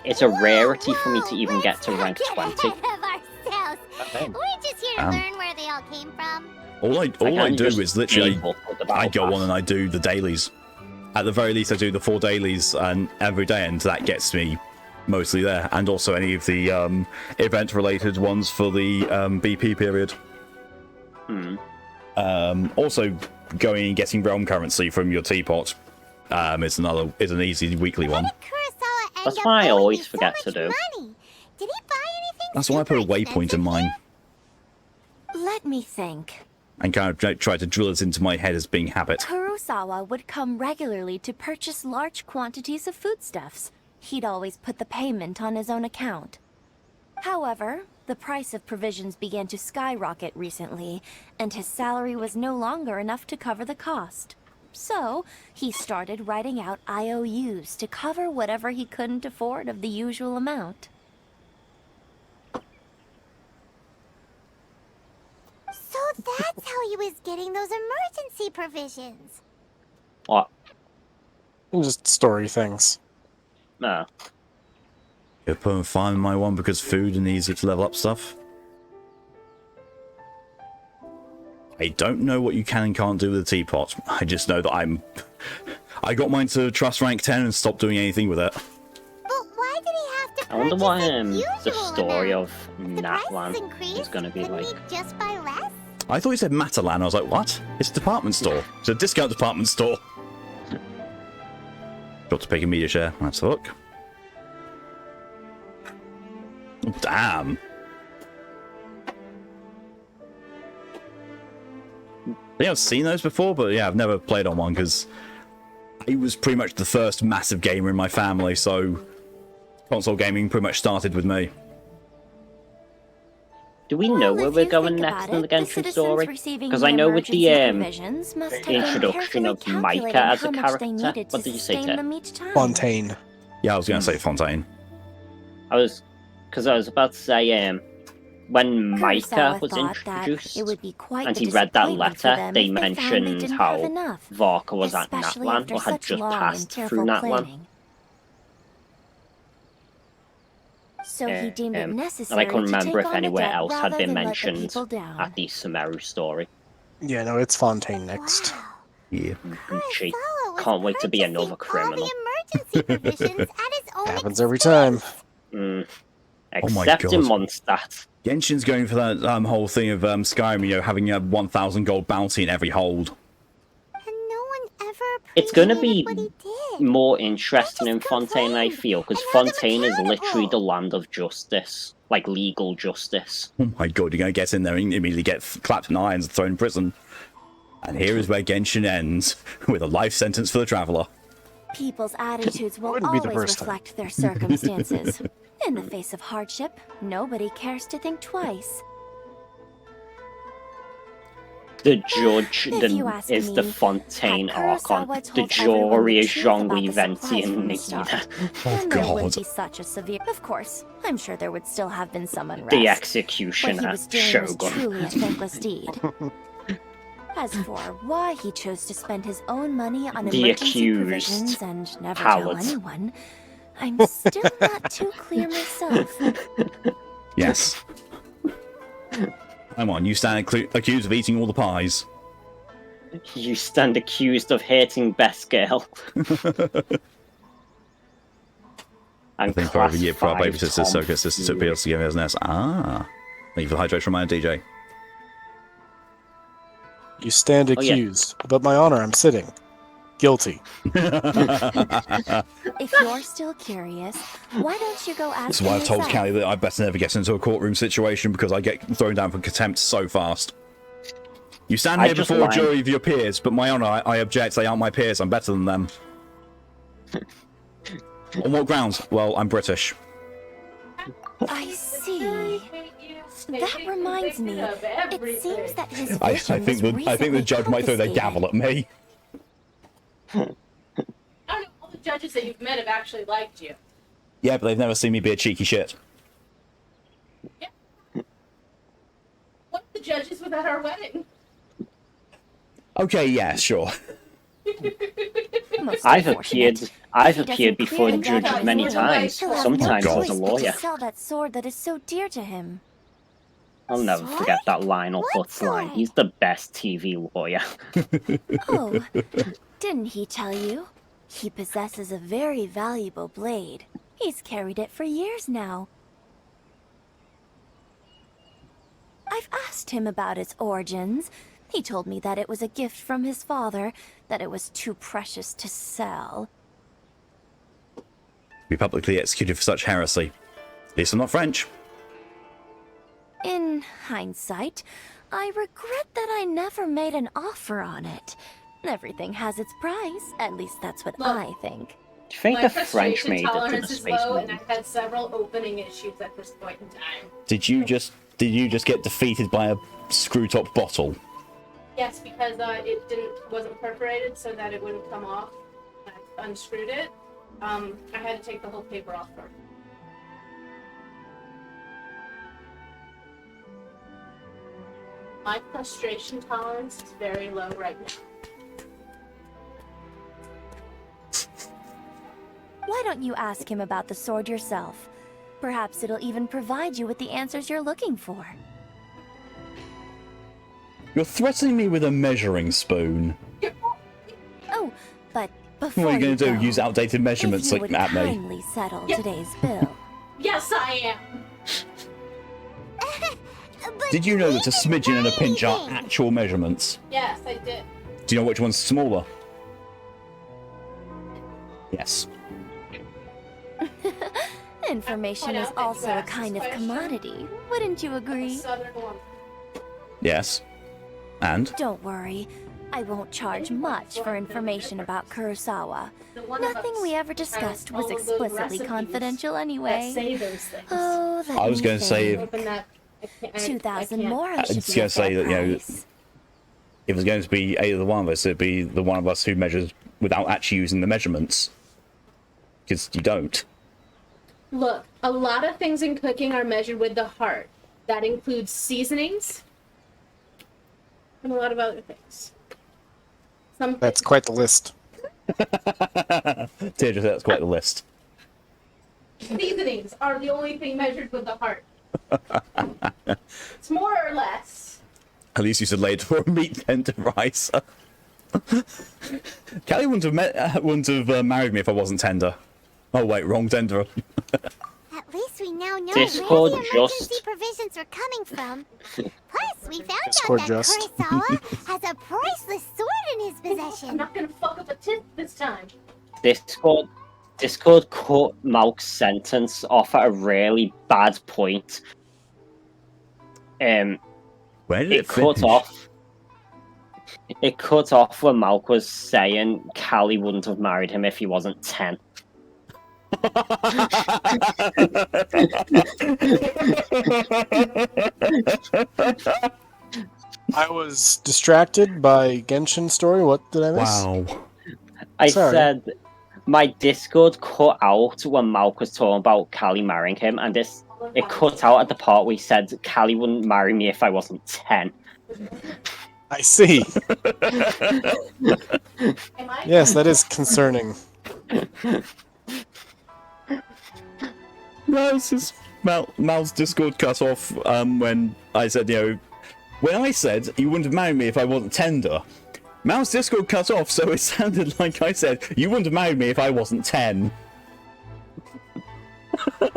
it's a rarity for me to even get to rank 20. Of ourselves. We're just here to learn where they all came from. All I do is literally, game with the battle I go pass. on and I do the dailies. At the very least, I do the 4 dailies and every day, and that gets me mostly there. And also any of the event-related ones for the BP period. Also, going and getting realm currency from your teapot is an easy weekly one. That's what I always forget to do. Did he buy anything? That's why I put a waypoint in mine Let me think. and kind of try to drill it into my head as being habit. Kurosawa would come regularly to purchase large quantities of foodstuffs. He'd always put the payment on his own account. However, the price of provisions began to skyrocket recently, and his salary was no longer enough to cover the cost. So, he started writing out IOUs to cover whatever he couldn't afford of the usual amount. So that's how he was getting those emergency provisions. What? Just story things. No. You're putting fine in my one because food and easy to level up stuff. I don't know what you can and can't do with a teapot. I just know that I got mine to trust rank 10 and stopped doing anything with it. But why did he have to I wonder what the usual story amount? of The Natlan prices increased, is going to be couldn't like. he just buy less? I thought you said Matalan. I was like, what? It's a department store. It's a discount department store. Got to pick a media share. Let's look. Oh, damn. I think I've seen those before, but yeah, I've never played on one because I was pretty much the first massive gamer in my family, so console gaming pretty much started with me. Do we know where we're going next in the Genshin story? Because I know with the introduction of Micah as a character. What did you say, Tim? Fontaine. Yeah, I was going to say Fontaine. Because I was about to say, when Micah Kurosawa was thought that introduced, it would be quite and the he read that disappointment for letter, them they if they found they mentioned didn't how have enough, Varka was at especially Natlan, after or had such just long and passed careful through Natlan. planning. So he deemed it And I necessary couldn't to remember take if on the anywhere debt else had rather been than let the mentioned people down. at the Sumeru story. Yeah, no, it's Fontaine next. Yeah. Gee, can't wait to be another criminal. Emergency provisions at his own Happens every time. Oh my Except in God. Mondstadt. Genshin's going for that whole thing of Skyrim, you know, having a 1,000 gold bounty in every hold. It's going to be more interesting in Fontaine, I feel, because Fontaine is literally the land of justice, like legal justice. Oh my God, you're going to get in there and immediately get clapped in irons and thrown in prison. And here is where Genshin ends, with a life sentence for the Traveler. People's attitudes will Wouldn't be the always first time. reflect their circumstances. In the face of hardship, nobody cares to think twice. The judge If you ask is me, the Fontaine Archon. Kurosawa The told everyone jury the is truth Jean-Louis about the Venti supplies and from the Nikita. start. And there wouldn't be such a severe... Of course, I'm sure there would still have been some unrest. The What executioner, he was doing Shogun. was truly a thankless deed. As for why he chose to spend his own money on The emergency accused provisions and never Howard. tell anyone, I'm still not too clear myself. Yes. Come on, you stand accused of eating all the pies. You stand accused of hating Best Girl. I think for every year for our baby sister, circuit sister took pills to give me as an S. Ah. Thank you for the hydration reminder, DJ. You stand Oh, yeah. accused, but my honor, I'm sitting. Guilty. If you're still curious, why don't you go ask This is why I've told yourself? Callie that I better never get into a courtroom situation because I get thrown down for contempt so fast. You stand here before a jury of your peers, but my honour, I object. They aren't my peers. I'm better than them. On what grounds? Well, I'm British. I see. That reminds me. It seems that his I vision think the judge might throw their gavel at me. I don't know, all the judges that you've met have actually liked you. Yeah, but they've never seen me be a cheeky shit. Yeah. One of the judges was at our wedding. Okay, yeah, sure. I've appeared before the judge many times, He'll have sometimes no as a choice but lawyer. to sell that sword that is so dear to him. I'll never forget that Lionel Hutz line. He's the best TV lawyer. Oh, didn't he tell you? He possesses a very valuable blade. He's carried it for years now. I've asked him about its origins. He told me that it was a gift from his father, that it was too precious to sell. Be publicly executed for such heresy. At least I'm not French. In hindsight, I regret that I never made an offer on it. Everything has its price. At least that's what I think. Do you think My the French frustration made it to tolerance the is space low, and movie? I've had several opening issues at this point in time. Did you just get defeated by a screw top bottle? Yes, because it wasn't perforated so that it wouldn't come off. I unscrewed it. I had to take the whole paper off first. My frustration tolerance is very low right now. Why don't you ask him about the sword yourself? Perhaps it'll even provide you with the answers you're looking for. You're threatening me with a measuring spoon. Oh, but before What are you going to do? go, Use outdated measurements if you would at me? kindly settle today's bill. Yes, I am. Did you know that a smidgen and a pinch are actual measurements? Yes, I did. Do you know which one's smaller? Yes. Information is also a kind of commodity. Wouldn't you agree? Southern woman. Yes. And? Don't worry. I won't charge much for information about Kurosawa. Nothing we ever discussed was explicitly confidential anyway. Oh, let I was me going to say, think. 2,000 more. I was going to say that, you know, if it was going to be either one of us, it'd be the one of us who measures without actually using the measurements. Because you don't. Look, a lot of things in cooking are measured with the heart. That includes seasonings and a lot of other things. That's quite the list. Tir just said that's quite the list. Seasonings are the only thing measured with the heart. It's more or less. At least you said later for a meat tenderizer. Callie wouldn't have married me if I wasn't tender. Oh wait, wrong tender. At least we now know Discord where the emergency provisions are coming from. Plus, we found Discord out that just. Kurosawa has a priceless sword in his possession. I'm not gonna fuck up a tip this time. Discord cut Malk's sentence off at a really bad point. Where did it cut off? It cut off when Malk was saying Callie wouldn't have married him if he wasn't 10. I was distracted by Genshin story. What did I miss? Wow. I Sorry. said my Discord cut out when Malk was talking about Callie marrying him, and it cut out at the part where he said Callie wouldn't marry me if I wasn't 10. I see. Yes, that is concerning. No, it's just Mal's Discord cut off when I said, you know, when I said you wouldn't have married me if I wasn't tender. Mal's Discord cut off, so it sounded like I said you wouldn't have married me if I wasn't 10. For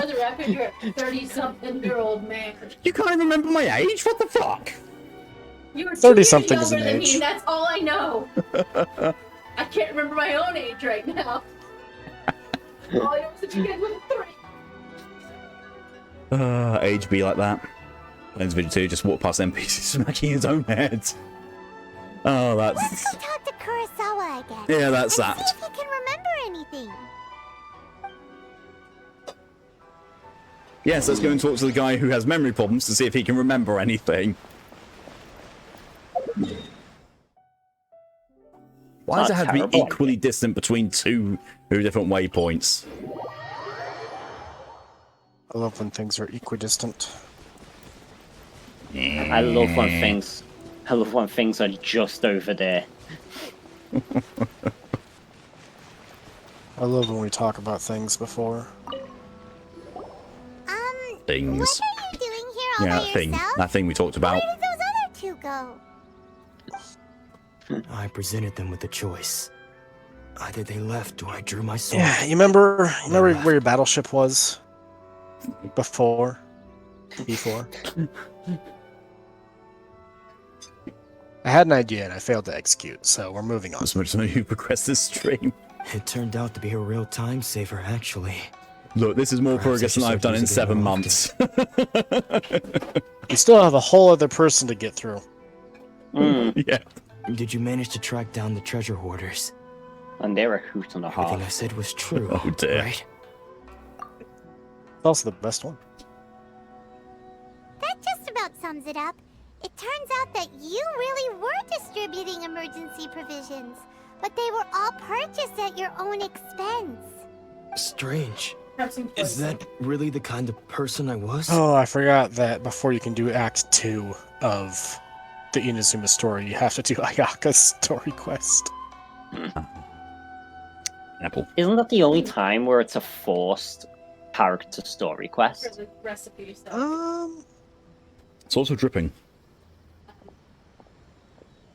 the record, you're a 30-something-year-old man. You can't remember my age? What the fuck? You were 30 2 something years is an younger than me. age. That's all I know. I can't remember my own age right now. All I know is that you guys were 3. Age be like that. Playing Division 2, just walk past NPC smacking his own head. Oh, that's... Let's go talk to Kurosawa again. Yeah, that's and that. see if he can remember anything. Yes, let's go and talk to the guy who has memory problems to see if he can remember anything. Why does it have to be equally distant between two different waypoints? I love when things are equidistant. I love when things are just over there. I love when we talk about things before. Things. What are you doing here all Yeah, by that thing. yourself? That thing we talked about. Where did those other two go? I presented them with a choice. Either they left or I drew my sword. Yeah, you remember where your battleship was? Before? I had an idea and I failed to execute, so we're moving on. As much as you progress this stream. It turned out to be a real time saver, actually. Look, this is more Perhaps I progress should than I've start done in using it 7 more months. We still have a whole other person to get through. Yeah. Did you manage to track down the treasure hoarders? And they're a hoot and a half. Everything I said was true, Oh dear. right? It's also the best one. That just about sums it up. It turns out that you really were distributing emergency provisions, but they were all purchased at your own expense. Strange. Is that really the kind of person I was? Oh, I forgot that before you can do Act 2 of the Inazuma story, you have to do Ayaka's story quest. Apple. Isn't that the only time where it's a forced character story quest? For the recipe stuff. It's also dripping.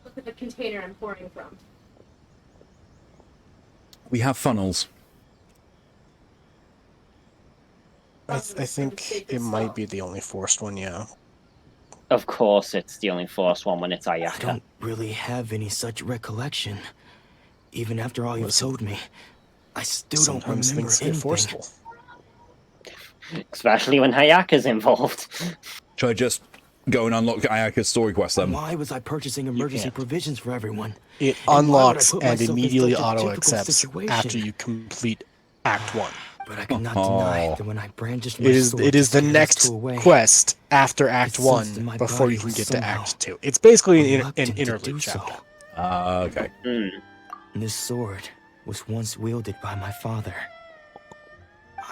Look at the container I'm pouring from. We have funnels. I think it might be the only forced one, yeah. Of course, it's the only forced one when it's I Ayaka. don't really have any such recollection. Even after all you've told me, I still don't Sometimes remember things get anything. forceful. Especially when Hayaka's involved. Should I just go and unlock Ayaka's story quest then? Why was I purchasing emergency provisions for everyone? It And why would I unlocks put and myself in immediately such a difficult auto-accepts situation? after you complete Act 1. But I cannot deny that when I brandished my It is sword it is to the scare next those two away, quest after Act it sensed in 1 my before body you can was get to somehow Act 2. It's basically an reluctant to interlude do chapter. so. Okay. This sword was once wielded by my father.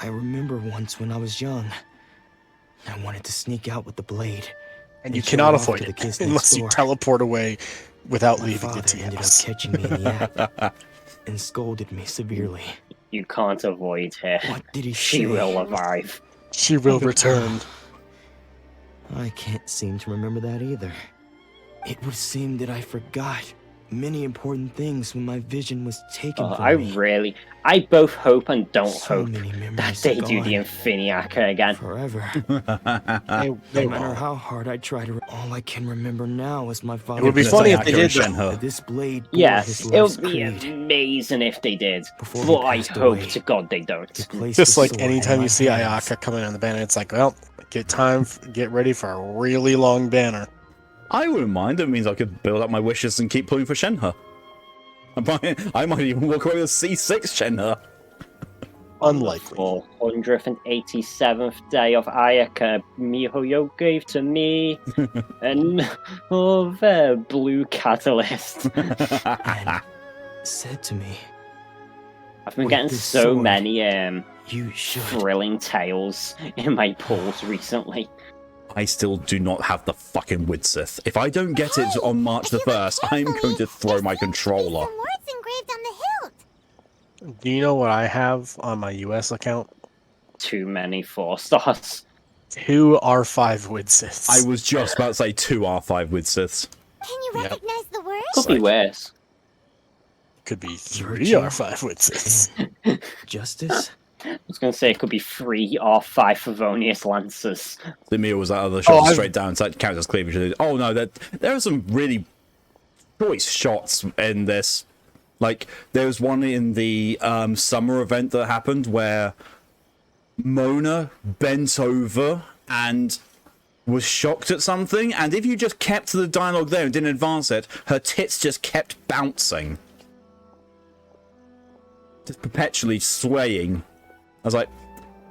I remember once when I was young, I wanted to sneak out with the blade. And you show cannot off to avoid the it kids unless next you door. teleport away without My leaving the father ended up TS. catching me in the act and scolded me severely. You can't avoid her. What did he She say? will arrive. She will return. I can't seem to remember that either. It would seem that I forgot many important things when my vision was taken from me. I both hope and don't So hope many that memories they are do the gone. Infiniaka again. Forever. They No matter won't. how hard I try to, all I can remember now is my father. It would be funny if they did that. This blade bore Yes, his it life's would be creed. amazing if they did. Before he But I passed hope away, to God they don't. Just like anytime you see Ayaka coming on the banner, it's like, well, get ready for a really long banner. I wouldn't mind. It means I could build up my wishes and keep pulling for Shenhe. I might even walk away with C6 Shenhe. Unlikely. 487th day of Ayaka, MiHoYo gave to me, and their blue catalyst. And said to me, I've been "With getting this so sword, many you should." thrilling tales in my pulls recently. I still do not have the fucking Widsith. If I don't get it on March the 1st, I'm going to throw my controller. Words engraved on the hilt. Do you know what I have on my US account? Too many 4 stars. 2 R5 Widsiths. I was just about to say 2 R5 Widsiths. Can you recognize the words? Could be worse. Could be 3 Virtue R5 Widsiths. Justice? I was going to say it could be 3 or 5 Favonius Lancers. The meal was that other shot straight down, so that counts as cleavage. Oh no, there are some really choice shots in this. Like, there was one in the summer event that happened where Mona bent over and was shocked at something, and if you just kept the dialogue there and didn't advance it, her tits just kept bouncing. Just perpetually swaying. I was like,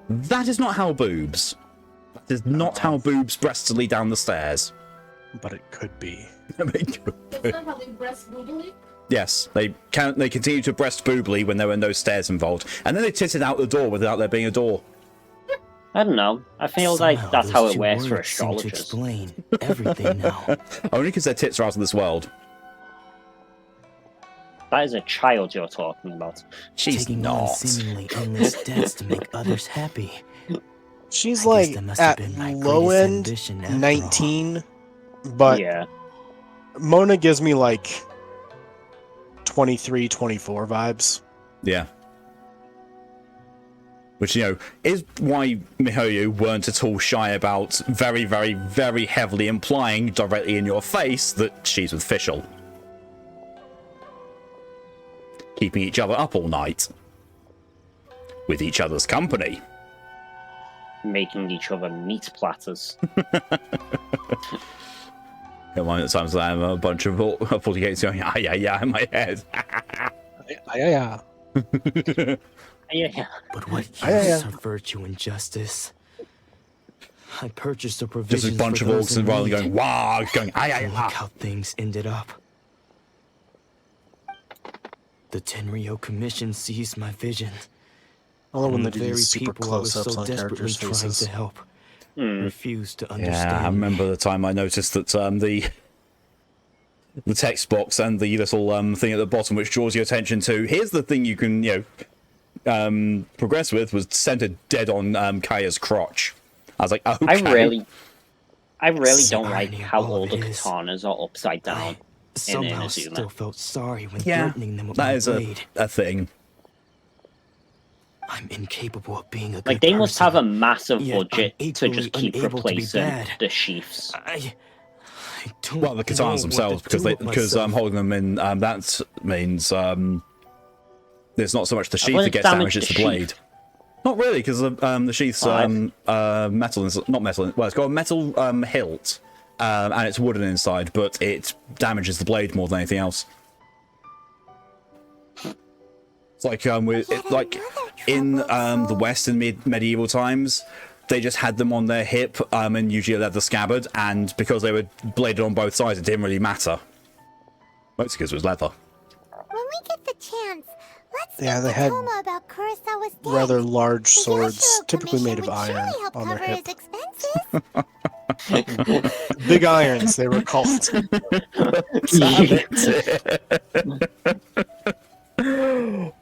that is not how boobs. That is not how boobs breasts lead down the stairs. But it could be. That's not how they breast boobily? Yes, they continue to breast boobly when there were no stairs involved, and then they titted out the door without there being a door. I don't know. I feel Somehow like that's how those it two works for words seem to astrologers. explain everything now. Only because their tits are out of this world. That is a child you're talking about. She's Taking not. on seemingly endless debts to make others happy. She's I guess like that must have at been my low greatest end ambition after all. 19, but Yeah. Mona gives me like 23, 24 vibes. Yeah. Which, you know, is why Mihoyo weren't at all shy about very, very, very heavily implying directly in your face that she's with Fischl. Keeping each other up all night. With each other's company. Making each other meat platters. One of the times that I have a bunch of 48s going, yeah, in my head. Yeah. Yeah. But what use of virtue and justice? I purchased a provision. Just a bunch of orcs and rather going, wow, going, and look how things ended up. The Tenryo Commission seized my vision. I love when And they the do very these super people I was close-ups so on desperately characters' trying faces. to help refused to understand. Yeah, I remember the time I noticed that the text box and the little thing at the bottom which draws your attention to, here's the thing you can, progress with, was centered dead on Kaya's crotch. I was like, okay. I really don't like how all the katanas are upside down in Somehow still Inazuma. felt sorry when Yeah, threatening them with that my is blade. a thing. I'm incapable of being a good Like, they must have a person, massive yet I'm budget to equally just keep unable to be replacing bad. the sheaths. Well, the katanas themselves, because holding them in, that means there's not so much the sheath that gets damaged, it's the blade. Not really, because the sheath's metal, not metal, well, it's got a metal hilt, and it's wooden inside, but it damages the blade more than anything else. It's like in the West in medieval times, they just had them on their hip and usually a leather scabbard, and because they were bladed on both sides, it didn't really matter. Mostly because it was leather. When we get the chance, let's Yeah, they speak to had Toma about Kurosawa's death. rather large The swords, Yashiro typically made of Commission would iron, surely help on their cover hip. his expenses. Big irons, they were called.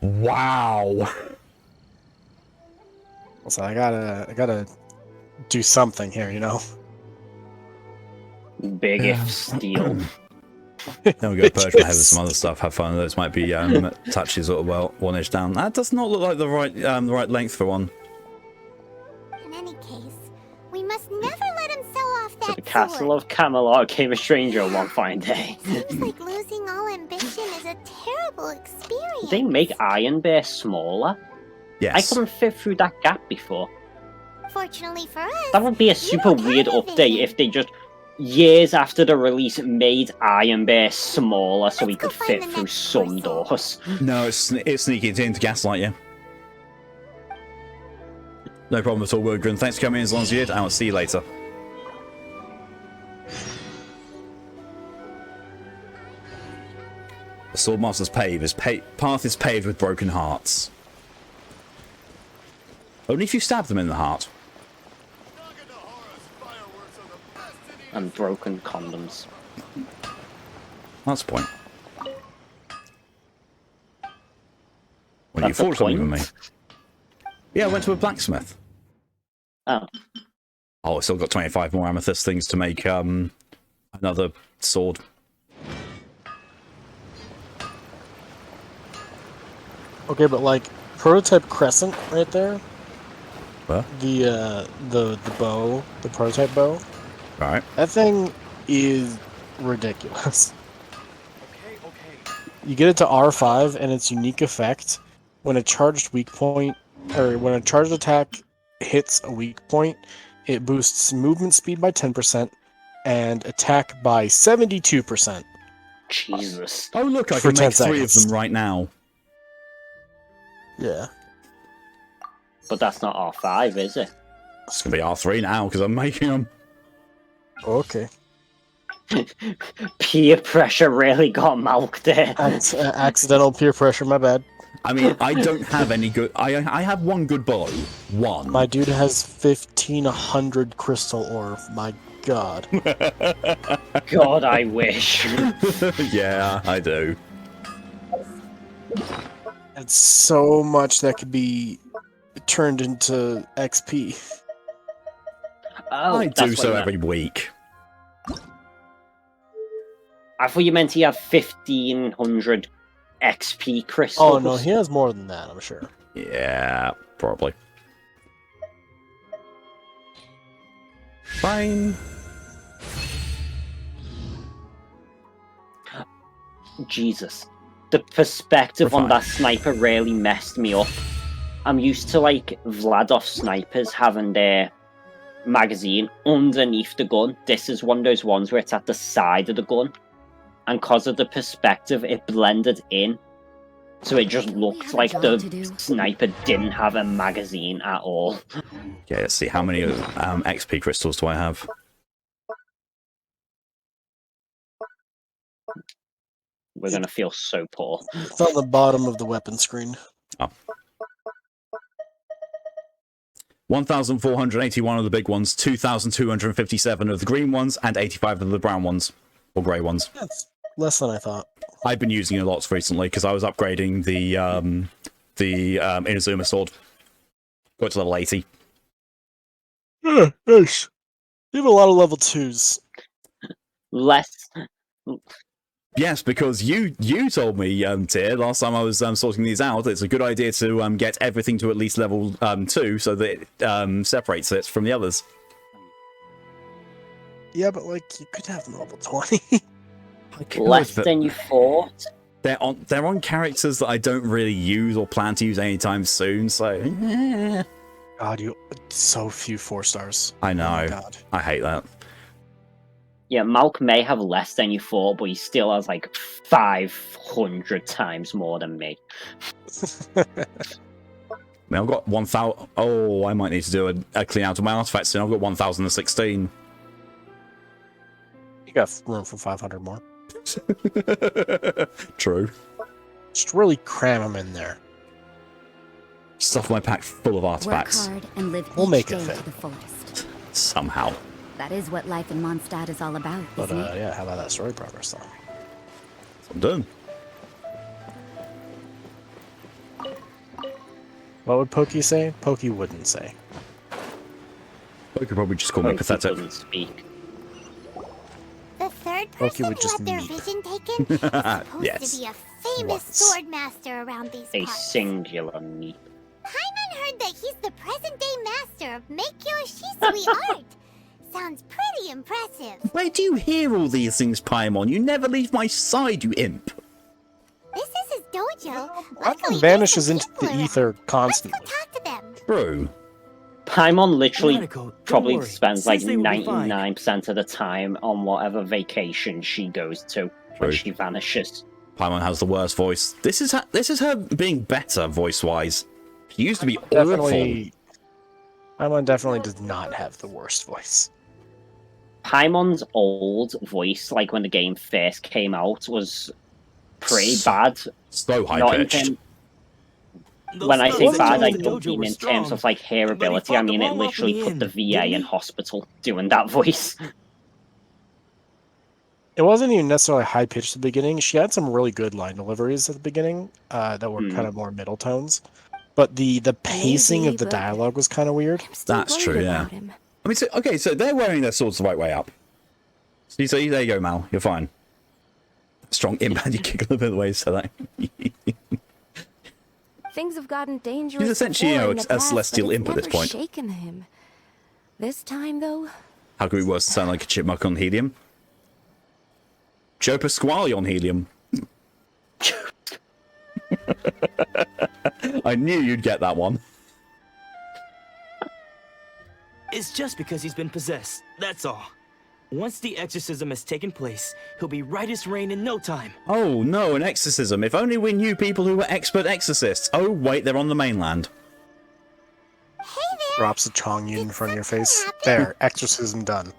Wow. So I gotta do something here, you know. Big if steel. Then we go purge my head with some other stuff. Have fun. Those might be touchy sort of one inch down. That does not look like the right length for one. In any case, we must never let him sell off To that the castle sword. of Camelot came a stranger one fine day. Seems like losing all ambition is a terrible experience. Did they make Iron Bear smaller? Yes. I couldn't fit through that gap before. Fortunately for us, That would be a super weird update if they just, years after the release, made Iron Bear smaller so he could fit through some doors. No, it's sneaky. It's into gaslight you. No problem at all, Woodgren. Thanks for coming in as long as you did, and I'll see you later. The Swordmaster's path is paved with broken hearts. Only if you stab them in the heart. And broken condoms. That's the point. Well, you That's the forged something point? with me. Yeah, I went to a blacksmith. Oh. Oh, I still got 25 more amethyst things to make another sword. Okay, but like, prototype crescent right there. What? The bow, the prototype bow. Right. That thing is ridiculous. You get it to R5, and its unique effect when a charged weak point, or when a charged attack hits a weak point, it boosts movement speed by 10% and attack by 72%. Jesus. Oh look, I For can 10 make 3 of seconds. them right now. Yeah. But that's not R5, is it? It's gonna be R3 now because I'm making them. Okay. Peer pressure really got Malk there. Accidental peer pressure, my bad. I mean, I don't have any good. I have one good bow. One. My dude has 1,500 crystal ore. My god. God, I wish. Yeah, I do. It's so much that could be turned into XP. Oh, I that's do what so you every meant. week. I thought you meant he had 1,500 XP crystals. Oh no, he has more than that, I'm sure. Yeah, probably. Fine. Jesus. The perspective on that sniper really messed me up. I'm used to, like, Vladov snipers having their magazine underneath the gun. This is one of those ones where it's at the side of the gun. And because of the perspective, it blended in. So it just looked like the sniper didn't have a magazine at all. Yeah, let's see. How many XP crystals do I have? We're gonna feel so poor. It's on the bottom of the weapon screen. Oh. 1,481 of the big ones, 2,257 of the green ones, and 85 of the brown ones. Or grey ones. That's less than I thought. I've been using it lots recently because I was upgrading the Inazuma sword. Got to level 80. Yeah, nice. You have a lot of level 2s. Less. Yes, because you told me, Tir, last time I was sorting these out, it's a good idea to get everything to at least level 2 so that it separates it from the others. Yeah, but like you could have them level 20. Less than you thought. They're on characters that I don't really use or plan to use anytime soon, so God, you so few 4 stars. I know. Oh my God. I hate that. Yeah, Malk may have less than you thought, but he still has like 500 times more than me. Now I've got 1,000. Oh, I might need to do a clean out of my artifacts soon. I've got 1,016. You got room for 500 more. True. Just really cram them in there. Stuff my pack full of artifacts. Work hard and live We'll each make it day fit. to the fullest. Somehow. That is what life in Mondstadt is all about, But isn't it? yeah, how about that story progress though? I'm done. What would Pokey say? Pokey wouldn't say. You could probably just call me Pokey pathetic. doesn't speak. The third Pokey person would just who had their meep. vision taken is supposed Yes. to be a famous Once. sword master around these A parts. singular meep. Paimon heard that he's the present-day master of Make Your Shisui art. Sounds pretty impressive. Where do you hear all these things, Paimon? You never leave my side, you imp. This is his dojo. Paimon Luckily, vanishes there's into some the people ether around. constantly. Let's go talk to them. True. Paimon literally Nanako, don't probably worry. spends like Sensei will be fine. 99% of the time on whatever vacation she goes to when True. she vanishes. Paimon has the worst voice. This is her being better voice-wise. She used to be awful. Definitely. Paimon definitely does not have the worst voice. Paimon's old voice, like when the game first came out, was pretty bad. So Not in high-pitched. term- When I say Those bad, I in the don't dojo mean were in terms strong, of like but he hearability. I fought the mean it wrong off in literally the put end, the VA didn't in he? hospital doing that voice. It wasn't even necessarily high pitched at the beginning. She had some really good line deliveries at the beginning that were kind of more middle tones. But the pacing Maybe, of the but dialogue was kind of weird. That's true, yeah. I mean, so they're wearing their swords the right way up. So there you go, Mal. You're fine. Strong imp, and you giggle a bit of the way you say that. Things have gotten dangerous. He's essentially, before in a the past, celestial but it's imp at this never point. shaken him. This time, though, How could it be worse than sound like a chipmunk on helium? Joe Pasquale on helium. I knew you'd get that one. It's just because he's been possessed, that's all. Once the exorcism has taken place, he'll be right as rain in no time. Oh no, an exorcism. If only we knew people who were expert exorcists. Oh wait, they're on the mainland. Drops a Chongyun in front of your face. There, exorcism done.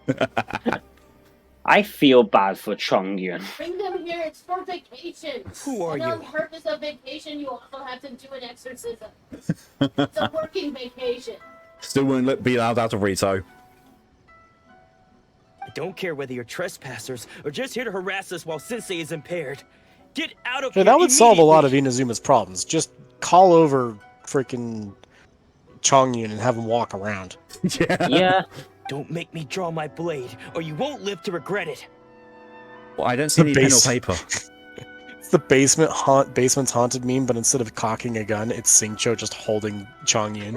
I feel bad for Chongyun. Bring them here. It's for vacation. Who are and you? on purpose of vacation, you also have to do an exorcism. It's a working vacation. Still won't be allowed out of Rito. I don't care whether you're trespassers or just here to harass us while Sensei is impaired. Get out of Yeah, here that would solve a lot of immediately. Inazuma's problems. Just call over freaking Chongyun and have him walk around. Yeah. Don't make me draw my blade, or you won't live to regret it. Well, I don't see any pen or paper. It's the basement's haunted meme, but instead of cocking a gun, it's Singcho just holding Chongyun.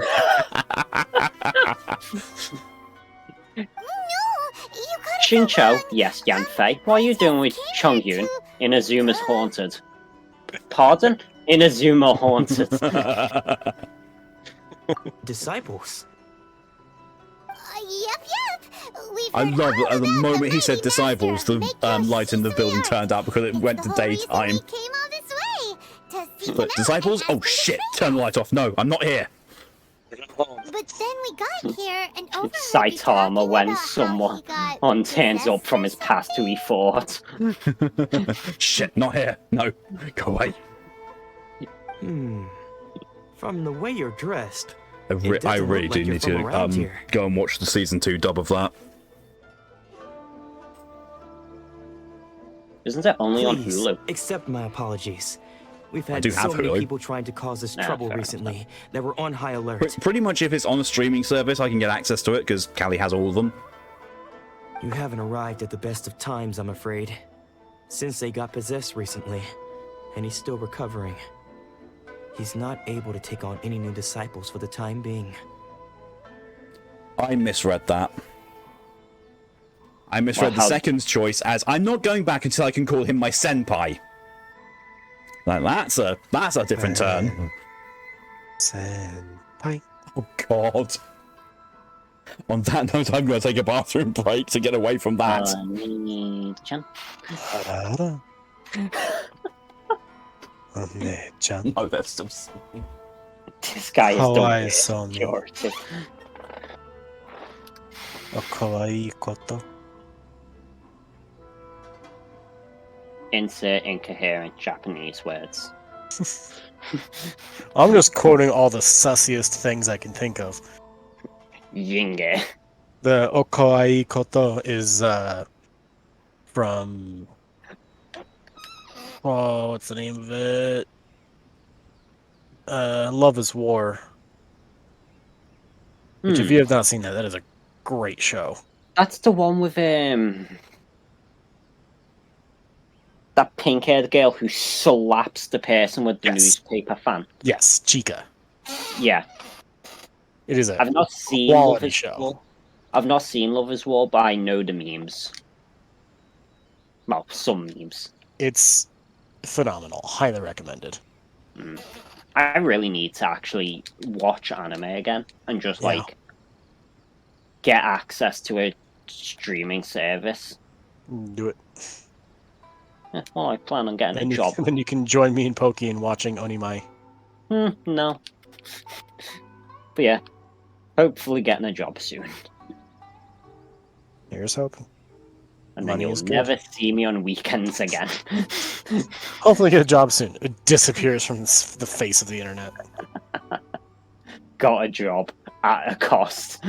Shincho, yes, Yanfei. What are you doing with Chongyun? Inazuma's haunted. Pardon? Inazuma haunted. Disciples. Yep. I love that at the moment he said disciples, the light in the building turned out because it went to daytime. But disciples? Oh shit! Turn the light off. No, I'm not here. But then we got here and over. Saitama when someone turns up from his past who he fought. Shit, not here. No, go away. From the way you're dressed, I it doesn't really look do like you're need from to around here. go and watch the season 2 dub of that. Isn't it only on Please, Hulu? accept my apologies. We've I had do so have many Hulu. people trying to cause us Nah, trouble fair recently that we're on high alert. Pretty much if it's on a streaming service, I can get access to it because Callie has all of them. You haven't arrived at the best of times, I'm afraid. Sensei got possessed recently, and he's still recovering. He's not able to take on any new disciples for the time being. I misread that. I misread the second choice as I'm not going back until I can call him my senpai. Like that's a different turn. Senpai. Oh god. On that note, I'm going to take a bathroom break to get away from that. Oh, that's still. This guy is Kawaii the Sonya. Kawaii koto. Insert incoherent Japanese words. I'm just quoting all the sussiest things I can think of. Yinge. The Okawaii koto is from what's the name of it? Love is War. Which if you have not seen that is a great show. That's the one with that pink-haired girl who slaps the person with the newspaper fan. Yes, Chica. Yeah. It is a I've not seen quality Lovers show. War. I've not seen Lovers War, but I know the memes. Well, some memes. It's phenomenal. Highly recommended. I really need to actually watch anime again and just like get access to a streaming service. Do it. Yeah, well, I plan on getting And a job. then you can join me and Pokey in watching Onimai. No. But yeah, hopefully getting a job soon. Here's hoping. And then Money you'll is good. never see me on weekends again. Hopefully get a job soon. It disappears from the face of the internet. Got a job at a cost.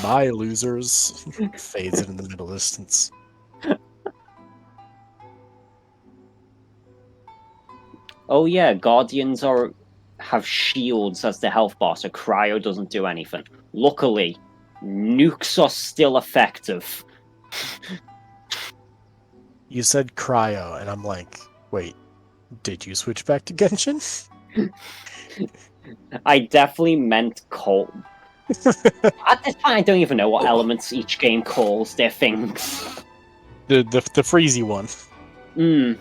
Bye, losers. Fades it in the middle distance. Oh yeah, Guardians have shields as the health bar, so Cryo doesn't do anything. Luckily, nukes are still effective. You said Cryo, and I'm like, wait, did you switch back to Genshin? I definitely meant cold. At this point, I don't even know what elements each game calls their things. The freezy one. Hmm.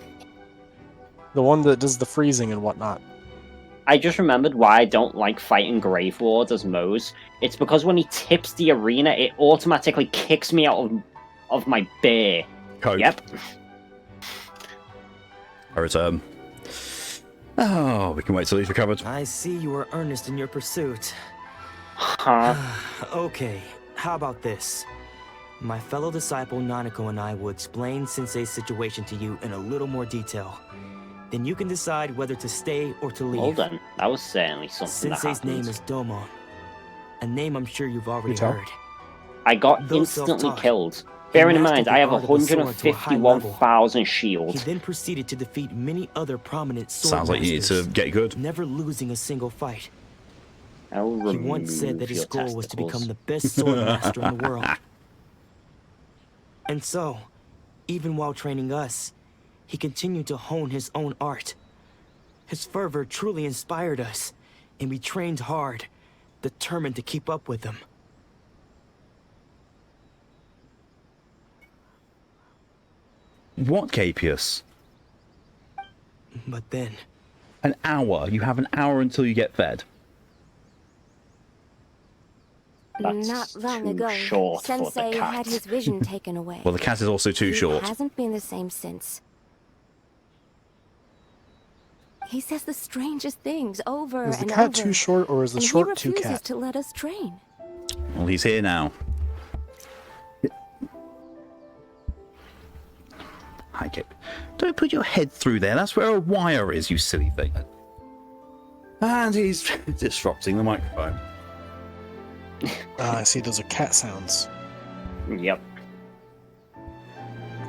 The one that does the freezing and whatnot. I just remembered why I don't like fighting Grave Lord as Moze. It's because when he tips the arena, it automatically kicks me out of my bear. Cope. Yep. I return. Oh, we can wait till he's recovered. I see you are earnest in your pursuit. Huh? Okay, how about this? My fellow disciple Nanako and I will explain Sensei's situation to you in a little more detail. Then you can decide whether to stay or to leave. Hold on, that was certainly something Sensei's that name happened. is Domon. A name I'm sure you've already tell? heard. I got Though instantly self-taught, killed. Bearing in mind, mastered I the have art of the sword to a high level. 151,000 He shield. then proceeded to defeat many other prominent sword Sounds like you need to masters, get good. never losing a single fight. I'll He once said that his your goal was to become testicles. the best sword master in the world. And so, even while training us, he continued to hone his own art. His fervor truly inspired us, and we trained hard, determined to keep up with him. What, Capius? But then, An hour. You have an hour until you get fed. That's Not long too ago, short for the Sensei cat. had his vision taken away. Well, the cat is also too He short. hasn't been the same since. He says the strangest things over Is the and cat over. too short, or is the and short he too refuses cat? to let us train. Well, he's here now. Hi, Cape. Don't put your head through there. That's where a wire is, you silly thing. And he's disrupting the microphone. I see, those are cat sounds. Yep.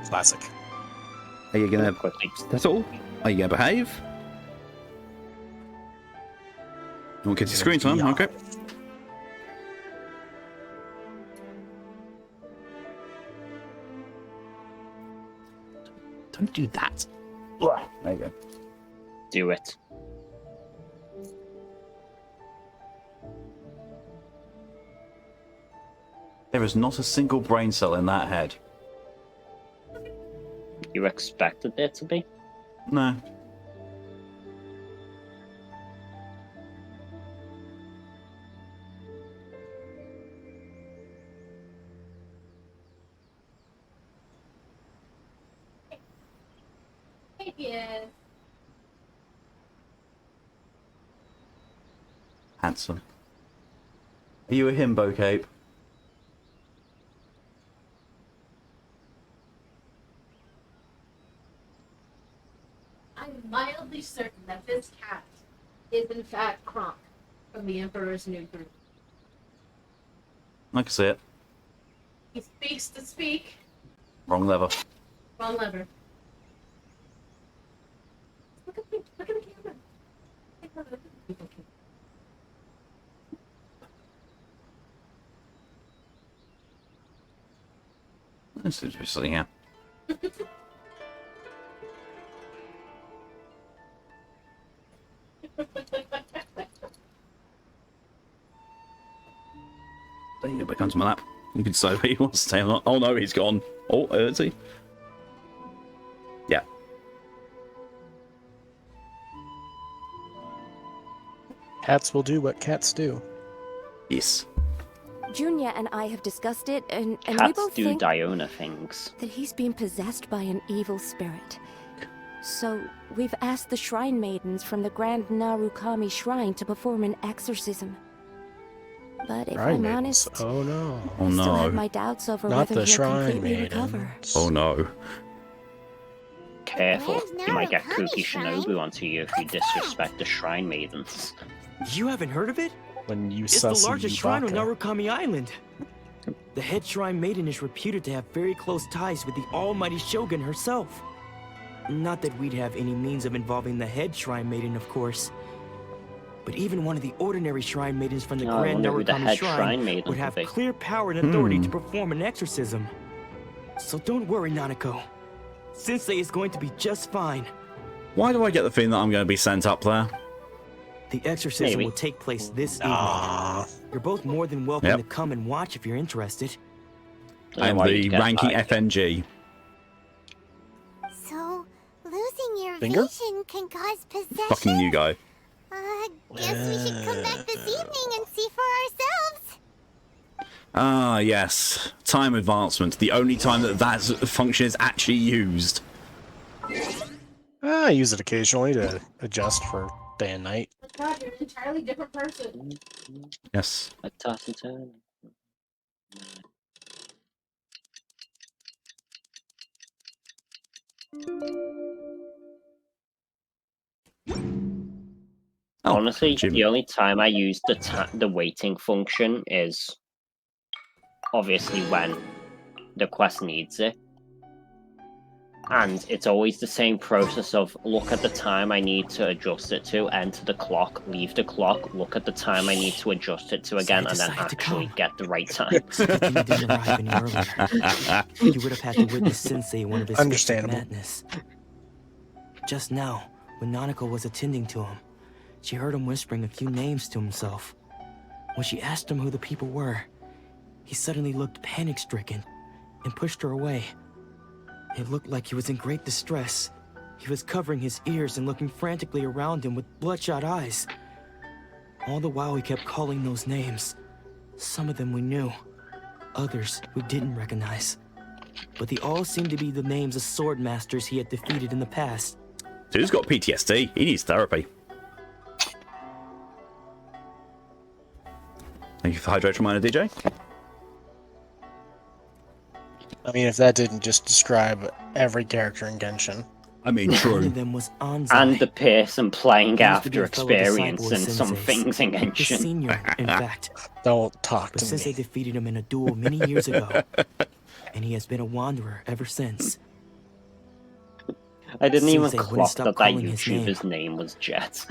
Classic. Are you gonna... Quickly. That's all? Are you gonna behave? You want to get your screen time? Okay. Don't do that. There you go. Do it. There is not a single brain cell in that head. You expected there to be? No. Yes. Handsome. Are you a himbo, Cape? I'm mildly certain that this cat is in fact Kronk from the Emperor's New Groove. I can see it. He speaks to speak. Wrong lever. Wrong lever. Look at me. Look at the camera. Look at the camera. This is just yeah. There you go, back onto my lap. You can decide where he wants to stay or not. Oh no, he's gone. Oh, is he? Yeah. Cats will do what cats do. Yes. Junya and I have discussed it, and we Cats both do think Diona things. that he's being possessed by an evil spirit. So we've asked the shrine maidens from the Grand Narukami Shrine to perform an exorcism. But if Shrine I'm maidens. honest, Oh no. Oh I still have no. my doubts over Not whether the he'll shrine completely recover. maidens. Oh no. Careful, Grand you might get Narukami Kooky Shrine? Shinobu onto you if you disrespect the shrine maidens. you haven't heard of it? When you It's the sussy largest shrine on Yubaka. Narukami Island. The head shrine maiden is reputed to have very close ties with the almighty Shogun herself. Not that we'd have any means of involving the head shrine maiden, of course. But even one of the ordinary shrine maidens from the Oh, I Grand wonder who the Narukami head Shrine shrine maiden would have could be. clear power and authority to perform an exorcism. So don't worry, Nanako. Sensei is going to be just fine. Why do I get the feeling that I'm going to be sent up there? The exorcism will take place this evening. You're both more than welcome to come and watch if you're interested. I'm the ranking FNG. So, losing your Finger? vision can cause possession? Fucking you guy. Guess we should come back this evening and see for ourselves. Ah, yes. Time advancement. The only time that function is actually used. I use it occasionally to adjust for day and night. God, you're an entirely different person. Yes. A toss and turn. Honestly, the only time I use the waiting function is obviously when the quest needs it. And it's always the same process of look at the time I need to adjust it to, enter the clock, leave the clock, look at the time I need to adjust it to again, and then actually get the right time. So if you didn't arrive any earlier, you would have had to witness Sensei one of his Understandable. madness. Just now, when Nanako was attending to him, she heard him whispering a few names to himself. When she asked him who the people were, he suddenly looked panic-stricken and pushed her away. It looked like he was in great distress. He was covering his ears and looking frantically around him with bloodshot eyes. All the while he kept calling those names. Some of them we knew, others we didn't recognize. But they all seemed to be the names of sword masters he had defeated in the past. Dude's got PTSD. He needs therapy. Thank you for the hydration reminder, DJ. I mean, if that didn't just describe every character in Genshin. I mean, true. One of them was Anzai. And the person playing He used to be after a fellow disciple experience of and some Sensei's. things in His Genshin. senior, in fact. Don't talk But to Sensei me. defeated him in a duel many years ago, and he has been a wanderer ever since. I didn't even Sensei wouldn't clock stop that calling his YouTuber's name was Jet.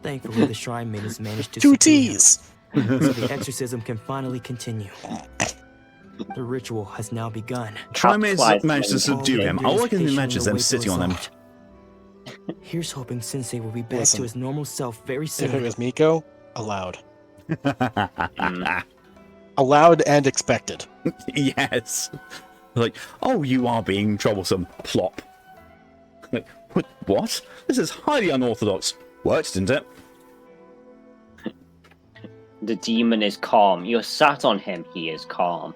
Thankfully, the Shrine Maidens managed to Two subdue him, T's. so the exorcism can finally continue. The ritual has now begun. Try managed to subdue him. All I can imagine is them sitting on him. Here's hoping Sensei will be back to his normal self very soon. If it was Miko, allowed. Allowed and expected. Yes. Like, oh, you are being troublesome. Plop. Like, what? This is highly unorthodox. Worked, didn't it? The demon is calm. You're sat on him, he is calm.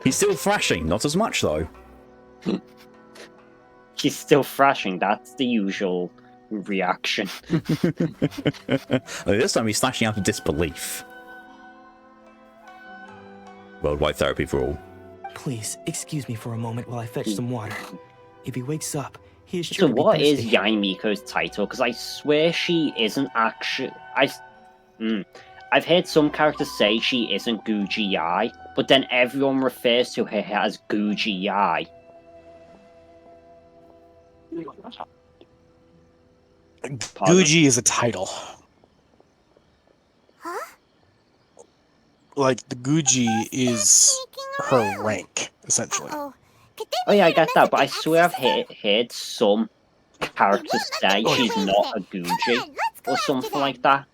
He's still thrashing, not as much though. He's still thrashing, that's the usual reaction. This time he's slashing out of disbelief. Worldwide therapy for all. Please, excuse me for a moment while I fetch some water. If he wakes up, he is sure So to be what is thirsty. Yai Miko's title? Because I swear she isn't actually... I've heard some characters say she isn't Guji Yai, but then everyone refers to her as Guji Yai. Guji is a title. Huh? Like, the Guji is her rank, essentially. Oh yeah, I get that, but I swear I've heard some characters say she's not a Guji, or something like that.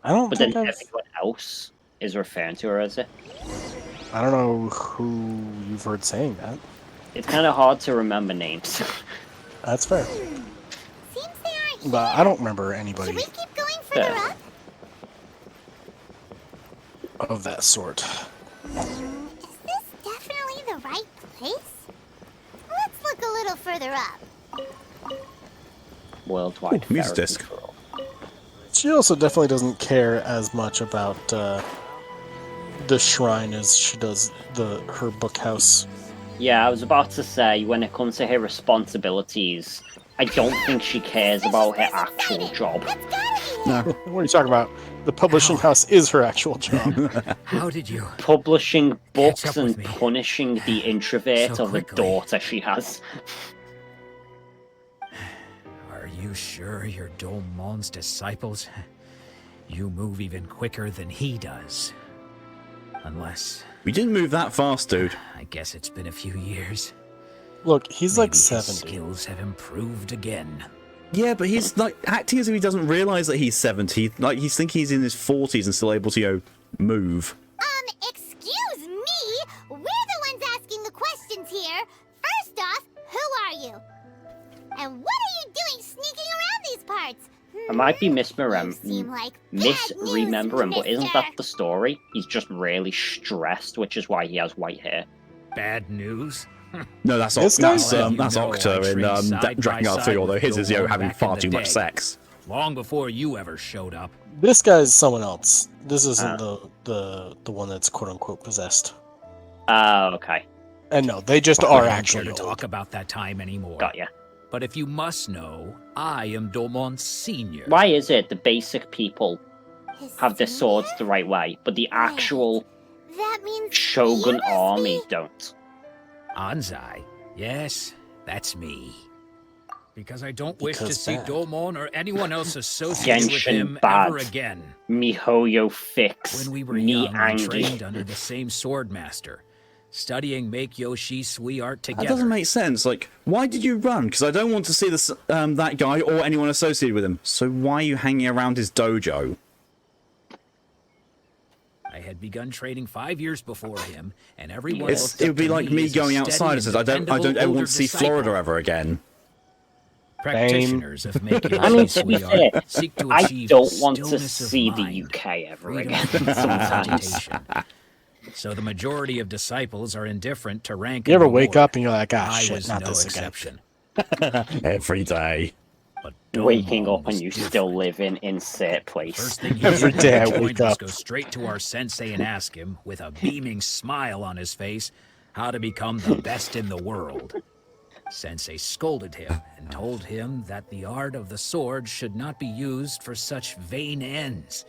I don't But then think everyone else is referring to her as it. I don't know who you've heard saying that. It's kind of hard to remember names. That's fair. But I don't remember anybody Keep going further up. of that sort. Is this definitely the right place? Let's look a little further up. Worldwide music therapy disc. for all. She also definitely doesn't care as much about the shrine as she does her book house. Yeah, I was about to say, when it comes to her responsibilities, I don't think she cares about her actual job. No. What are you talking about? The publishing house is her actual job. How did you? Publishing books up and with me punishing the introvert so of a quickly? daughter she has. Are you sure you're Dolmon's disciples? You move even quicker than he does. Unless... We didn't move that fast, dude. I guess it's been a few years. Look, he's like Maybe his 70. skills have improved again. Yeah, but he's like acting as if he doesn't realize that he's 70. Like he's thinking he's in his 40s and still able to, move. Excuse me? We're the ones asking the questions here. First off, who are you? And what are you doing sneaking around these parts? I might be Seem like bad news, misremembering, but isn't mister. that the story? He's just really stressed, which is why he has white hair. Bad news? No, that's This guy's- that's Octa in Dragon Art 3, although his is having far too much sex. Long before you ever showed up. This guy's someone else. This isn't the one that's quote unquote possessed. Oh, okay. And no, they just I are don't actually care to old. talk about that time anymore. Got ya. But if you must know, I am Domon Senior. Why is it the basic people have their swords the right way, but the actual That means Shogun you must army be- don't? Anzai, yes, that's me. Because I don't wish to Because see bad. Domon or anyone else associated with Genshin him bad. ever again. Mihoyo fix. When we were me young, we angry. trained under the same sword master, studying Make Yoshi Sui art That together. doesn't make sense. Like, why did you run? Because I don't want to see this that guy or anyone associated with him. So why are you hanging around his dojo? I had begun training 5 years before him, and everyone It looked would up be to like me me as a going steady outside and says, I don't ever dependable want to see disciple. Florida ever again. Practitioners of Make I mean, Yoshi to be Sui fair, art seek to I achieve don't want to stillness of see the mind, UK ever freedom again. from Sometimes. agitation. So the majority of disciples are indifferent to rank. You ever and wake reward. up and you're like, ah, I shit, was not no this again. exception. Every day. But Waking Domon up was and you different. still live in insert place. First thing he Every did day I when he wake joined was up. go straight to our sensei and ask him, with a beaming smile on his face, how to become the best in the world. Sensei scolded him and told him that the art of the sword should not be used for such vain ends.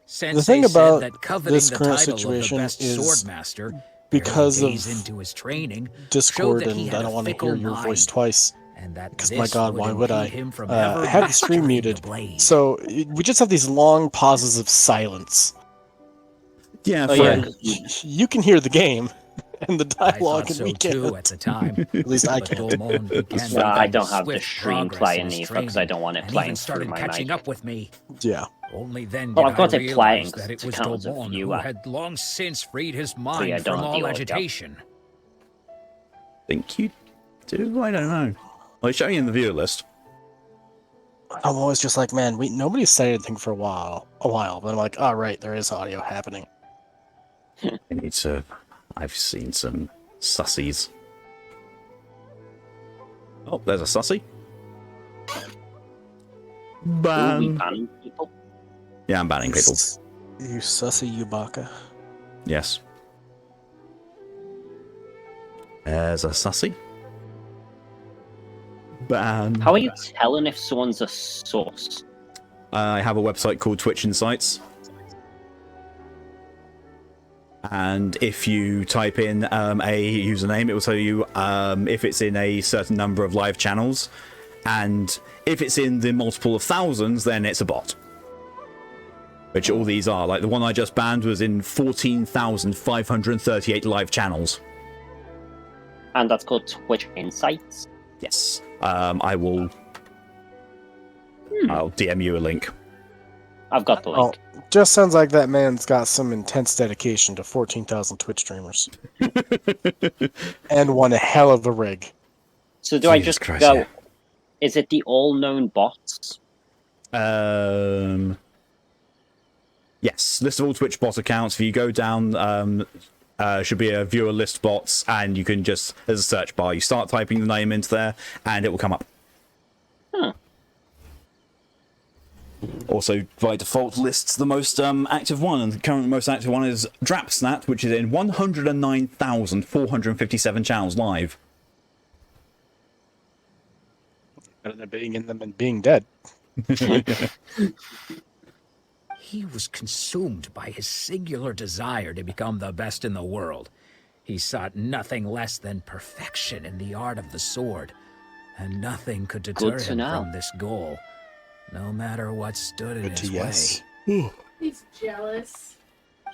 Sensei The thing said about that coveting this the current title situation of the best is swordmaster because barely days of into his training Discord, showed that he and had I don't a want to fickle hear your mind, voice twice. and that Because my this god, why would I? impede him from I ever have the stream mastering muted, the blade. so we just have these long pauses of silence. Yeah, Oh, fair. yeah. You can hear the game and the I dialogue, thought and so we too can't. at the time. At least I But can't. Domon began No, I making don't have the swift stream progress playing in his either because I don't want it and playing even through started my catching mic. up with me. Yeah. Only then Well, did I've got I it playing realize that it to was count as a Domon who viewer. had long since freed his yeah, mind I don't from have the all audio. agitation. Think you do? I don't know. Well, it's showing you in the viewer list. I'm always just like, man, nobody's said anything for a while. But I'm like, oh, right, there is audio happening. I need to. I've seen some sussies. Oh, there's a sussy. Ooh, we Ban. banning people. Yeah, I'm banning people. You sussy, you baka. Yes. There's a sussy. Ban. How are you telling if someone's a sus? I have a website called Twitch Insights. And if you type in a username, it will tell you if it's in a certain number of live channels. And if it's in the multiple of thousands, then it's a bot. Which all these are. Like the one I just banned was in 14,538 live channels. And that's called Twitch Insights? Yes. I will... I'll DM you a link. I've got the link. Oh, just sounds like that man's got some intense dedication to 14,000 Twitch streamers. And one hell of a rig. So do I Jesus just Christ, go... yeah. Is it the all-known bots? Yes, list of all Twitch bot accounts. If you go down, should be a viewer list bots, and you can just, there's a search bar. You start typing the name into there, and it will come up. Huh. Also, by default, lists the most active one, and the current most active one is Drapsnat, which is in 109,457 channels live. Better than being in them and being dead. He was consumed by his singular desire to become the best in the world. He sought nothing less than perfection in the art of the sword, and nothing could deter to him know. from this goal, no matter what stood in Good to his yes. way. He's jealous.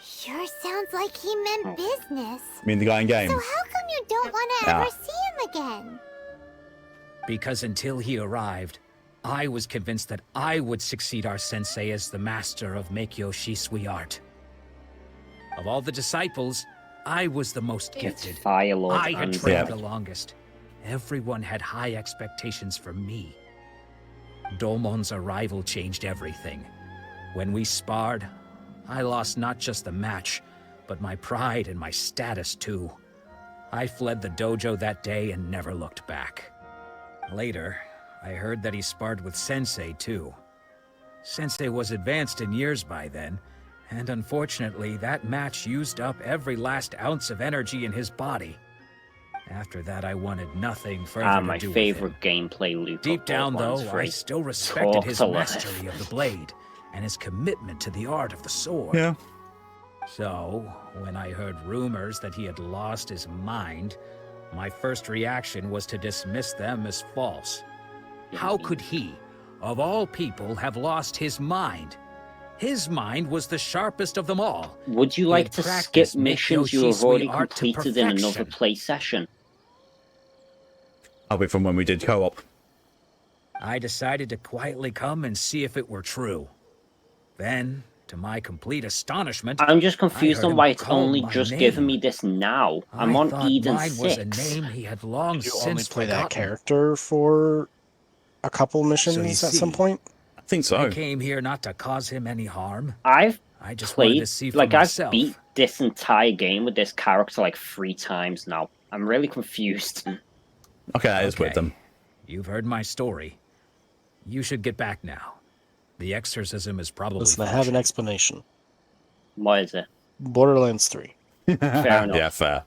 Sure sounds like he meant business. I mean, the guy in game. So how come you don't want to Yeah. ever see him again? Because until he arrived, I was convinced that I would succeed our sensei as the master of Meikyo Shisui art. Of all the disciples, I was the most gifted. Fire Lord I had and trained God. the longest. Everyone had high expectations from me. Domon's arrival changed everything. When we sparred, I lost not just the match, but my pride and my status too. I fled the dojo that day and never looked back. Later, I heard that he sparred with Sensei too. Sensei was advanced in years by then, and unfortunately that match used up every last ounce of energy in his body. After that, I wanted nothing further to My do with favorite him. gameplay loop. Deep down, though, I still respected his mastery of the blade and his commitment to the art of the sword. Yeah. So, when I heard rumors that he had lost his mind, my first reaction was to dismiss them as false. How could he, of all people, have lost his mind? His mind was the sharpest of them all. Would you He like had to skip practiced missions you Meikyo have already Shisui art to completed in another perfection. play session? I'll be from when we did co-op. I decided to quietly come and see if it were true. Then, to my complete astonishment, I'm just I confused heard on him why it's call only my just name. giving me this now. I'm I on thought Eden mine 6. was a name he had long You since only play forgotten. that character for a couple missions at some point? I think so. I came here not to cause him any harm. I just wanted to see for myself. I've beat this entire game with this character like 3 times now. I'm really confused. Okay, that is with them. You've heard my story. You should get back now. The exorcism is probably Listen, I have an explanation. What is it? Borderlands 3. Fair enough. Yeah, fair.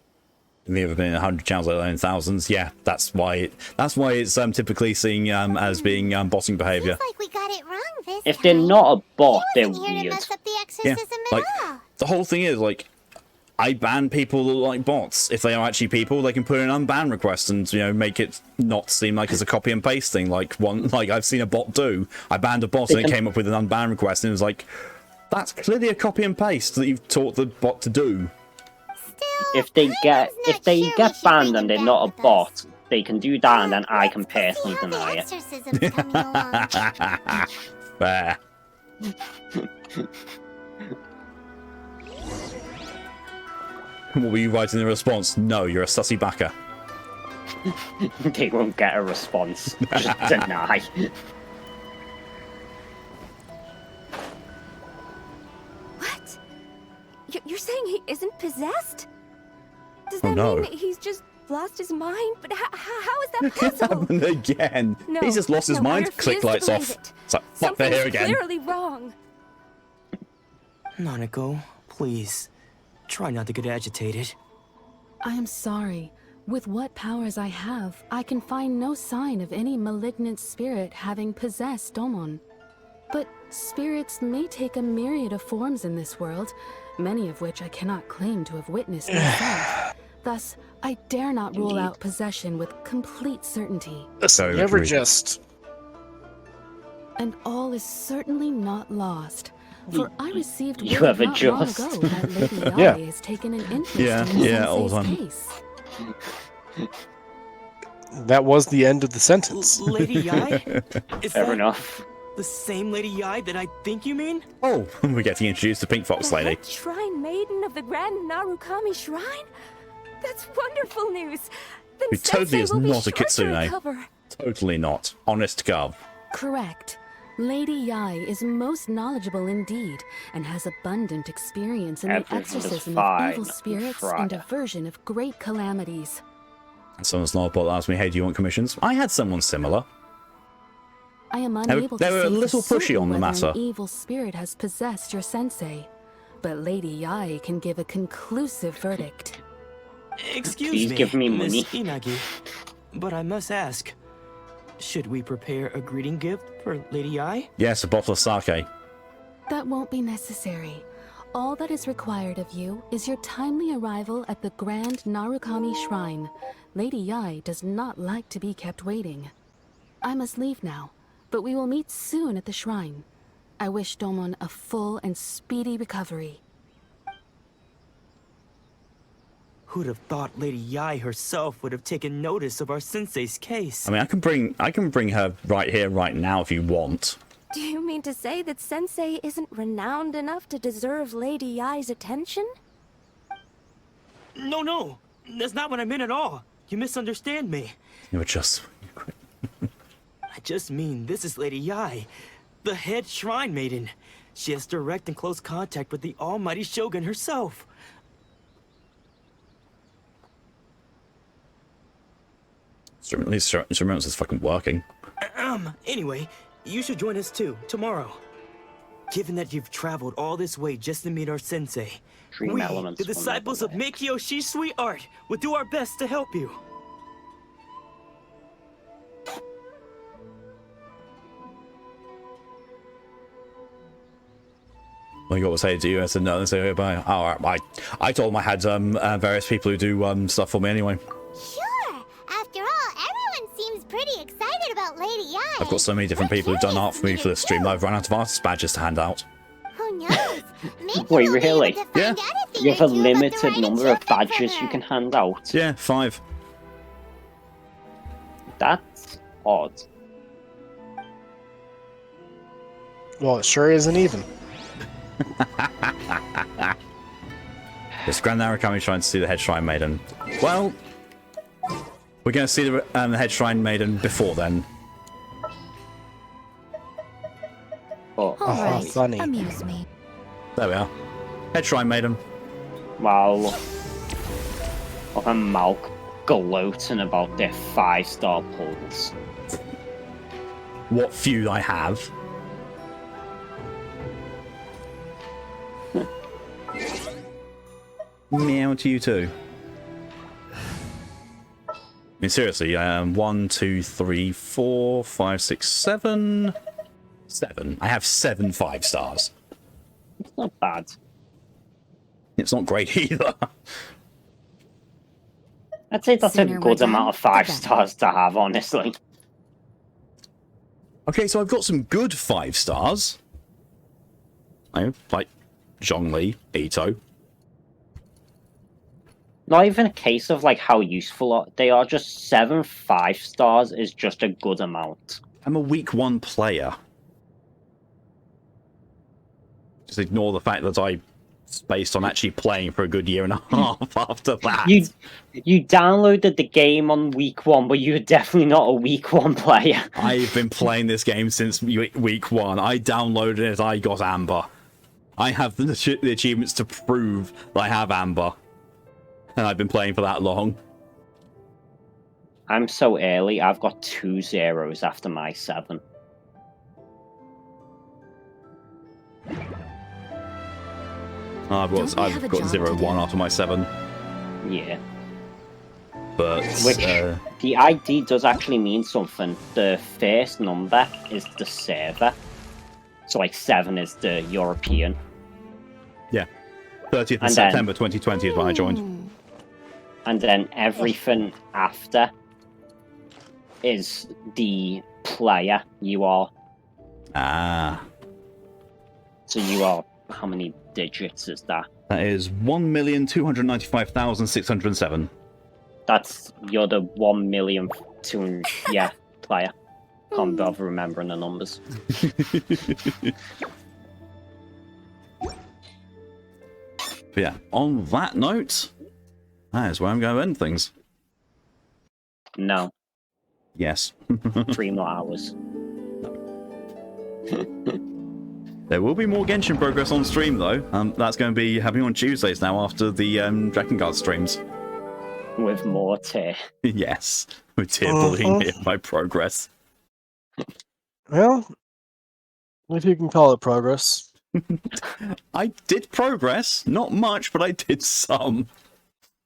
If you've ever been in 100 channels, let alone thousands, yeah, that's why it's typically seen as being botting behavior. Like we got it wrong this If they're not a bot, they're here to weird. mess up the Yeah, exorcism like at all. the whole thing is like, I ban people that look like bots. If they are actually people, they can put in an unban request and make it not seem like it's a copy and paste thing. Like I've seen a bot do. I banned a bot and it came up with an unban request and it was like, that's clearly a copy and paste that you've taught the bot to do. If they get banned and they're not a bot, they can do that and then I can personally deny it. Fair. What were you writing in response? No, you're a sussy backer. They won't get a response. Just deny. What? You're saying he isn't possessed? Does Oh, that no. mean he's just lost his mind? But how is that possible? Happened again. No, He's just lost his no, I mind. refuse Click to lights believe off. it. It's like, fuck, they're here again. Clearly wrong. Nanako, please. Try not to get agitated. I am sorry. With what powers I have, I can find no sign of any malignant spirit having possessed Domon. But spirits may take a myriad of forms in this world, many of which I cannot claim to have witnessed myself. Thus, I dare not rule out possession with complete certainty. Listen, you ever just... And all is certainly not lost. For I received You word ever not long just- ago that Lady Yai Yeah. has taken an interest Yeah, in yeah, all the Sensei's time. case. That was the end of the sentence. Lady Yai? Is Fair that enough. the same Lady Yai that I think you mean? Oh, we're getting introduced to Pink Fox The Lady. head shrine maiden of the Grand Narukami Shrine? That's wonderful news. Then Who totally Sensei is will be not a sure to kitsune. recover. Totally not. Honest to God. Correct. Lady Yai is most knowledgeable indeed, and has abundant experience in the Everything is exorcism fine, of evil spirits Friar. and aversion of great calamities. Someone's not bot asked me, hey, do you want commissions? I had someone similar. I am They were- unable they to were say a little for pushy certain on the whether matter. an evil spirit has possessed your sensei, but Lady Yai can give a conclusive verdict. Excuse Please me, give me Miss money. Inagi, but I must ask, should we prepare a greeting gift for Lady Yai? Yes, a bottle of sake. That won't be necessary. All that is required of you is your timely arrival at the Grand Narukami Shrine. Lady Yai does not like to be kept waiting. I must leave now, but we will meet soon at the shrine. I wish Domon a full and speedy recovery. Who'd have thought Lady Yai herself would have taken notice of our sensei's case? I mean, I can bring her right here, right now, if you want. Do you mean to say that Sensei isn't renowned enough to deserve Lady Yai's attention? No, that's not what I meant at all. You misunderstand me. You're just... I just mean this is Lady Yai, the head shrine maiden. She has direct and close contact with the almighty Shogun herself. Instruments is fucking working. Anyway, you should join us too, tomorrow. Given that you've traveled all this way just to meet our sensei, Dream we, elements the disciples of Mikio Shisui Art, will do our best to help you. What you got to say to you? I said no, say bye. Oh, I told him I had various people who do stuff for me anyway. Sure. After all, everyone seems pretty excited about Lady Yai. I've got so many different people who've done art for me for this stream that I've run out of artist badges to hand out. Who knows? Maybe Wait, really? Yeah. You have a limited number of badges you can hand out. Yeah, 5. That's odd. Well, it sure isn't even. This Grand Narukami trying to see the head shrine maiden. Well, we're going to see the head shrine maiden before then. Oh, Oh, funny. Amuse me. There we are. Head shrine maiden. Wow. Look at Mal gloating about their 5-star pulls. What few I have. Meow to you too. I mean, seriously, 1, 2, 3, 4, 5, 6, 7. 7. I have 7 5-stars. It's not bad. It's not great either. I'd say that's Sooner a we're good done, amount of the 5 better. stars to have, honestly. Okay, so I've got some good 5-stars. Like Zhongli, Ito. Not even a case of like how useful they are, just 7 5-stars is just a good amount. I'm a week 1 player. Just ignore the fact that I spaced on actually playing for a good year and a half after that. You downloaded the game on week 1, but you're definitely not a week 1 player. I've been playing this game since week 1. I downloaded it, I got Amber. I have the achievements to prove that I have Amber. And I've been playing for that long. I'm so early, I've got 2 zeros after my 7. I've got 0, 1 after my 7. Yeah. But Which, the ID does actually mean something. The first number is the server. So like 7 is the European. Yeah. 30th of And September 2020 is when I joined. And then everything after is the player you are. Ah. So you are, how many digits is that? That is 1,295,607. You're the 1,000,002, yeah, player. Can't bother remembering the numbers. But yeah, on that note, that is where I'm going to end things. No. Yes. 3 more hours. There will be more Genshin progress on stream, though. That's going to be happening on Tuesdays now after the Drakengard streams. With more Tir. Yes, with Tir bullying me by progress. Well, if you can call it progress. I did progress. Not much, but I did some.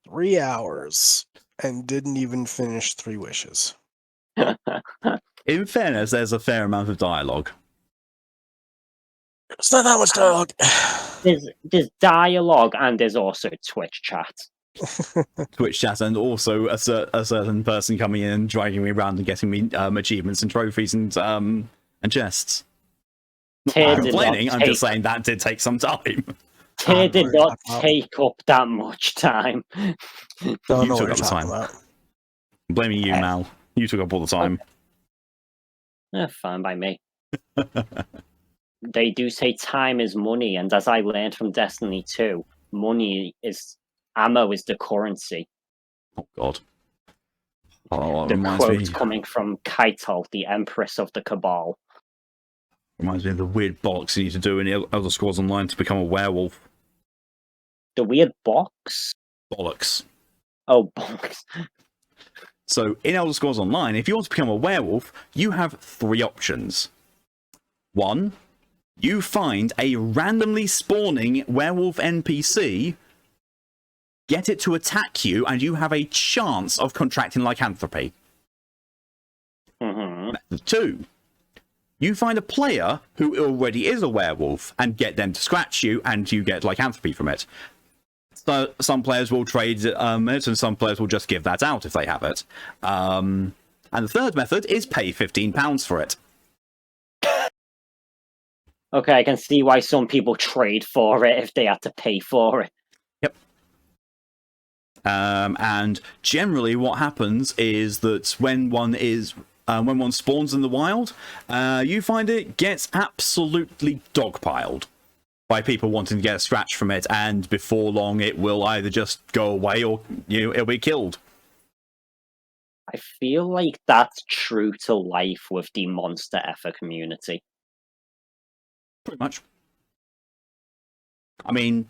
3 hours. And didn't even finish 3 wishes. In fairness, there's a fair amount of dialogue. It's not that much dialogue. There's dialogue and there's also Twitch chat. Twitch chat, and also a certain person coming in and dragging me around and getting me achievements and trophies and chests. I'm complaining, I'm just saying that did take some time. Tir did not take up that much time. Don't You know took what up you're the talking time. about. I'm blaming you, Mal. You took up all the time. Fine by me. They do say time is money, and as I learned from Destiny 2, ammo is the currency. Oh god. Oh, it The reminds quote me. coming from Kaito, the Empress of the Cabal. Reminds me of the weird bollocks you need to do in Elder Scrolls Online to become a werewolf. The weird box? Bollocks. Oh, bollocks. So, in Elder Scrolls Online, if you want to become a werewolf, you have 3 options. 1, you find a randomly spawning werewolf NPC, get it to attack you, and you have a chance of contracting lycanthropy. Method 2, you find a player who already is a werewolf and get them to scratch you, and you get lycanthropy from it. So some players will trade it, and some players will just give that out if they have it. And the third method is pay £15 for it. Okay, I can see why some people trade for it if they had to pay for it. Yep. And generally, what happens is that when one spawns in the wild, you find it gets absolutely dogpiled by people wanting to get a scratch from it, and before long, it will either just go away or it'll be killed. I feel like that's true to life with the Monster Effer community. Pretty much. I mean,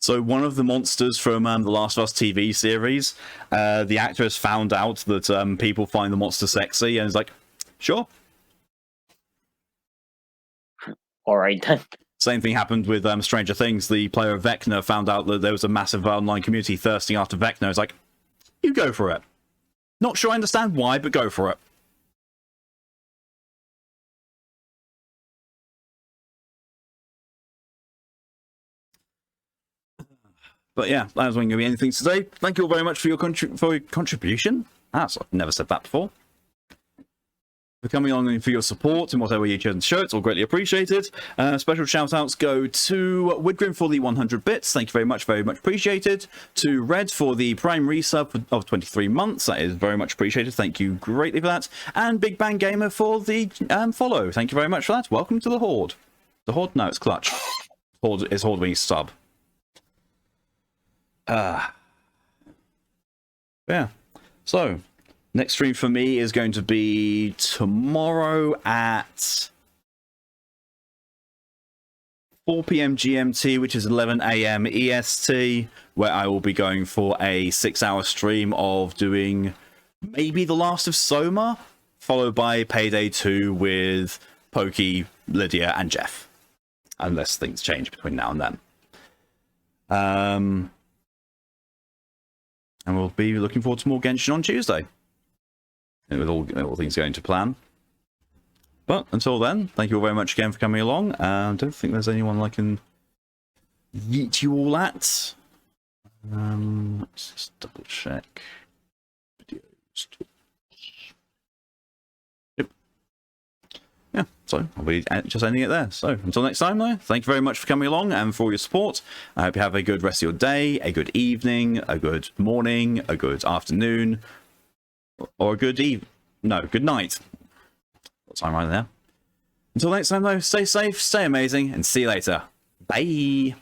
so one of the monsters from the Last of Us TV series, the actress found out that people find the monster sexy, and is like, sure. Alright then. Same thing happened with Stranger Things. The player of Vecna found out that there was a massive online community thirsting after Vecna. It's like, you go for it. Not sure I understand why, but go for it. But yeah, that was going to be anything today. Thank you all very much for your contribution. I've never said that before. For coming along and for your support in whatever you chose to show, it's all greatly appreciated. Special shout outs go to Widgrim for the 100 bits. Thank you very much appreciated. To Red for the Prime resub of 23 months. That is very much appreciated. Thank you greatly for that. And Big Bang Gamer for the follow. Thank you very much for that. Welcome to the Horde. The Horde? No, it's Clutch. Horde is Horde when you sub. Yeah. So, next stream for me is going to be tomorrow at 4 PM GMT, which is 11 AM EST, where I will be going for a 6-hour stream of doing maybe The Last of Soma, followed by Payday 2 with Pokey, Lydia, and Jeff. Unless things change between now and then. And we'll be looking forward to more Genshin on Tuesday. With all things going to plan. But until then, thank you all very much again for coming along. I don't think there's anyone I can yeet you all at. Let's just double check. Videos. Yep. Yeah, so I'll be just ending it there. So until next time, though, thank you very much for coming along and for all your support. I hope you have a good rest of your day, a good evening, a good morning, a good afternoon, or a good good night. What time right there? Until next time, though, stay safe, stay amazing, and see you later. Bye!